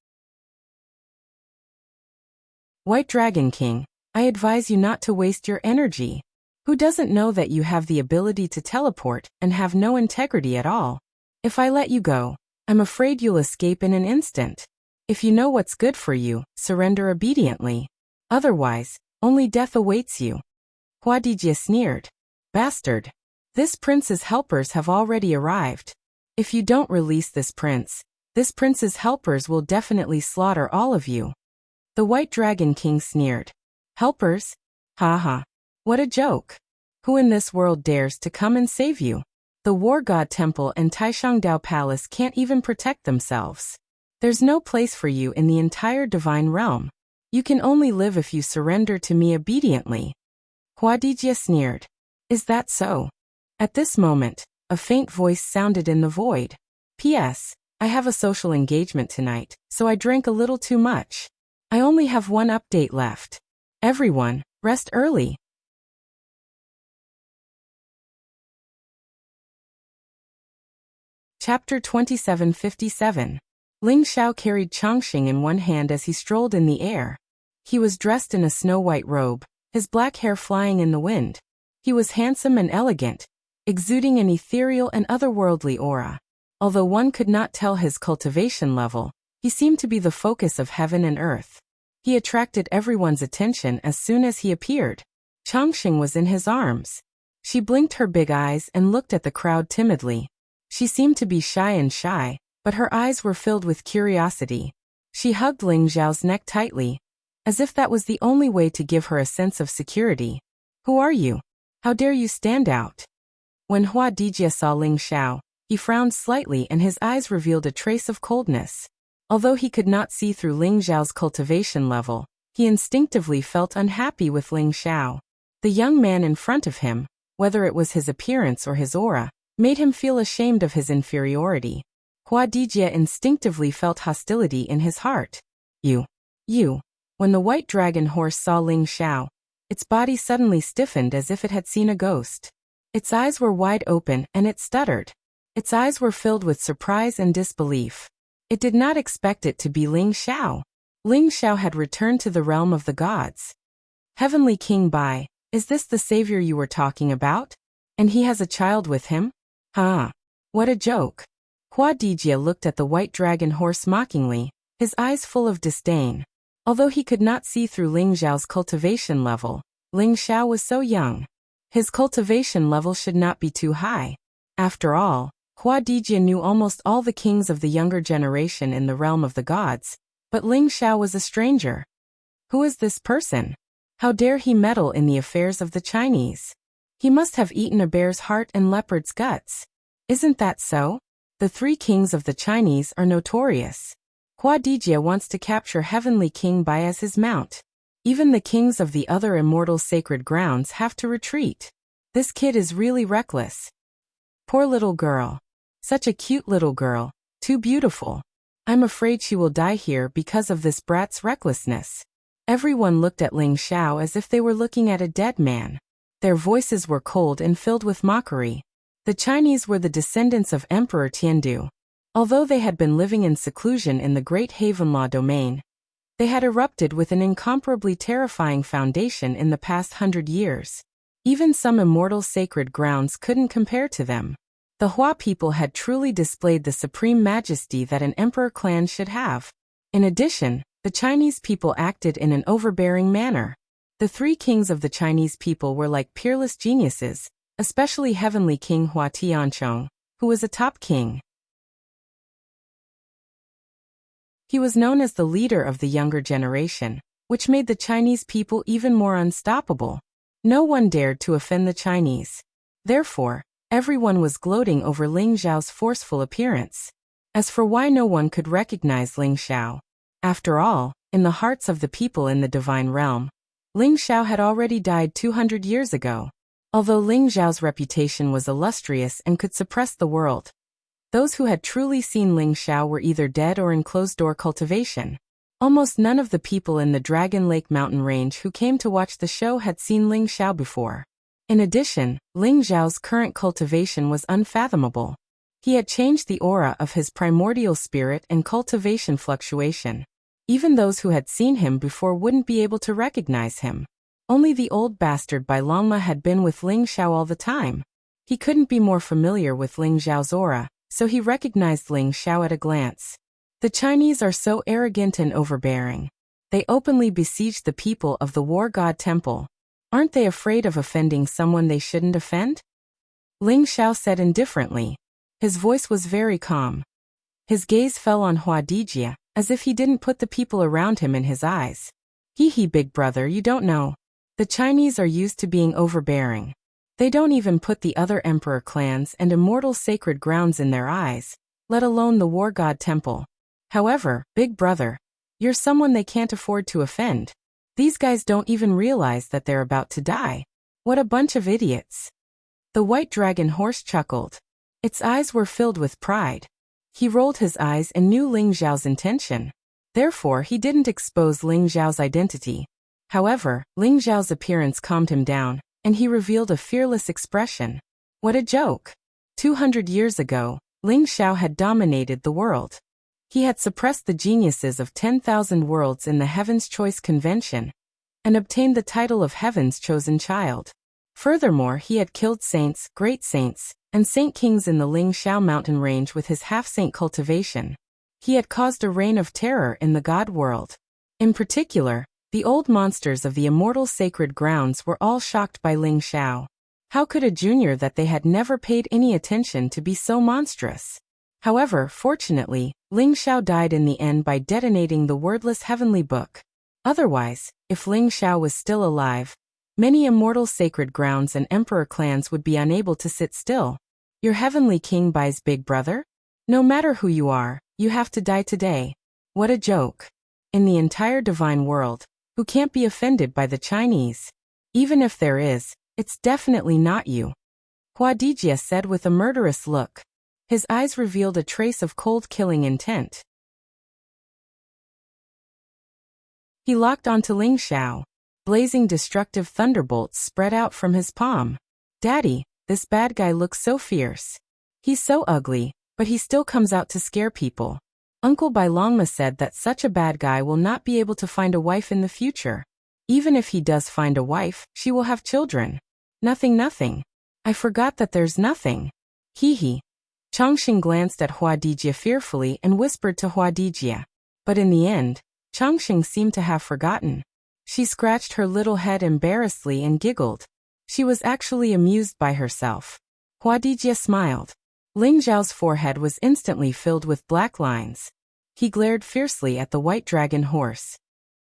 White Dragon King, I advise you not to waste your energy. Who doesn't know that you have the ability to teleport and have no integrity at all? If I let you go, I'm afraid you'll escape in an instant. If you know what's good for you, surrender obediently. Otherwise, only death awaits you. Hua Dijie sneered. Bastard! This prince's helpers have already arrived. If you don't release this prince's helpers will definitely slaughter all of you. The White Dragon King sneered. Helpers? Ha ha. What a joke. Who in this world dares to come and save you? The War God Temple and Taishangdao Palace can't even protect themselves. There's no place for you in the entire divine realm. You can only live if you surrender to me obediently. Hua Dijie sneered. Is that so? At this moment, a faint voice sounded in the void. P.S. I have a social engagement tonight, so I drank a little too much. I only have one update left. Everyone, rest early. Chapter 2757. Ling Xiao carried Changxing in one hand as he strolled in the air. He was dressed in a snow-white robe, his black hair flying in the wind. He was handsome and elegant, exuding an ethereal and otherworldly aura. Although one could not tell his cultivation level, he seemed to be the focus of heaven and earth. He attracted everyone's attention as soon as he appeared. Changxing was in his arms. She blinked her big eyes and looked at the crowd timidly. She seemed to be shy, but her eyes were filled with curiosity. She hugged Ling Xiao's neck tightly, as if that was the only way to give her a sense of security. Who are you? How dare you stand out? When Hua Dijia saw Ling Xiao, he frowned slightly and his eyes revealed a trace of coldness. Although he could not see through Ling Xiao's cultivation level, he instinctively felt unhappy with Ling Xiao. The young man in front of him, whether it was his appearance or his aura, made him feel ashamed of his inferiority. Hua Dijia instinctively felt hostility in his heart. You. When the white dragon horse saw Ling Xiao, its body suddenly stiffened as if it had seen a ghost. Its eyes were wide open and it stuttered. Its eyes were filled with surprise and disbelief. It did not expect it to be Ling Xiao. Ling Xiao had returned to the realm of the gods. Heavenly King Bai, is this the savior you were talking about? And he has a child with him? Huh. What a joke. Hua Dijia looked at the white dragon horse mockingly, his eyes full of disdain. Although he could not see through Ling Xiao's cultivation level, Ling Xiao was so young. His cultivation level should not be too high. After all, Hua Dijia knew almost all the kings of the younger generation in the realm of the gods, but Ling Xiao was a stranger. Who is this person? How dare he meddle in the affairs of the Chinese? He must have eaten a bear's heart and leopard's guts. Isn't that so? The three kings of the Chinese are notorious. Hua Dijia wants to capture Heavenly King Bai as his mount. Even the kings of the other immortal sacred grounds have to retreat. This kid is really reckless. Poor little girl. Such a cute little girl, too beautiful. I'm afraid she will die here because of this brat's recklessness. Everyone looked at Ling Xiao as if they were looking at a dead man. Their voices were cold and filled with mockery. The Chinese were the descendants of Emperor Tiandu. Although they had been living in seclusion in the Great Havenlaw domain, they had erupted with an incomparably terrifying foundation in the past 100 years. Even some immortal sacred grounds couldn't compare to them. The Hua people had truly displayed the supreme majesty that an emperor clan should have. In addition, the Chinese people acted in an overbearing manner. The three kings of the Chinese people were like peerless geniuses, especially Heavenly King Hua Tianchong, who was a top king. He was known as the leader of the younger generation, which made the Chinese people even more unstoppable. No one dared to offend the Chinese. Therefore, everyone was gloating over Ling Xiao's forceful appearance. As for why no one could recognize Ling Xiao, after all, in the hearts of the people in the divine realm, Ling Xiao had already died 200 years ago. Although Ling Xiao's reputation was illustrious and could suppress the world, those who had truly seen Ling Xiao were either dead or in closed-door cultivation. Almost none of the people in the Dragon Lake mountain range who came to watch the show had seen Ling Xiao before. In addition, Ling Xiao's current cultivation was unfathomable. He had changed the aura of his primordial spirit and cultivation fluctuation. Even those who had seen him before wouldn't be able to recognize him. Only the old bastard Bai Longma had been with Ling Xiao all the time. He couldn't be more familiar with Ling Xiao's aura, so he recognized Ling Xiao at a glance. The Chinese are so arrogant and overbearing. They openly besieged the people of the War God Temple. Aren't they afraid of offending someone they shouldn't offend? Ling Xiao said indifferently. His voice was very calm. His gaze fell on Hua Dijia, as if he didn't put the people around him in his eyes. Hee big brother, you don't know. The Chinese are used to being overbearing. They don't even put the other emperor clans and immortal sacred grounds in their eyes, let alone the War God Temple. However, big brother, you're someone they can't afford to offend. These guys don't even realize that they're about to die. What a bunch of idiots. The white dragon horse chuckled. Its eyes were filled with pride. He rolled his eyes and knew Ling Xiao's intention. Therefore, he didn't expose Ling Xiao's identity. However, Ling Xiao's appearance calmed him down, and he revealed a fearless expression. What a joke! 200 years ago, Ling Xiao had dominated the world. He had suppressed the geniuses of 10,000 worlds in the Heaven's Choice Convention, and obtained the title of Heaven's Chosen Child. Furthermore, he had killed saints, great saints, and saint kings in the Ling Xiao mountain range with his half-saint cultivation. He had caused a reign of terror in the god world. In particular, the old monsters of the immortal sacred grounds were all shocked by Ling Xiao. How could a junior that they had never paid any attention to be so monstrous? However, fortunately, Ling Xiao died in the end by detonating the wordless heavenly book. Otherwise, if Ling Xiao was still alive, Many immortal sacred grounds and emperor clans would be unable to sit still. Your heavenly king buys big brother? No matter who you are, you have to die today. What a joke. In the entire divine world, who can't be offended by the Chinese? Even if there is, it's definitely not you. Huadijia said with a murderous look. His eyes revealed a trace of cold killing intent. He locked onto Ling Xiao. Blazing destructive thunderbolts spread out from his palm. Daddy, this bad guy looks so fierce. He's so ugly, but he still comes out to scare people. Uncle Bailongma said that such a bad guy will not be able to find a wife in the future. Even if he does find a wife, she will have children. Nothing. I forgot that there's nothing. Hee. Chongqing glanced at Huadijia fearfully and whispered to Huadijia. But in the end, Chongqing seemed to have forgotten. She scratched her little head embarrassedly and giggled. She was actually amused by herself. Huadijia smiled. Ling Zhao's forehead was instantly filled with black lines. He glared fiercely at the white dragon horse.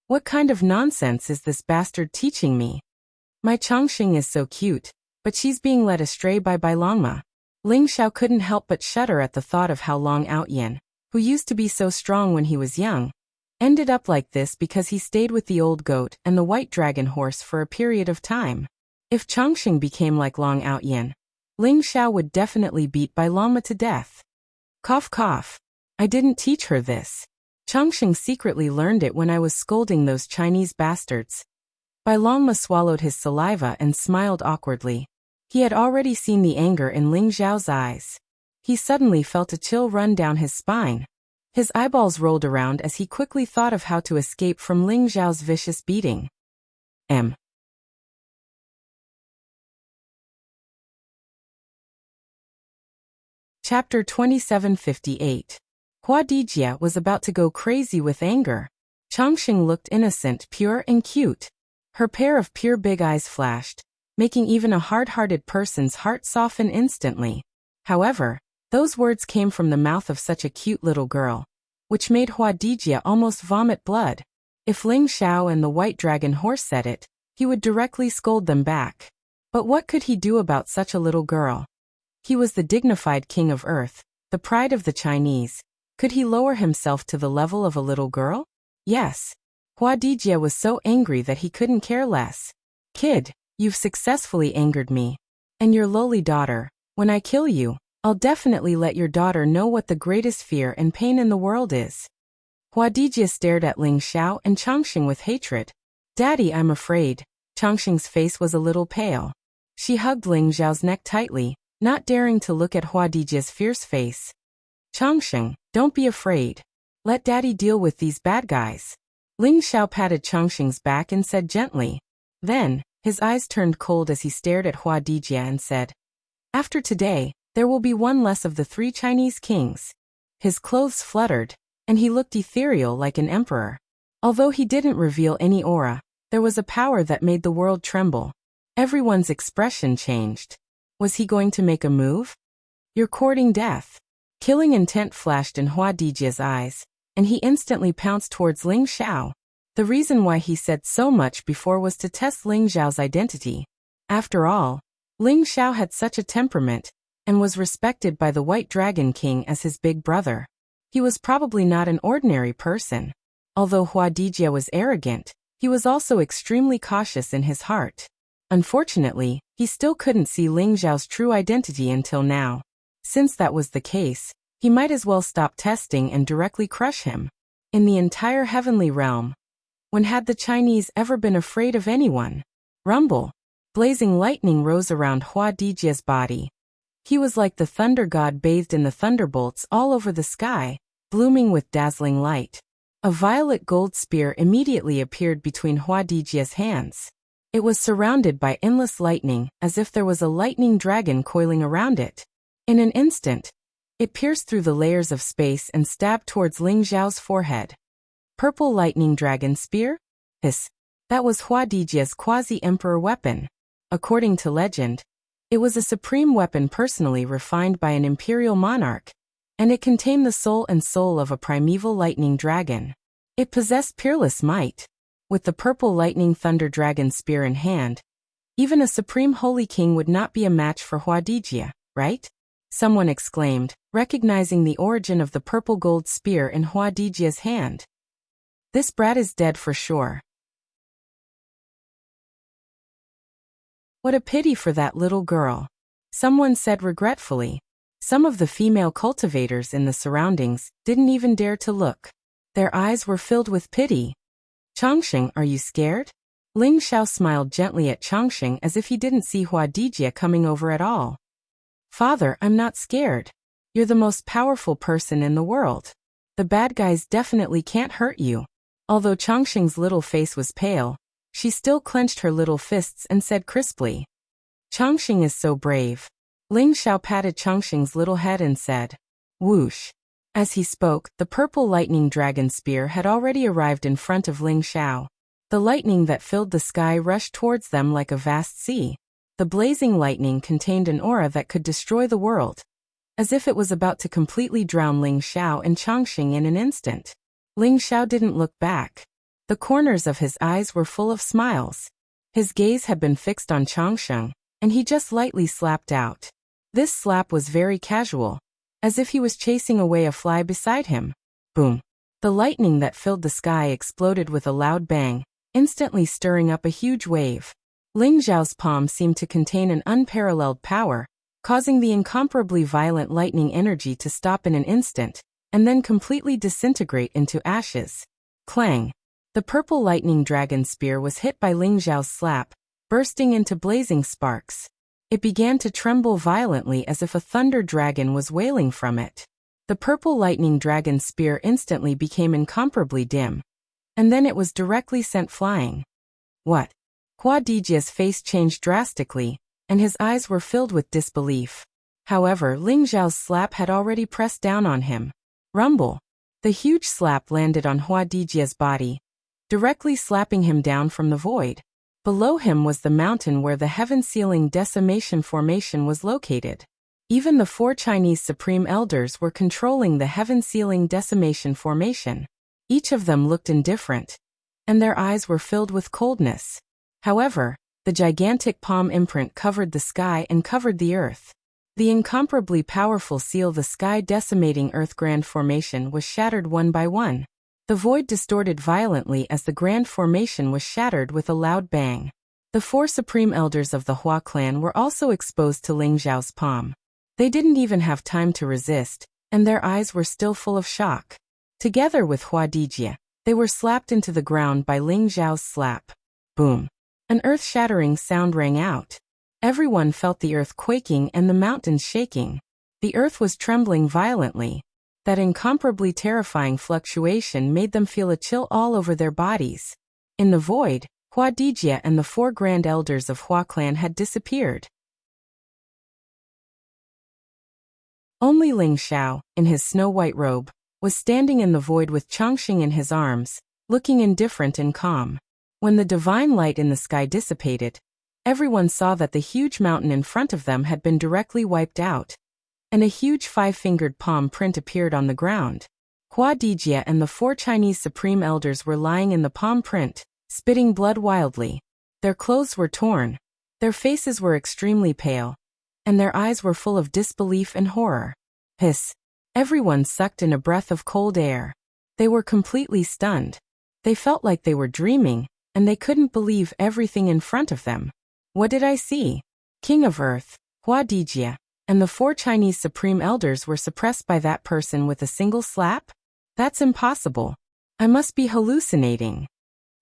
What kind of nonsense is this bastard teaching me? My Chongqing is so cute, but she's being led astray by Bailongma. Ling Xiao couldn't help but shudder at the thought of how Long Outyin, who used to be so strong when he was young, ended up like this because he stayed with the old goat and the white dragon horse for a period of time. If Chongqing became like Long Outyin, Ling Xiao would definitely beat Bailongma to death. Cough. I didn't teach her this. Chongqing secretly learned it when I was scolding those Chinese bastards. Bailongma swallowed his saliva and smiled awkwardly. He had already seen the anger in Ling Zhao's eyes. He suddenly felt a chill run down his spine. His eyeballs rolled around as he quickly thought of how to escape from Ling Zhao's vicious beating. Chapter 2758. Huadijia was about to go crazy with anger. Chongqing looked innocent, pure and cute. Her pair of pure big eyes flashed, making even a hard-hearted person's heart soften instantly. However, those words came from the mouth of such a cute little girl, which made Huadijia almost vomit blood. If Ling Xiao and the white dragon horse said it, he would directly scold them back. But what could he do about such a little girl? He was the dignified king of Earth, the pride of the Chinese. Could he lower himself to the level of a little girl? Yes. Huadijia was so angry that he couldn't care less. Kid, you've successfully angered me. And your lowly daughter, when I kill you, I'll definitely let your daughter know what the greatest fear and pain in the world is. Huadijia stared at Ling Xiao and Chongqing with hatred. Daddy, I'm afraid. Chongqing's face was a little pale. She hugged Ling Zhao's neck tightly, not daring to look at Huadijia's fierce face. Chongqing, don't be afraid. Let Daddy deal with these bad guys. Ling Xiao patted Chongqing's back and said gently. Then, his eyes turned cold as he stared at Huadijia and said, After today, there will be one less of the 3 Chinese kings. His clothes fluttered, and he looked ethereal like an emperor. Although he didn't reveal any aura, there was a power that made the world tremble. Everyone's expression changed. Was he going to make a move? You're courting death. Killing intent flashed in Huadijia's eyes, and he instantly pounced towards Ling Xiao. The reason why he said so much before was to test Ling Zhao's identity. After all, Ling Xiao had such a temperament, and was respected by the White Dragon King as his big brother. He was probably not an ordinary person. Although Huadijia was arrogant, he was also extremely cautious in his heart. Unfortunately, he still couldn't see Ling Zhao's true identity until now. Since that was the case, he might as well stop testing and directly crush him. In the entire heavenly realm, when had the Chinese ever been afraid of anyone? Rumble. Blazing lightning rose around Huadijia's body. He was like the thunder god bathed in the thunderbolts all over the sky, blooming with dazzling light. A violet gold spear immediately appeared between Huadijia's hands. It was surrounded by endless lightning, as if there was a lightning dragon coiling around it. In an instant, it pierced through the layers of space and stabbed towards Ling Zhao's forehead. Purple lightning dragon spear? Hiss. That was Huadijia's quasi-emperor weapon. According to legend, it was a supreme weapon personally refined by an imperial monarch, and it contained the soul and soul of a primeval lightning dragon. It possessed peerless might. With the purple lightning thunder dragon spear in hand, Even a supreme holy king would not be a match for Huadijia, right? Someone exclaimed, recognizing the origin of the purple gold spear in Huadijia's hand. This brat is dead for sure. What a pity for that little girl. Someone said regretfully. Some of the female cultivators in the surroundings didn't even dare to look. Their eyes were filled with pity. Changsheng, are you scared? Ling Xiao smiled gently at Changsheng as if he didn't see Huadijia coming over at all. Father, I'm not scared. You're the most powerful person in the world. The bad guys definitely can't hurt you. Although Changsheng's little face was pale, she still clenched her little fists and said crisply. Changsheng is so brave. Ling Xiao patted Changsheng's little head and said, whoosh. As he spoke, the purple lightning dragon spear had already arrived in front of Ling Xiao. The lightning that filled the sky rushed towards them like a vast sea. The blazing lightning contained an aura that could destroy the world, as if it was about to completely drown Ling Xiao and Changsheng in an instant. Ling Xiao didn't look back. The corners of his eyes were full of smiles. His gaze had been fixed on Changsheng, and he just lightly slapped out. This slap was very casual, as if he was chasing away a fly beside him. Boom! The lightning that filled the sky exploded with a loud bang, instantly stirring up a huge wave. Ling Xiao's palm seemed to contain an unparalleled power, causing the incomparably violent lightning energy to stop in an instant, and then completely disintegrate into ashes. Clang! The purple lightning dragon spear was hit by Ling Xiao's slap, bursting into blazing sparks. It began to tremble violently as if a thunder dragon was wailing from it. The purple lightning dragon spear instantly became incomparably dim, and then it was directly sent flying. What? Huadijia's face changed drastically, and his eyes were filled with disbelief. However, Ling Xiao's slap had already pressed down on him. Rumble! The huge slap landed on Huadijia's body, directly slapping him down from the void. Below him was the mountain where the heaven-sealing decimation formation was located. Even the 4 Chinese supreme elders were controlling the heaven-sealing decimation formation. Each of them looked indifferent, and their eyes were filled with coldness. However, the gigantic palm imprint covered the sky and covered the earth. The incomparably powerful seal the sky decimating earth grand formation was shattered one by one. The void distorted violently as the grand formation was shattered with a loud bang. The 4 supreme elders of the Hua clan were also exposed to Ling Xiao's palm. They didn't even have time to resist, and their eyes were still full of shock. Together with Huadijia, they were slapped into the ground by Ling Xiao's slap. Boom! An earth-shattering sound rang out. Everyone felt the earth quaking and the mountains shaking. The earth was trembling violently. That incomparably terrifying fluctuation made them feel a chill all over their bodies. In the void, Huadijia and the 4 grand elders of Hua clan had disappeared. Only Ling Xiao, in his snow-white robe, was standing in the void with Changsheng in his arms, looking indifferent and calm. When the divine light in the sky dissipated, everyone saw that the huge mountain in front of them had been directly wiped out, and a huge 5-fingered palm print appeared on the ground. Huadijia and the 4 Chinese supreme elders were lying in the palm print, spitting blood wildly. Their clothes were torn, their faces were extremely pale, and their eyes were full of disbelief and horror. Hiss! Everyone sucked in a breath of cold air. They were completely stunned. They felt like they were dreaming, and they couldn't believe everything in front of them. What did I see? King of Earth, Huadijia, and the 4 Chinese supreme elders were suppressed by that person with a single slap? That's impossible. I must be hallucinating.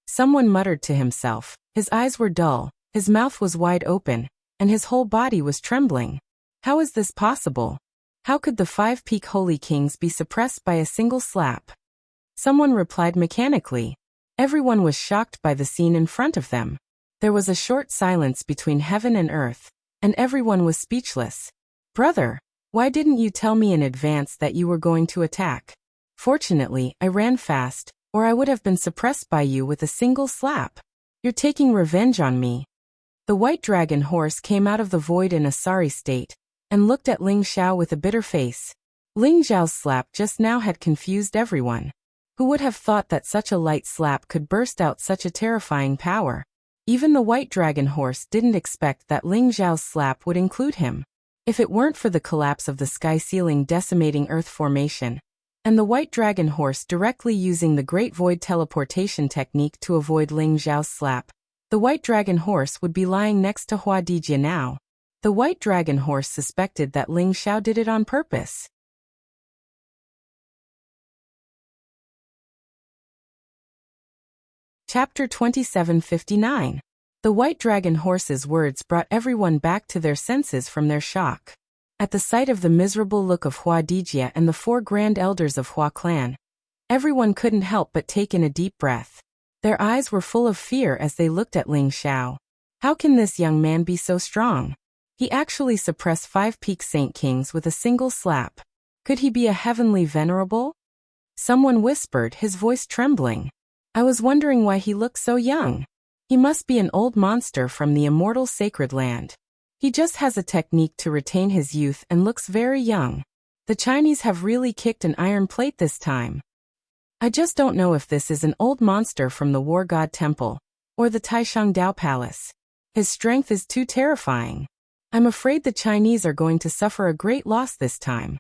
Someone muttered to himself. His eyes were dull, his mouth was wide open, and his whole body was trembling. How is this possible? How could the 5 peak holy kings be suppressed by a single slap? Someone replied mechanically. Everyone was shocked by the scene in front of them. There was a short silence between heaven and earth, and everyone was speechless. Brother, why didn't you tell me in advance that you were going to attack? Fortunately, I ran fast, or I would have been suppressed by you with a single slap. You're taking revenge on me. The white dragon horse came out of the void in a sorry state, and looked at Ling Xiao with a bitter face. Ling Xiao's slap just now had confused everyone. Who would have thought that such a light slap could burst out such a terrifying power? Even the white dragon horse didn't expect that Ling Xiao's slap would include him. If it weren't for the collapse of the sky ceiling decimating Earth formation, and the white dragon horse directly using the Great Void teleportation technique to avoid Ling Xiao's slap, the white dragon horse would be lying next to Hua Dijia now. The white dragon horse suspected that Ling Xiao did it on purpose. Chapter 2759. The white dragon horse's words brought everyone back to their senses from their shock. At the sight of the miserable look of Hua Dijia and the 4 grand elders of Hua clan, everyone couldn't help but take in a deep breath. Their eyes were full of fear as they looked at Ling Xiao. How can this young man be so strong? He actually suppressed 5 peak saint kings with a single slap. Could he be a heavenly venerable? Someone whispered, his voice trembling. I was wondering why he looked so young. He must be an old monster from the immortal sacred land. He just has a technique to retain his youth and looks very young. The Chinese have really kicked an iron plate this time. I just don't know if this is an old monster from the War God Temple, or the Taishang Dao Palace. His strength is too terrifying. I'm afraid the Chinese are going to suffer a great loss this time.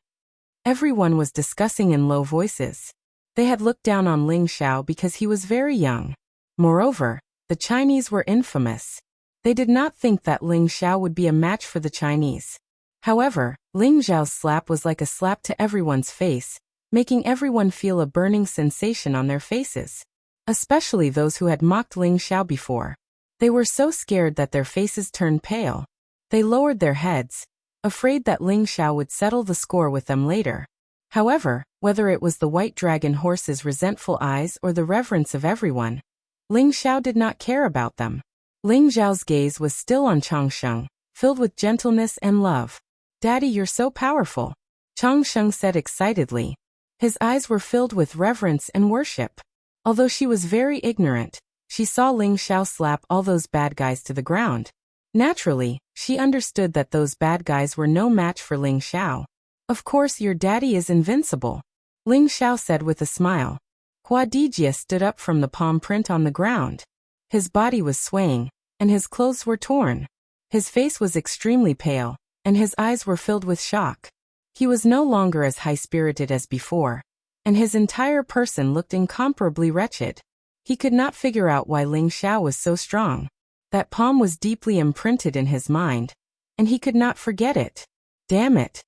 Everyone was discussing in low voices. They had looked down on Ling Xiao because he was very young. Moreover, the Chinese were infamous. They did not think that Ling Xiao would be a match for the Chinese. However, Ling Xiao's slap was like a slap to everyone's face, making everyone feel a burning sensation on their faces. Especially those who had mocked Ling Xiao before. They were so scared that their faces turned pale. They lowered their heads, afraid that Ling Xiao would settle the score with them later. However, whether it was the white dragon horse's resentful eyes or the reverence of everyone, Ling Xiao did not care about them. Ling Xiao's gaze was still on Changsheng, filled with gentleness and love. Daddy, you're so powerful, Changsheng said excitedly. His eyes were filled with reverence and worship. Although she was very ignorant, she saw Ling Xiao slap all those bad guys to the ground. Naturally, she understood that those bad guys were no match for Ling Xiao. Of course, your daddy is invincible, Ling Xiao said with a smile. Hua Dijia stood up from the palm print on the ground. His body was swaying, and his clothes were torn. His face was extremely pale, and his eyes were filled with shock. He was no longer as high-spirited as before, and his entire person looked incomparably wretched. He could not figure out why Ling Xiao was so strong. That palm was deeply imprinted in his mind, and he could not forget it. Damn it.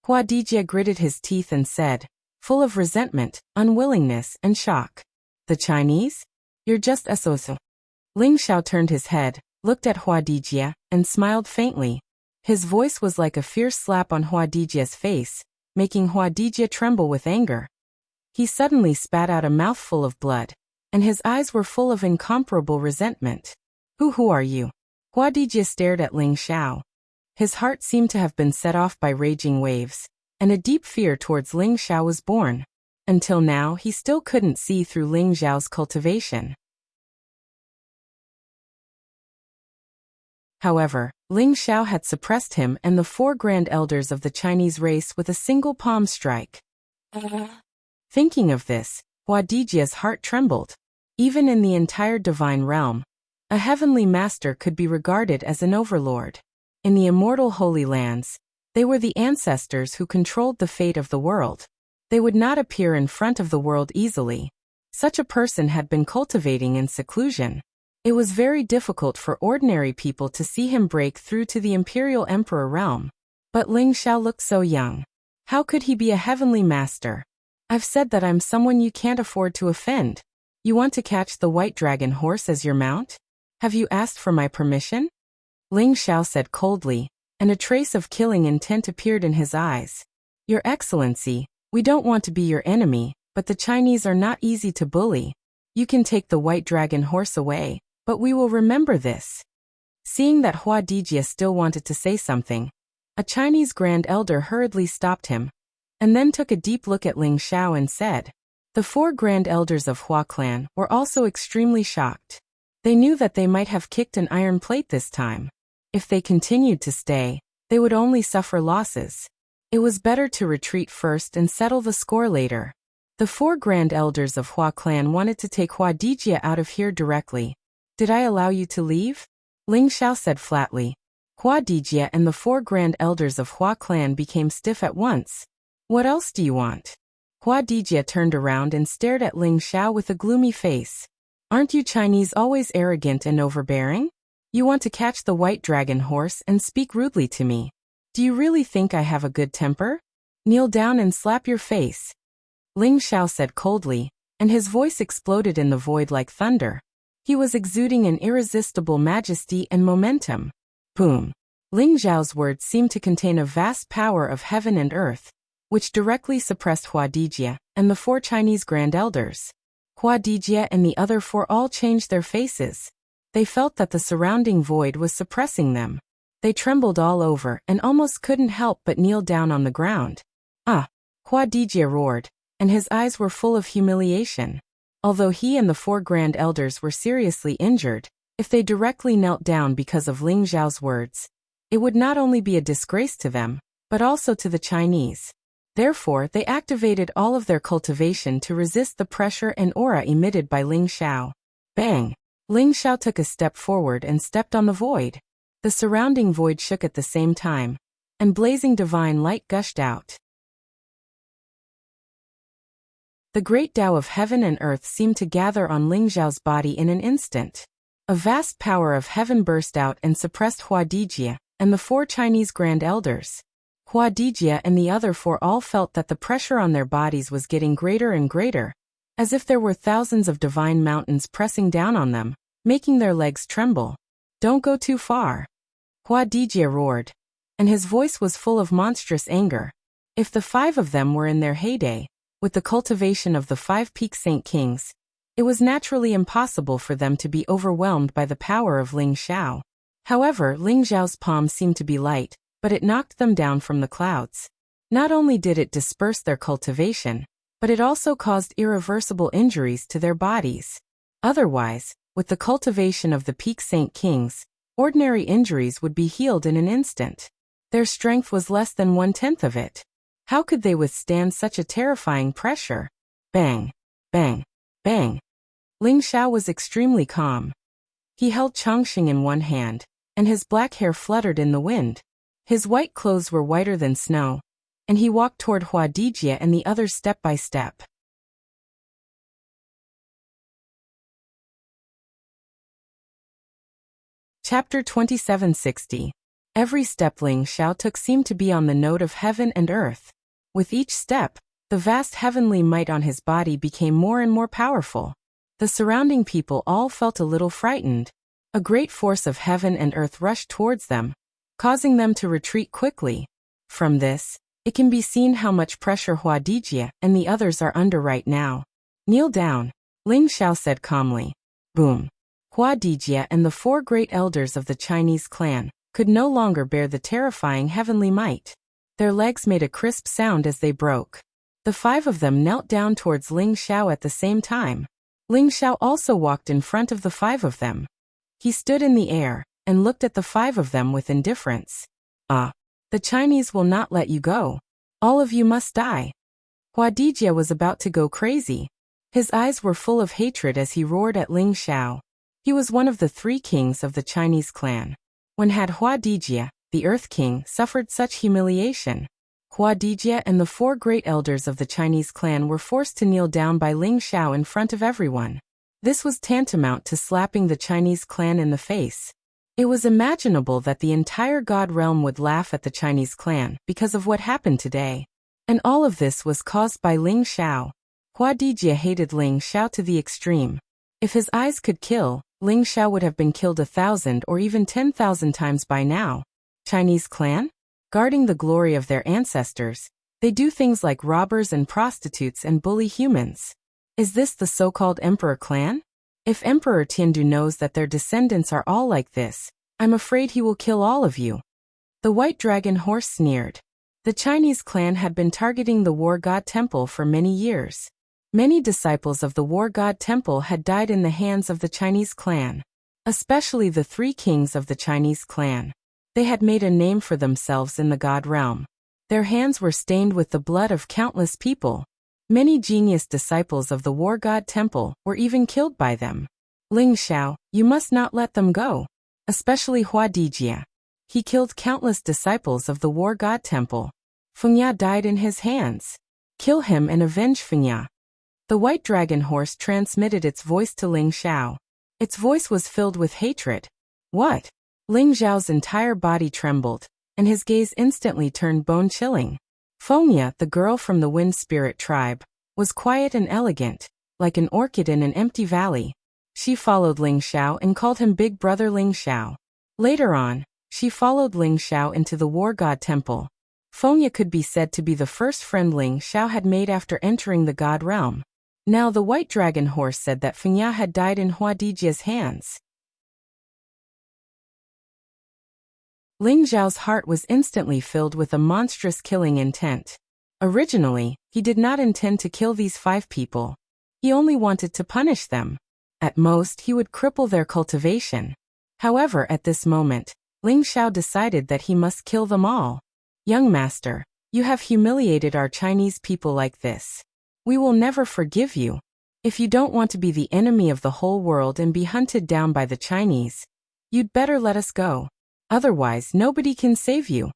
Hua Dijia gritted his teeth and said, full of resentment, unwillingness, and shock. The Chinese? You're just a so-so. Ling Xiao turned his head, looked at Hua Dijia, and smiled faintly. His voice was like a fierce slap on Hua Dijia's face, making Hua Dijia tremble with anger. He suddenly spat out a mouthful of blood, and his eyes were full of incomparable resentment. Who are you? Hua Dijia stared at Ling Xiao. His heart seemed to have been set off by raging waves, and a deep fear towards Ling Xiao was born. Until now, he still couldn't see through Ling Xiao's cultivation. However, Ling Xiao had suppressed him and the 4 grand elders of the Chinese race with a single palm strike. Thinking of this, Hua Dijia's heart trembled. Even in the entire divine realm, a heavenly master could be regarded as an overlord. In the immortal Holy Lands, they were the ancestors who controlled the fate of the world. They would not appear in front of the world easily. Such a person had been cultivating in seclusion. It was very difficult for ordinary people to see him break through to the imperial emperor realm. But Ling Xiao looked so young. How could he be a heavenly master? I've said that I'm someone you can't afford to offend. You want to catch the white dragon horse as your mount? Have you asked for my permission? Ling Xiao said coldly, and a trace of killing intent appeared in his eyes. Your Excellency, we don't want to be your enemy, but the Chinese are not easy to bully. You can take the white dragon horse away, but we will remember this. Seeing that Hua Dijia still wanted to say something, a Chinese grand elder hurriedly stopped him, and then took a deep look at Ling Xiao and said, the 4 grand elders of Hua clan were also extremely shocked. They knew that they might have kicked an iron plate this time. If they continued to stay, they would only suffer losses. It was better to retreat first and settle the score later. The 4 grand elders of Hua clan wanted to take Hua Dijia out of here directly. Did I allow you to leave? Ling Xiao said flatly. Hua Dijie and the 4 grand elders of Hua clan became stiff at once. What else do you want? Hua Dijie turned around and stared at Ling Xiao with a gloomy face. Aren't you Chinese always arrogant and overbearing? You want to catch the white dragon horse and speak rudely to me. Do you really think I have a good temper? Kneel down and slap your face. Ling Xiao said coldly, and his voice exploded in the void like thunder. He was exuding an irresistible majesty and momentum. Boom. Ling Xiao's words seemed to contain a vast power of heaven and earth, which directly suppressed Hua Dijie and the 4 Chinese grand elders. Hua Dijie and the other 4 all changed their faces. They felt that the surrounding void was suppressing them. They trembled all over and almost couldn't help but kneel down on the ground. Ah! Hua Dijie roared, and his eyes were full of humiliation. Although he and the 4 grand elders were seriously injured, if they directly knelt down because of Ling Xiao's words, it would not only be a disgrace to them, but also to the Chinese. Therefore, they activated all of their cultivation to resist the pressure and aura emitted by Ling Xiao. Bang! Ling Xiao took a step forward and stepped on the void. The surrounding void shook at the same time, and blazing divine light gushed out. The great Tao of heaven and earth seemed to gather on Ling Xiao's body in an instant. A vast power of heaven burst out and suppressed Hua Dijie and the 4 Chinese grand elders. Hua Dijie and the other 4 all felt that the pressure on their bodies was getting greater and greater, as if there were thousands of divine mountains pressing down on them, making their legs tremble. Don't go too far. Hua Dijie roared, and his voice was full of monstrous anger. If the 5 of them were in their heyday, with the cultivation of the 5 peak Saint Kings, it was naturally impossible for them to be overwhelmed by the power of Ling Xiao. However, Ling Xiao's palm seemed to be light, but it knocked them down from the clouds. Not only did it disperse their cultivation, but it also caused irreversible injuries to their bodies. Otherwise, with the cultivation of the peak Saint Kings, ordinary injuries would be healed in an instant. Their strength was less than 1/10 of it. How could they withstand such a terrifying pressure? Bang! Bang! Bang! Ling Xiao was extremely calm. He held Chongqing in one hand, and his black hair fluttered in the wind. His white clothes were whiter than snow, and he walked toward Hua Dijie and the others step by step. Chapter 2760. Every step Ling Xiao took seemed to be on the note of heaven and earth. With each step, the vast heavenly might on his body became more and more powerful. The surrounding people all felt a little frightened. A great force of heaven and earth rushed towards them, causing them to retreat quickly. From this, it can be seen how much pressure Hua Dijie and the others are under right now. Kneel down, Ling Xiao said calmly. Boom. Hua Dijie and the 4 great elders of the Chinese clan could no longer bear the terrifying heavenly might. Their legs made a crisp sound as they broke. The 5 of them knelt down towards Ling Xiao at the same time. Ling Xiao also walked in front of the 5 of them. He stood in the air and looked at the 5 of them with indifference. Ah, the Chinese will not let you go. All of you must die. Hua Dijie was about to go crazy. His eyes were full of hatred as he roared at Ling Xiao. He was one of the 3 kings of the Chinese clan. When had Hua Dijie, the Earth King, suffered such humiliation? Hua Dijie and the 4 great elders of the Chinese clan were forced to kneel down by Ling Xiao in front of everyone. This was tantamount to slapping the Chinese clan in the face. It was imaginable that the entire God realm would laugh at the Chinese clan because of what happened today. And all of this was caused by Ling Xiao. Hua Dijie hated Ling Xiao to the extreme. If his eyes could kill, Ling Xiao would have been killed 1,000 or even 10,000 times by now. Chinese clan? Guarding the glory of their ancestors, they do things like robbers and prostitutes and bully humans. Is this the so-called Emperor clan? If Emperor Tiandu knows that their descendants are all like this, I'm afraid he will kill all of you. The white dragon horse sneered. The Chinese clan had been targeting the war god temple for many years. Many disciples of the war god temple had died in the hands of the Chinese clan, especially the 3 kings of the Chinese clan. They had made a name for themselves in the god realm. Their hands were stained with the blood of countless people. Many genius disciples of the war god temple were even killed by them. Ling Xiao, you must not let them go. Especially Hua Dijia. He killed countless disciples of the war god temple. Fengya died in his hands. Kill him and avenge Fengya. The white dragon horse transmitted its voice to Ling Xiao. Its voice was filled with hatred. What? Ling Xiao's entire body trembled, and his gaze instantly turned bone-chilling. Fengya, the girl from the wind spirit tribe, was quiet and elegant, like an orchid in an empty valley. She followed Ling Xiao and called him Big Brother Ling Xiao. Later on, she followed Ling Xiao into the war god temple. Fengya could be said to be the first friend Ling Xiao had made after entering the god realm. Now the white dragon horse said that Fengya had died in Hua Dijia's hands. Ling Xiao's heart was instantly filled with a monstrous killing intent. Originally, he did not intend to kill these 5 people. He only wanted to punish them. At most, he would cripple their cultivation. However, at this moment, Ling Xiao decided that he must kill them all. Young master, you have humiliated our Chinese people like this. We will never forgive you. If you don't want to be the enemy of the whole world and be hunted down by the Chinese, you'd better let us go. Otherwise, nobody can save you.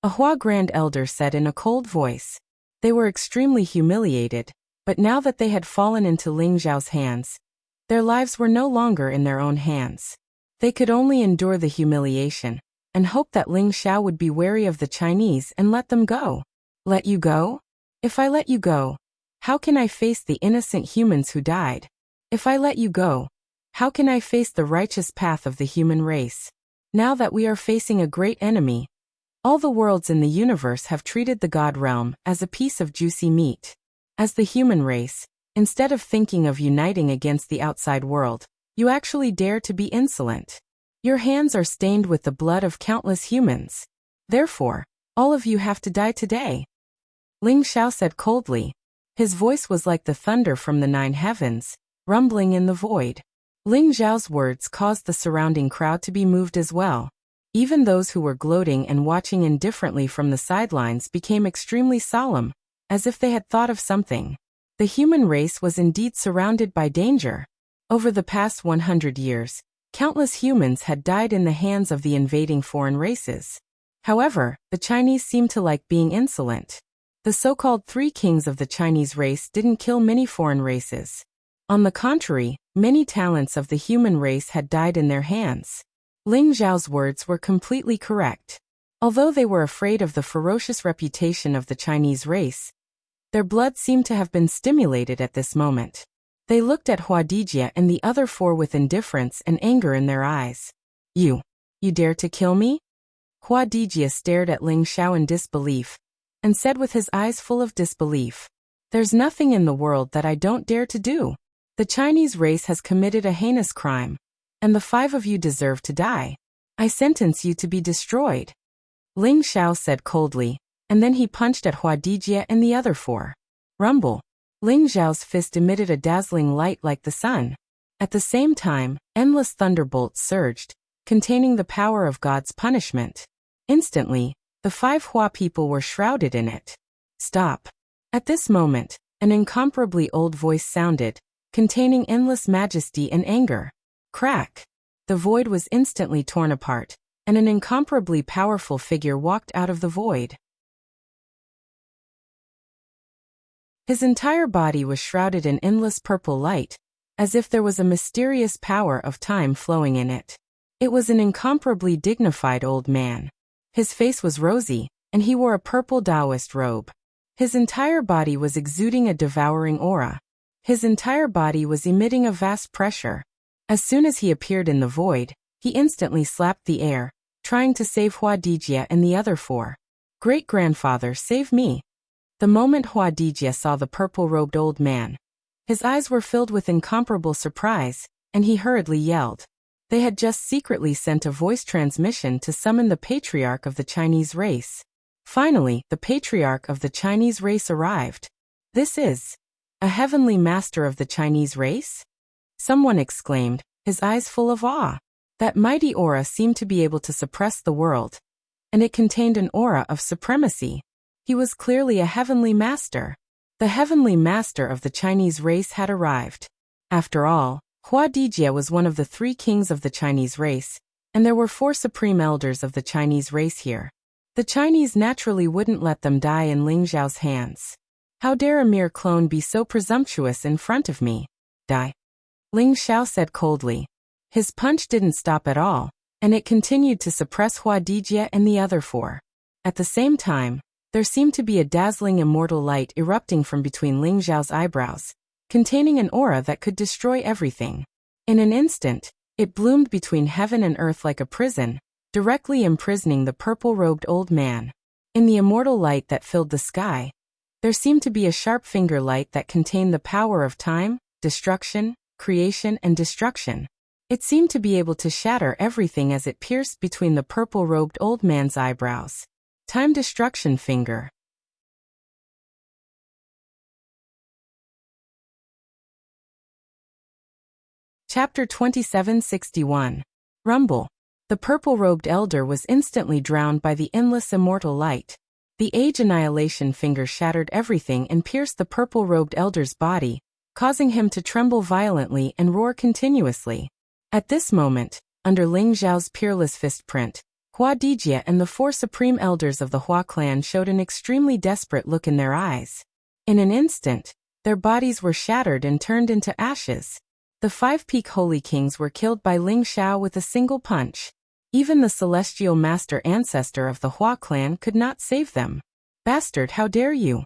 A Hua Grand Elder said in a cold voice. They were extremely humiliated, but now that they had fallen into Ling Xiao's hands, their lives were no longer in their own hands. They could only endure the humiliation and hope that Ling Xiao would be wary of the Chinese and let them go. Let you go? If I let you go, how can I face the innocent humans who died? If I let you go, how can I face the righteous path of the human race? Now that we are facing a great enemy, all the worlds in the universe have treated the god realm as a piece of juicy meat. As the human race, instead of thinking of uniting against the outside world, you actually dare to be insolent. Your hands are stained with the blood of countless humans. Therefore, all of you have to die today. Ling Xiao said coldly. His voice was like the thunder from the 9 heavens, rumbling in the void. Ling Xiao's words caused the surrounding crowd to be moved as well. Even those who were gloating and watching indifferently from the sidelines became extremely solemn, as if they had thought of something. The human race was indeed surrounded by danger. Over the past 100 years, countless humans had died in the hands of the invading foreign races. However, the Chinese seemed to like being insolent. The so-called 3 kings of the Chinese race didn't kill many foreign races. On the contrary, many talents of the human race had died in their hands. Ling Xiao's words were completely correct. Although they were afraid of the ferocious reputation of the Chinese race, their blood seemed to have been stimulated at this moment. They looked at Hua Dijia and the other 4 with indifference and anger in their eyes. You dare to kill me? Hua Dijia stared at Ling Xiao in disbelief, and said with his eyes full of disbelief, "There's nothing in the world that I don't dare to do. The Chinese race has committed a heinous crime, and the 5 of you deserve to die. I sentence you to be destroyed." Ling Xiao said coldly, and then he punched at Hua Dijia and the other 4. Rumble. Ling Xiao's fist emitted a dazzling light like the sun. At the same time, endless thunderbolts surged, containing the power of God's punishment. Instantly, the 5 Hua people were shrouded in it. Stop. At this moment, an incomparably old voice sounded, containing endless majesty and anger. Crack. The void was instantly torn apart, and an incomparably powerful figure walked out of the void. His entire body was shrouded in endless purple light, as if there was a mysterious power of time flowing in it. It was an incomparably dignified old man. His face was rosy, and he wore a purple Taoist robe. His entire body was exuding a devouring aura. His entire body was emitting a vast pressure. As soon as he appeared in the void, he instantly slapped the air, trying to save Hua Dijia and the other 4. Great-grandfather, save me. The moment Hua Dijia saw the purple-robed old man, his eyes were filled with incomparable surprise, and he hurriedly yelled. They had just secretly sent a voice transmission to summon the patriarch of the Chinese race. Finally, the patriarch of the Chinese race arrived. This is a heavenly master of the Chinese race? Someone exclaimed, his eyes full of awe. That mighty aura seemed to be able to suppress the world, and it contained an aura of supremacy. He was clearly a heavenly master. The heavenly master of the Chinese race had arrived. After all, Hua Dijie was one of the 3 kings of the Chinese race, and there were 4 supreme elders of the Chinese race here. The Chinese naturally wouldn't let them die in Ling Xiao's hands. How dare a mere clone be so presumptuous in front of me? Die. Ling Xiao said coldly. His punch didn't stop at all, and it continued to suppress Hua Dijie and the other 4. At the same time, there seemed to be a dazzling immortal light erupting from between Ling Xiao's eyebrows, containing an aura that could destroy everything. In an instant, it bloomed between heaven and earth like a prison, directly imprisoning the purple-robed old man. In the immortal light that filled the sky, there seemed to be a sharp finger light that contained the power of time, destruction, creation and destruction. It seemed to be able to shatter everything as it pierced between the purple-robed old man's eyebrows. Time destruction finger. Chapter 2761. Rumble. The purple-robed elder was instantly drowned by the endless immortal light. The age annihilation finger shattered everything and pierced the purple-robed elder's body, causing him to tremble violently and roar continuously. At this moment, under Ling Xiao's peerless fist print, Hua Dijie and the 4 supreme elders of the Hua clan showed an extremely desperate look in their eyes. In an instant, their bodies were shattered and turned into ashes. The 5 peak holy kings were killed by Ling Xiao with a single punch. Even the celestial master ancestor of the Hua clan could not save them. Bastard, how dare you?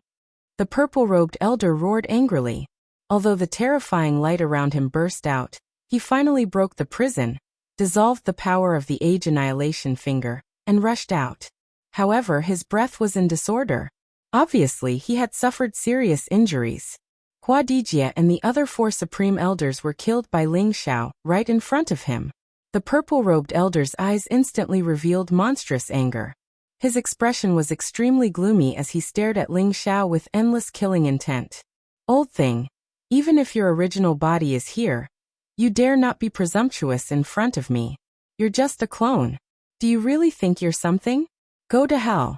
The purple-robed elder roared angrily. Although the terrifying light around him burst out, he finally broke the prison, dissolved the power of the age annihilation finger, and rushed out. However, his breath was in disorder. Obviously, he had suffered serious injuries. Hua Dijie and the other 4 supreme elders were killed by Ling Xiao, right in front of him. The purple-robed elder's eyes instantly revealed monstrous anger. His expression was extremely gloomy as he stared at Ling Xiao with endless killing intent. Old thing, even if your original body is here, you dare not be presumptuous in front of me. You're just a clone. Do you really think you're something? Go to hell.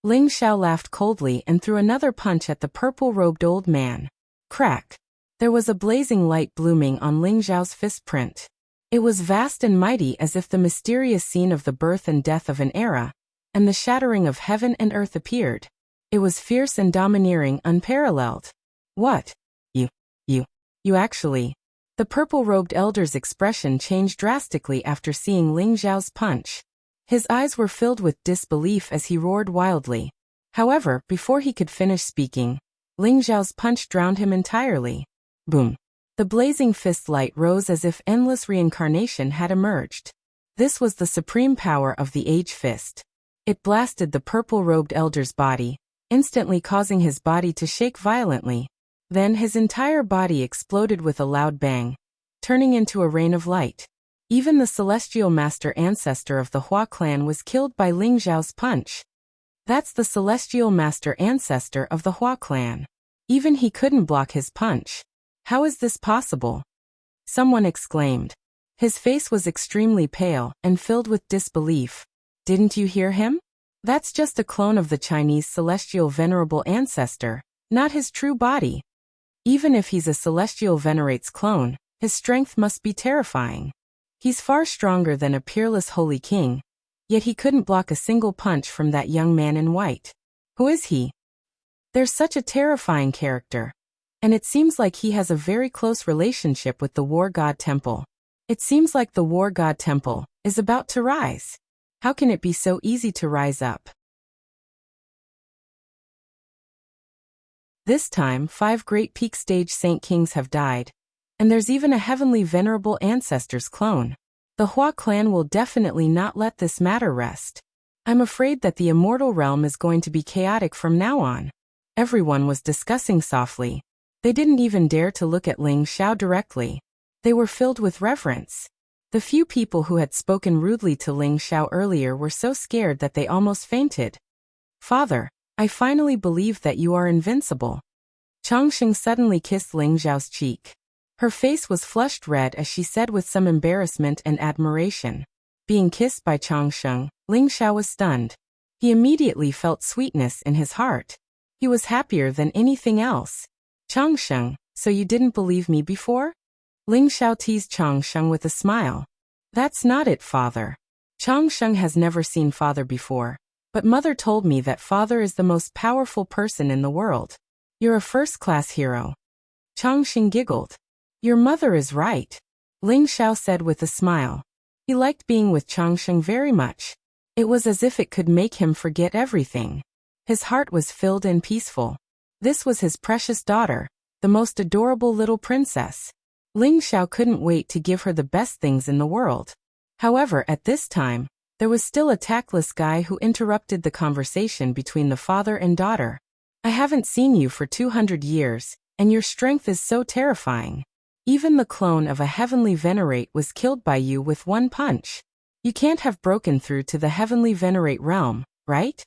Ling Xiao laughed coldly and threw another punch at the purple-robed old man. Crack. There was a blazing light blooming on Ling Xiao's fist print. It was vast and mighty as if the mysterious scene of the birth and death of an era, and the shattering of heaven and earth appeared. It was fierce and domineering, unparalleled. What? You actually... The purple-robed elder's expression changed drastically after seeing Ling Xiao's punch. His eyes were filled with disbelief as he roared wildly. However, before he could finish speaking, Ling Xiao's punch drowned him entirely. Boom. The blazing fist light rose as if endless reincarnation had emerged. This was the supreme power of the Age Fist. It blasted the purple-robed elder's body, instantly causing his body to shake violently. Then his entire body exploded with a loud bang, turning into a rain of light. Even the celestial master ancestor of the Hua clan was killed by Ling Xiao's punch. That's the celestial master ancestor of the Hua clan. Even he couldn't block his punch. How is this possible? Someone exclaimed. His face was extremely pale and filled with disbelief. Didn't you hear him? That's just a clone of the Chinese celestial venerable ancestor, not his true body. Even if he's a celestial venerate's clone, his strength must be terrifying. He's far stronger than a peerless holy king, yet he couldn't block a single punch from that young man in white. Who is he? There's such a terrifying character. And it seems like he has a very close relationship with the War God Temple. It seems like the War God Temple is about to rise. How can it be so easy to rise up? This time, 5 great peak stage saint kings have died, and there's even a heavenly venerable ancestor's clone. The Hua clan will definitely not let this matter rest. I'm afraid that the immortal realm is going to be chaotic from now on. Everyone was discussing softly. They didn't even dare to look at Ling Xiao directly. They were filled with reverence. The few people who had spoken rudely to Ling Xiao earlier were so scared that they almost fainted. Father, I finally believe that you are invincible. Changsheng suddenly kissed Ling Xiao's cheek. Her face was flushed red as she said with some embarrassment and admiration. Being kissed by Changsheng, Ling Xiao was stunned. He immediately felt sweetness in his heart. He was happier than anything else. Changsheng, so you didn't believe me before? Ling Xiao teased Changsheng with a smile. That's not it, father. Changsheng has never seen father before, but mother told me that father is the most powerful person in the world. You're a first-class hero. Changsheng giggled. Your mother is right, Ling Xiao said with a smile. He liked being with Changsheng very much. It was as if it could make him forget everything. His heart was filled and peaceful. This was his precious daughter, the most adorable little princess. Ling Xiao couldn't wait to give her the best things in the world. However, at this time, there was still a tactless guy who interrupted the conversation between the father and daughter. I haven't seen you for 200 years, and your strength is so terrifying. Even the clone of a heavenly venerate was killed by you with one punch. You can't have broken through to the heavenly venerate realm, right?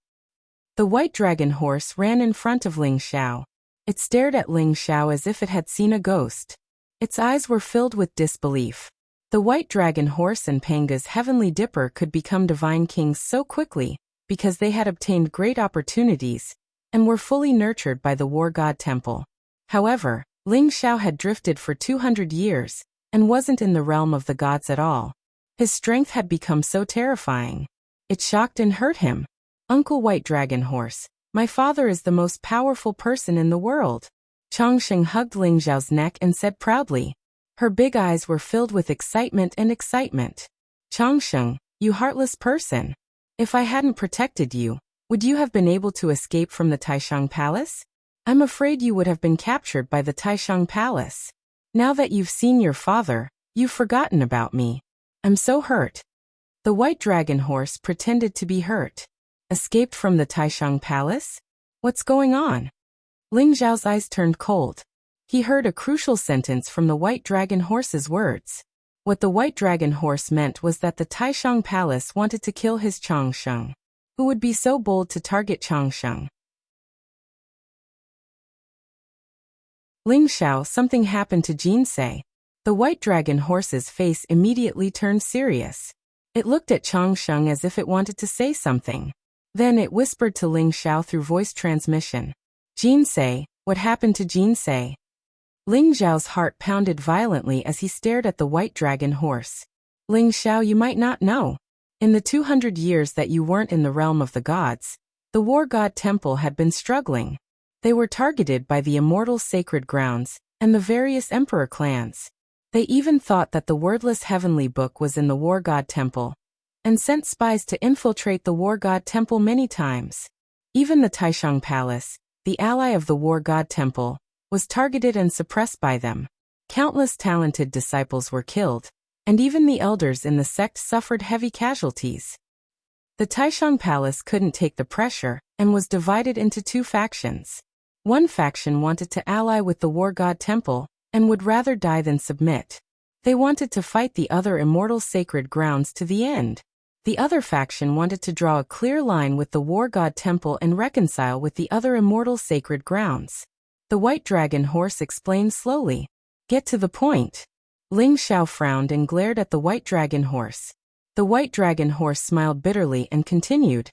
The white dragon horse ran in front of Ling Xiao. It stared at Ling Xiao as if it had seen a ghost. Its eyes were filled with disbelief. The white dragon horse and Panga's heavenly dipper could become divine kings so quickly because they had obtained great opportunities and were fully nurtured by the war god temple. However, Ling Xiao had drifted for 200 years and wasn't in the realm of the gods at all. His strength had become so terrifying. It shocked and hurt him. Uncle White Dragon Horse, my father is the most powerful person in the world. Changsheng hugged Ling Xiao's neck and said proudly. Her big eyes were filled with excitement and excitement. Changsheng, you heartless person. If I hadn't protected you, would you have been able to escape from the Taishang Palace? I'm afraid you would have been captured by the Taishang Palace. Now that you've seen your father, you've forgotten about me. I'm so hurt. The white dragon horse pretended to be hurt. Escaped from the Taishang Palace? What's going on? Ling Xiao's eyes turned cold. He heard a crucial sentence from the white dragon horse's words. What the white dragon horse meant was that the Taishang Palace wanted to kill his Changsheng. Who would be so bold to target Changsheng? Ling Xiao, something happened to Jinsei. The white dragon horse's face immediately turned serious. It looked at Changsheng as if it wanted to say something. Then it whispered to Ling Xiao through voice transmission. Jinsei, what happened to Jinsei? Ling Xiao's heart pounded violently as he stared at the white dragon horse. Ling Xiao, you might not know. In the 200 years that you weren't in the realm of the gods, the war god temple had been struggling. They were targeted by the immortal sacred grounds and the various emperor clans. They even thought that the wordless heavenly book was in the war god temple, and sent spies to infiltrate the war god temple many times. Even the Taishang Palace, the ally of the war god temple, was targeted and suppressed by them. Countless talented disciples were killed, and even the elders in the sect suffered heavy casualties. The Taishang Palace couldn't take the pressure and was divided into two factions. One faction wanted to ally with the war god temple and would rather die than submit. They wanted to fight the other immortal sacred grounds to the end. The other faction wanted to draw a clear line with the war god temple and reconcile with the other immortal sacred grounds. The white dragon horse explained slowly. Get to the point. Ling Xiao frowned and glared at the white dragon horse. The white dragon horse smiled bitterly and continued.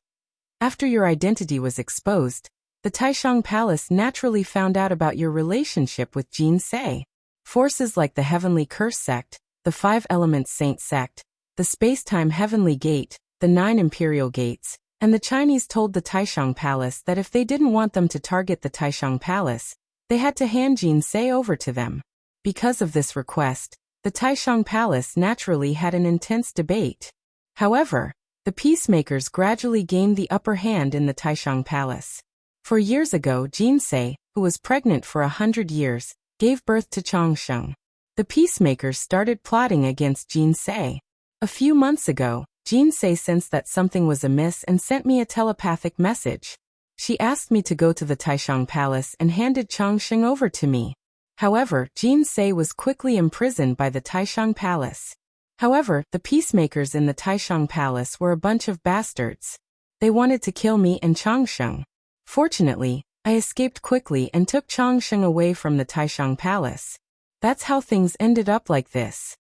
After your identity was exposed, the Taishang Palace naturally found out about your relationship with Jinsei. Forces like the Heavenly Curse Sect, the Five Elements Saint Sect, the Space-Time Heavenly Gate, the 9 Imperial Gates, and the Chinese told the Taishang Palace that if they didn't want them to target the Taishang Palace, they had to hand Jinsei over to them. Because of this request, the Taishang Palace naturally had an intense debate. However, the peacemakers gradually gained the upper hand in the Taishang Palace. 4 years ago, Jinsei, who was pregnant for 100 years, gave birth to Changsheng. The peacemakers started plotting against Jinsei. A few months ago, Jinsei sensed that something was amiss and sent me a telepathic message. She asked me to go to the Taishang Palace and handed Changsheng over to me. However, Jinsei was quickly imprisoned by the Taishang Palace. However, the peacemakers in the Taishang Palace were a bunch of bastards. They wanted to kill me and Changsheng. Fortunately, I escaped quickly and took Changsheng away from the Taishang Palace. That's how things ended up like this.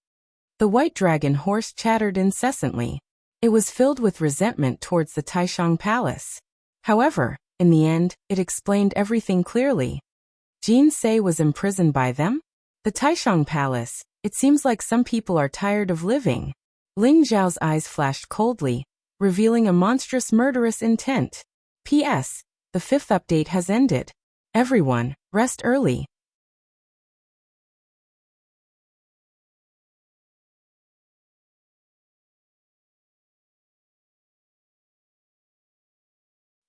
The white dragon horse chattered incessantly. It was filled with resentment towards the Taishang Palace. However, in the end, it explained everything clearly. Jinsei was imprisoned by them? The Taishang Palace, It seems like some people are tired of living. Ling Zhao's eyes flashed coldly, revealing a monstrous murderous intent. P.S. The 5th update has ended. Everyone, rest early.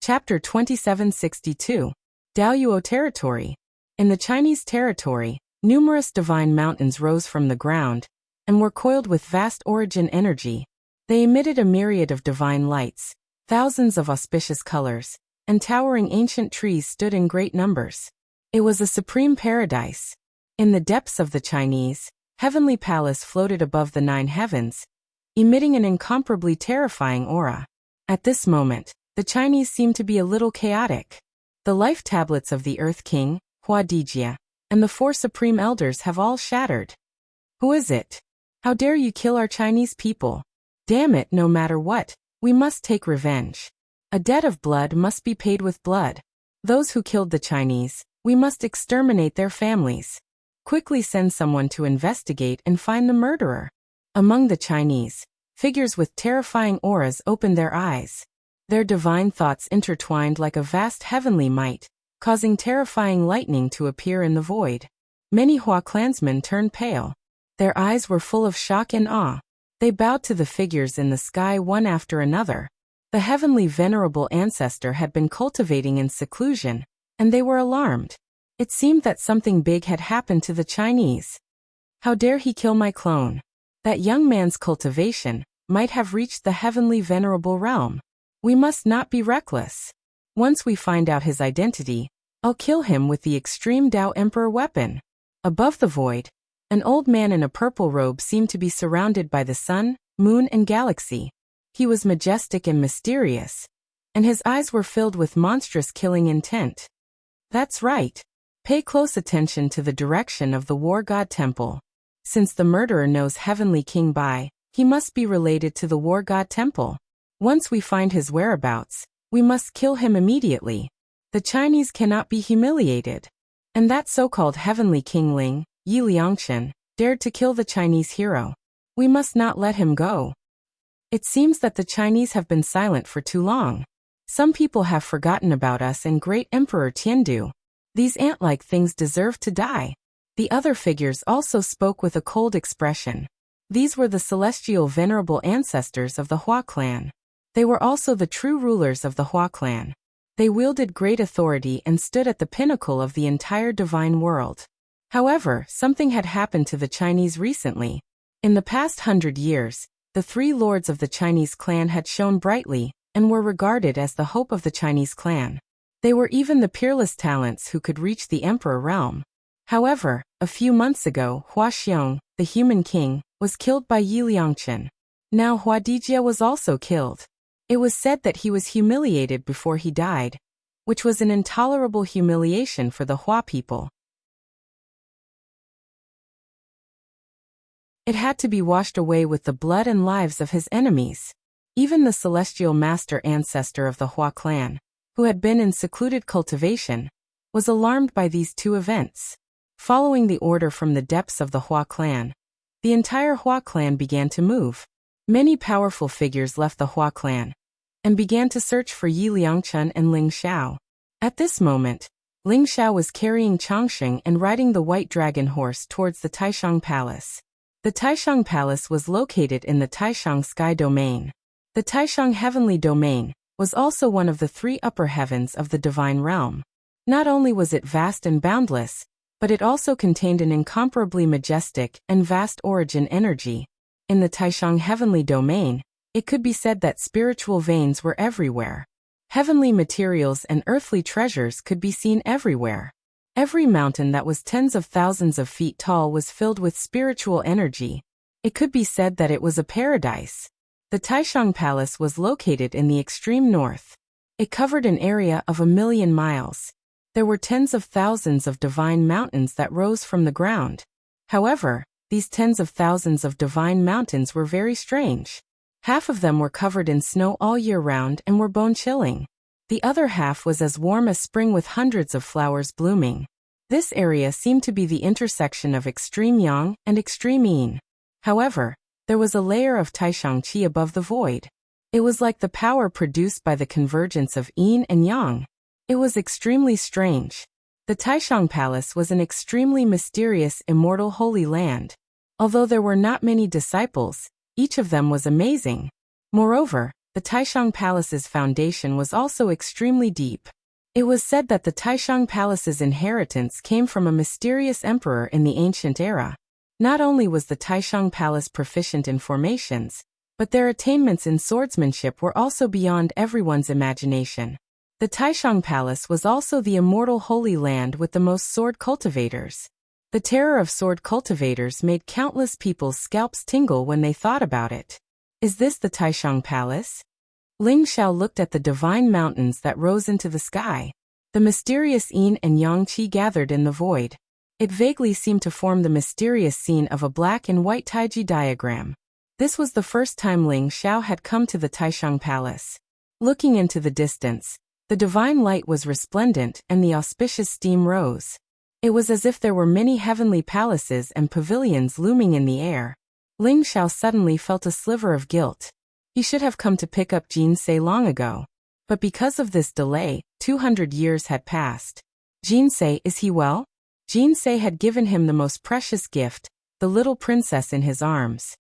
Chapter 2762. Daoyuo Territory. In the Chinese territory, numerous divine mountains rose from the ground and were coiled with vast origin energy. They emitted a myriad of divine lights, thousands of auspicious colors, and towering ancient trees stood in great numbers. It was a supreme paradise. In the depths of the Chinese heavenly palace floated above the 9 heavens, emitting an incomparably terrifying aura. At this moment, the Chinese seemed to be a little chaotic. The life tablets of the Earth King, Huadijia, and the 4 supreme elders have all shattered. Who is it? How dare you kill our Chinese people? Damn it, no matter what, we must take revenge. A debt of blood must be paid with blood. Those who killed the Chinese, we must exterminate their families. Quickly send someone to investigate and find the murderer. Among the Chinese, figures with terrifying auras opened their eyes. Their divine thoughts intertwined like a vast heavenly might, causing terrifying lightning to appear in the void. Many Hua clansmen turned pale. Their eyes were full of shock and awe. They bowed to the figures in the sky one after another. The heavenly venerable ancestor had been cultivating in seclusion, and they were alarmed. It seemed that something big had happened to the Chinese. How dare he kill my clone? That young man's cultivation might have reached the heavenly venerable realm. We must not be reckless. Once we find out his identity, I'll kill him with the extreme Dao Emperor weapon. Above the void, an old man in a purple robe seemed to be surrounded by the sun, moon, and galaxy. He was majestic and mysterious, and his eyes were filled with monstrous killing intent. That's right. Pay close attention to the direction of the War God Temple. Since the murderer knows Heavenly King Bai, he must be related to the War God Temple. Once we find his whereabouts, we must kill him immediately. The Chinese cannot be humiliated. And that so-called Heavenly King Ling, Yi Liangchen, dared to kill the Chinese hero. We must not let him go. It seems that the Chinese have been silent for too long. Some people have forgotten about us and great Emperor Tiandu. These ant-like things deserve to die. The other figures also spoke with a cold expression. These were the celestial venerable ancestors of the Hua clan. They were also the true rulers of the Hua clan. They wielded great authority and stood at the pinnacle of the entire divine world. However, something had happened to the Chinese recently. In the past 100 years, the 3 lords of the Chinese clan had shone brightly and were regarded as the hope of the Chinese clan. They were even the peerless talents who could reach the emperor realm. However, a few months ago, Hua Xiong, the human king, was killed by Yi Liangchen. Now Huadijia was also killed. It was said that he was humiliated before he died, which was an intolerable humiliation for the Hua people. It had to be washed away with the blood and lives of his enemies. Even the celestial master ancestor of the Hua clan, who had been in secluded cultivation, was alarmed by these 2 events. Following the order from the depths of the Hua clan, the entire Hua clan began to move. Many powerful figures left the Hua clan and began to search for Yi Liangchen and Ling Xiao. At this moment, Ling Xiao was carrying Changsheng and riding the white dragon horse towards the Taishang Palace. The Taishang Palace was located in the Taishang Sky Domain. The Taishang Heavenly Domain was also one of the 3 upper heavens of the divine realm. Not only was it vast and boundless, but it also contained an incomparably majestic and vast origin energy. In the Taishang Heavenly Domain, it could be said that spiritual veins were everywhere. Heavenly materials and earthly treasures could be seen everywhere. Every mountain that was tens of thousands of feet tall was filled with spiritual energy. It could be said that it was a paradise. The Taishang Palace was located in the extreme north. It covered an area of 1,000,000 miles. There were tens of thousands of divine mountains that rose from the ground. However, these tens of thousands of divine mountains were very strange. Half of them were covered in snow all year round and were bone-chilling. The other half was as warm as spring with hundreds of flowers blooming. This area seemed to be the intersection of extreme yang and extreme yin. However, there was a layer of Taishang qi above the void. It was like the power produced by the convergence of yin and yang. It was extremely strange. The Taishang Palace was an extremely mysterious, immortal holy land. Although there were not many disciples, each of them was amazing. Moreover, the Taishang Palace's foundation was also extremely deep. It was said that the Taishang Palace's inheritance came from a mysterious emperor in the ancient era. Not only was the Taishang Palace proficient in formations, but their attainments in swordsmanship were also beyond everyone's imagination. The Taishang Palace was also the immortal holy land with the most sword cultivators. The terror of sword cultivators made countless people's scalps tingle when they thought about it. Is this the Taishang Palace? Ling Xiao looked at the divine mountains that rose into the sky. The mysterious yin and yang qi gathered in the void. It vaguely seemed to form the mysterious scene of a black and white taiji diagram. This was the first time Ling Xiao had come to the Taishang Palace. Looking into the distance, the divine light was resplendent and the auspicious steam rose. It was as if there were many heavenly palaces and pavilions looming in the air. Ling Xiao suddenly felt a sliver of guilt. He should have come to pick up Jinsei long ago. But because of this delay, 200 years had passed. Jinsei, is he well? Jinsei had given him the most precious gift, the little princess in his arms.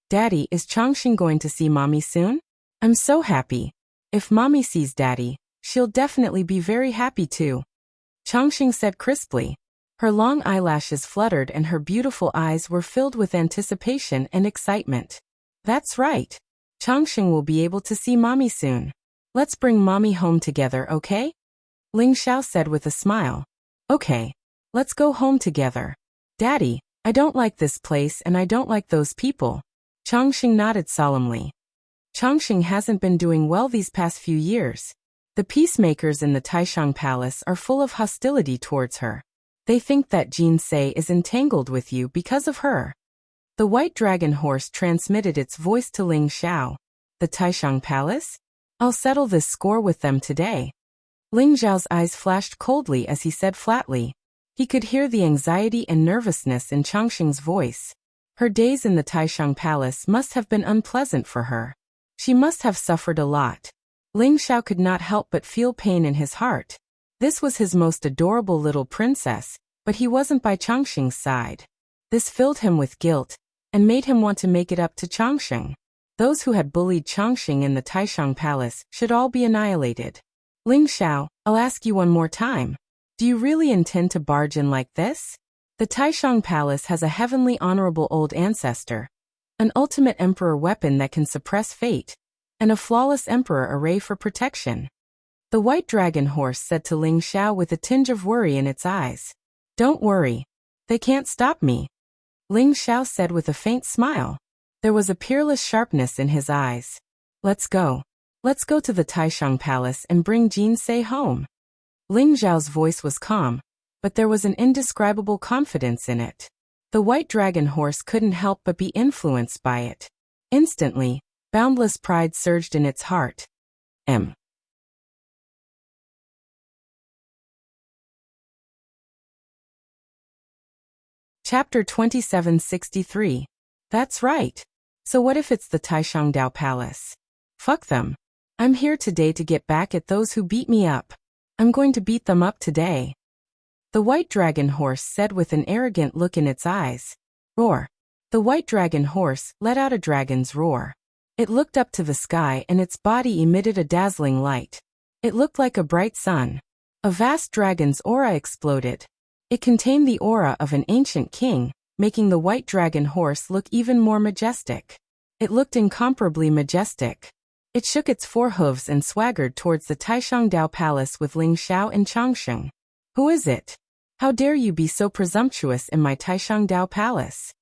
Daddy, is Changxing going to see Mommy soon? I'm so happy. If Mommy sees Daddy, she'll definitely be very happy too. Changxing said crisply. Her long eyelashes fluttered and her beautiful eyes were filled with anticipation and excitement. That's right. Changxing will be able to see Mommy soon. Let's bring Mommy home together, okay? Ling Xiao said with a smile. Okay. Let's go home together. Daddy, I don't like this place and I don't like those people. Changxing nodded solemnly. Changxing hasn't been doing well these past few years. The peacemakers in the Taishang Palace are full of hostility towards her. They think that Jinsei is entangled with you because of her. The white dragon horse transmitted its voice to Ling Xiao. The Taishang Palace? I'll settle this score with them today. Ling Xiao's eyes flashed coldly as he said flatly. He could hear the anxiety and nervousness in Changxing's voice. Her days in the Taishang Palace must have been unpleasant for her. She must have suffered a lot. Ling Xiao could not help but feel pain in his heart. This was his most adorable little princess, but he wasn't by Changxing's side. This filled him with guilt, and made him want to make it up to Changxing. Those who had bullied Changxing in the Taishang Palace should all be annihilated. Ling Xiao, I'll ask you one more time. Do you really intend to barge in like this? The Taishang Palace has a heavenly honorable old ancestor, an ultimate emperor weapon that can suppress fate, and a flawless emperor array for protection. The white dragon horse said to Ling Xiao with a tinge of worry in its eyes. Don't worry. They can't stop me. Ling Xiao said with a faint smile. There was a peerless sharpness in his eyes. Let's go. Let's go to the Taishang Palace and bring Jinsei home. Ling Xiao's voice was calm, but there was an indescribable confidence in it. The white dragon horse couldn't help but be influenced by it. Instantly, boundless pride surged in its heart. Chapter 2763. That's right. So what if it's the Taishang Dao Palace? Fuck them. I'm here today to get back at those who beat me up. I'm going to beat them up today. The white dragon horse said with an arrogant look in its eyes. Roar. The white dragon horse let out a dragon's roar. It looked up to the sky and its body emitted a dazzling light. It looked like a bright sun. A vast dragon's aura exploded. It contained the aura of an ancient king, making the white dragon horse look even more majestic. It looked incomparably majestic. It shook its four hooves and swaggered towards the Taishang Dao Palace with Ling Xiao and Changxing. Who is it? How dare you be so presumptuous in my Taishang Dao Palace?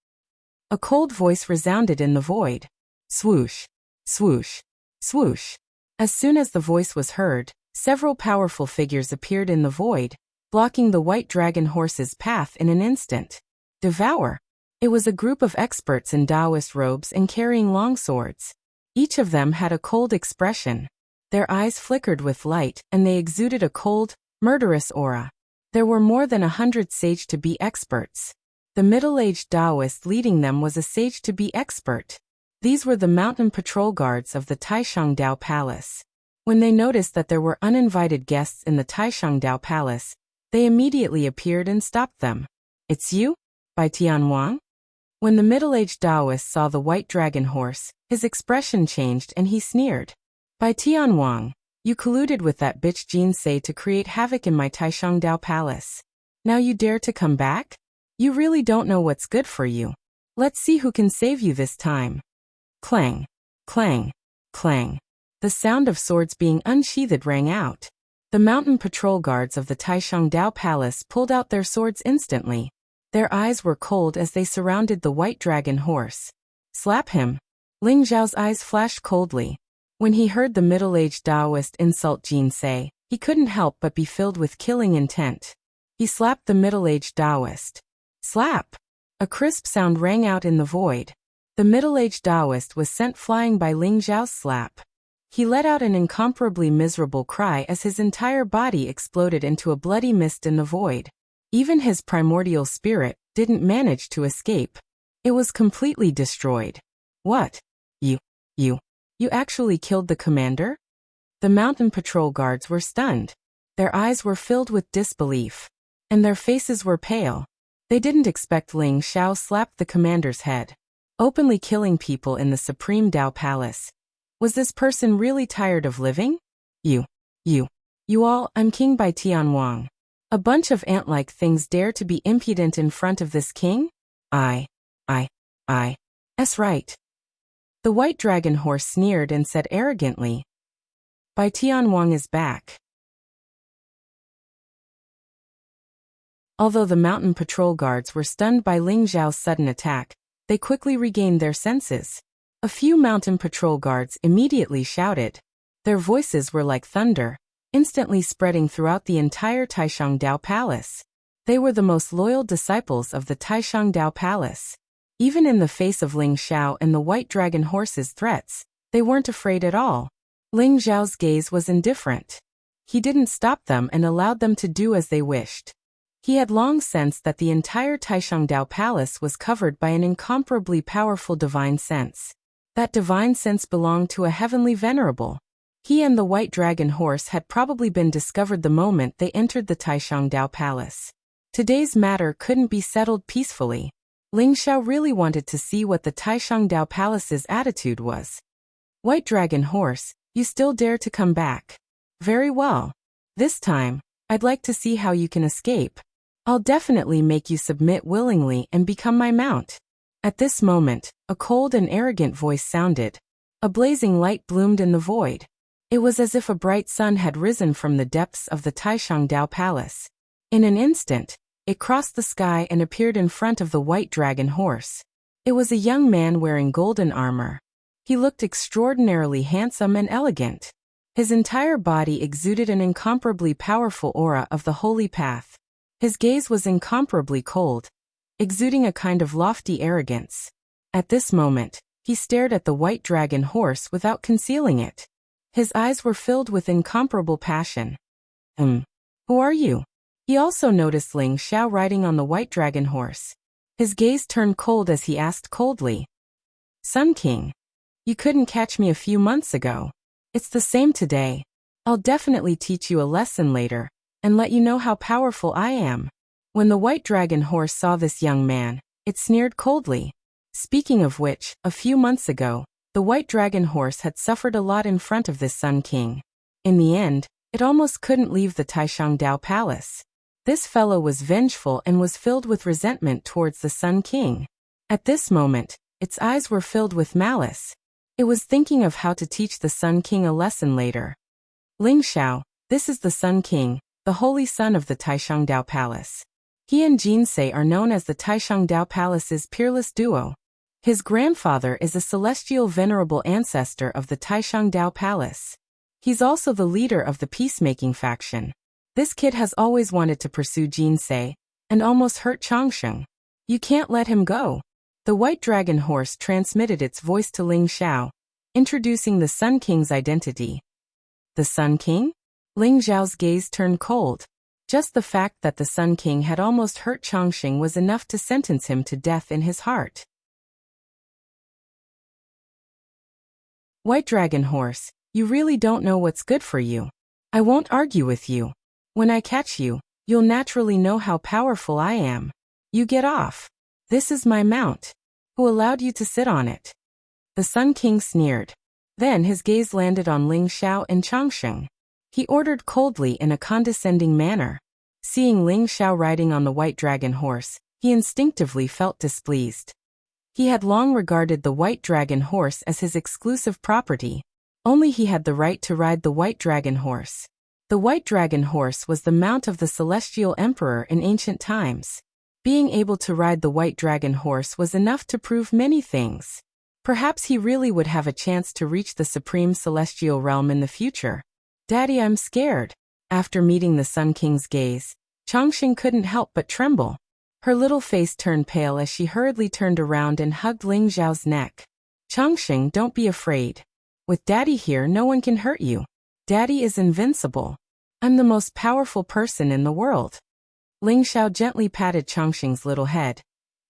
A cold voice resounded in the void. Swoosh, swoosh, swoosh. As soon as the voice was heard, several powerful figures appeared in the void, blocking the white dragon horse's path in an instant. Devour. It was a group of experts in Taoist robes and carrying long swords. Each of them had a cold expression. Their eyes flickered with light, and they exuded a cold, murderous aura. There were more than 100 sage-to-be experts. The middle-aged Taoist leading them was a sage-to-be expert. These were the mountain patrol guards of the Taishangdao Palace. When they noticed that there were uninvited guests in the Taishangdao Palace, they immediately appeared and stopped them. "It's you? By Tianwang?" When the middle-aged Taoist saw the white dragon horse, his expression changed and he sneered. "By Tianwang, you colluded with that bitch Jinsei to create havoc in my Taishangdao Palace. Now you dare to come back? You really don't know what's good for you. Let's see who can save you this time." Clang, clang, clang. The sound of swords being unsheathed rang out. The mountain patrol guards of the Taishangdao Palace pulled out their swords instantly. Their eyes were cold as they surrounded the white dragon horse. "Slap him." Ling Zhao's eyes flashed coldly. When he heard the middle-aged Taoist insult Jinsei, he couldn't help but be filled with killing intent. He slapped the middle-aged Taoist. Slap! A crisp sound rang out in the void. The middle-aged Taoist was sent flying by Ling Zhao's slap. He let out an incomparably miserable cry as his entire body exploded into a bloody mist in the void. Even his primordial spirit didn't manage to escape. It was completely destroyed. "What? You actually killed the commander?" The mountain patrol guards were stunned. Their eyes were filled with disbelief. And their faces were pale. They didn't expect Ling Zhao slapped the commander's head. Openly killing people in the Supreme Dao Palace. Was this person really tired of living? You all, I'm king by Tianwang. A bunch of ant-like things dare to be impudent in front of this king? That's right. The white dragon horse sneered and said arrogantly, "Bai Tianwang is back." Although the mountain patrol guards were stunned by Ling Zhao's sudden attack, they quickly regained their senses. A few mountain patrol guards immediately shouted. Their voices were like thunder, instantly spreading throughout the entire Taishangdao Palace. They were the most loyal disciples of the Taishangdao Palace. Even in the face of Ling Zhao and the white dragon horse's threats, they weren't afraid at all. Ling Zhao's gaze was indifferent. He didn't stop them and allowed them to do as they wished. He had long sensed that the entire Taishangdao Palace was covered by an incomparably powerful divine sense. That divine sense belonged to a heavenly venerable. He and the white dragon horse had probably been discovered the moment they entered the Taishangdao Palace. Today's matter couldn't be settled peacefully. Ling Zhao really wanted to see what the Taishangdao Palace's attitude was. "White dragon horse, you still dare to come back. Very well. This time, I'd like to see how you can escape. I'll definitely make you submit willingly and become my mount." At this moment, a cold and arrogant voice sounded. A blazing light bloomed in the void. It was as if a bright sun had risen from the depths of the Taishangdao Palace. In an instant, it crossed the sky and appeared in front of the white dragon horse. It was a young man wearing golden armor. He looked extraordinarily handsome and elegant. His entire body exuded an incomparably powerful aura of the holy path. His gaze was incomparably cold, exuding a kind of lofty arrogance. At this moment, he stared at the white dragon horse without concealing it. His eyes were filled with incomparable passion. Who are you?" He also noticed Ling Zhao riding on the white dragon horse. His gaze turned cold as he asked coldly, "Sun King, you couldn't catch me a few months ago. It's the same today. I'll definitely teach you a lesson later, and let you know how powerful I am." When the white dragon horse saw this young man, it sneered coldly. Speaking of which, a few months ago, the white dragon horse had suffered a lot in front of this Sun King. In the end, it almost couldn't leave the Taishangdao Palace. This fellow was vengeful and was filled with resentment towards the Sun King. At this moment, its eyes were filled with malice. It was thinking of how to teach the Sun King a lesson later. "Ling Zhao, this is the Sun King, the holy son of the Taishangdao Palace. He and Jinsei are known as the Taishangdao Palace's peerless duo. His grandfather is a celestial venerable ancestor of the Taishangdao Palace. He's also the leader of the peacemaking faction. This kid has always wanted to pursue Jinsei, and almost hurt Changsheng. You can't let him go." The white dragon horse transmitted its voice to Ling Zhao, introducing the Sun King's identity. The Sun King? Ling Zhao's gaze turned cold. Just the fact that the Sun King had almost hurt Changxing was enough to sentence him to death in his heart. White Dragon Horse, you really don't know what's good for you. I won't argue with you. When I catch you, you'll naturally know how powerful I am. You get off. This is my mount. Who allowed you to sit on it? The Sun King sneered. Then his gaze landed on Ling Xiao and Changxing. He ordered coldly in a condescending manner. Seeing Ling Xiao riding on the White Dragon Horse, he instinctively felt displeased. He had long regarded the White Dragon Horse as his exclusive property. Only he had the right to ride the White Dragon Horse. The White Dragon Horse was the mount of the Celestial Emperor in ancient times. Being able to ride the White Dragon Horse was enough to prove many things. Perhaps he really would have a chance to reach the Supreme Celestial Realm in the future. Daddy, I'm scared. After meeting the Sun King's gaze, Changxing couldn't help but tremble. Her little face turned pale as she hurriedly turned around and hugged Ling Zhao's neck. Changxing, don't be afraid. With Daddy here, no one can hurt you. Daddy is invincible. I'm the most powerful person in the world. Ling Xiao gently patted Changxing's little head.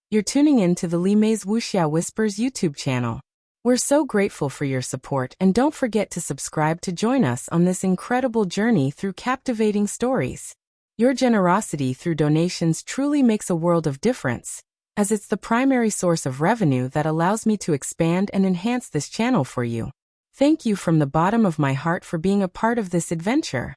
You're tuning in to the Li Mei's Wuxia Whispers YouTube channel. We're so grateful for your support, and don't forget to subscribe to join us on this incredible journey through captivating stories. Your generosity through donations truly makes a world of difference, as it's the primary source of revenue that allows me to expand and enhance this channel for you. Thank you from the bottom of my heart for being a part of this adventure.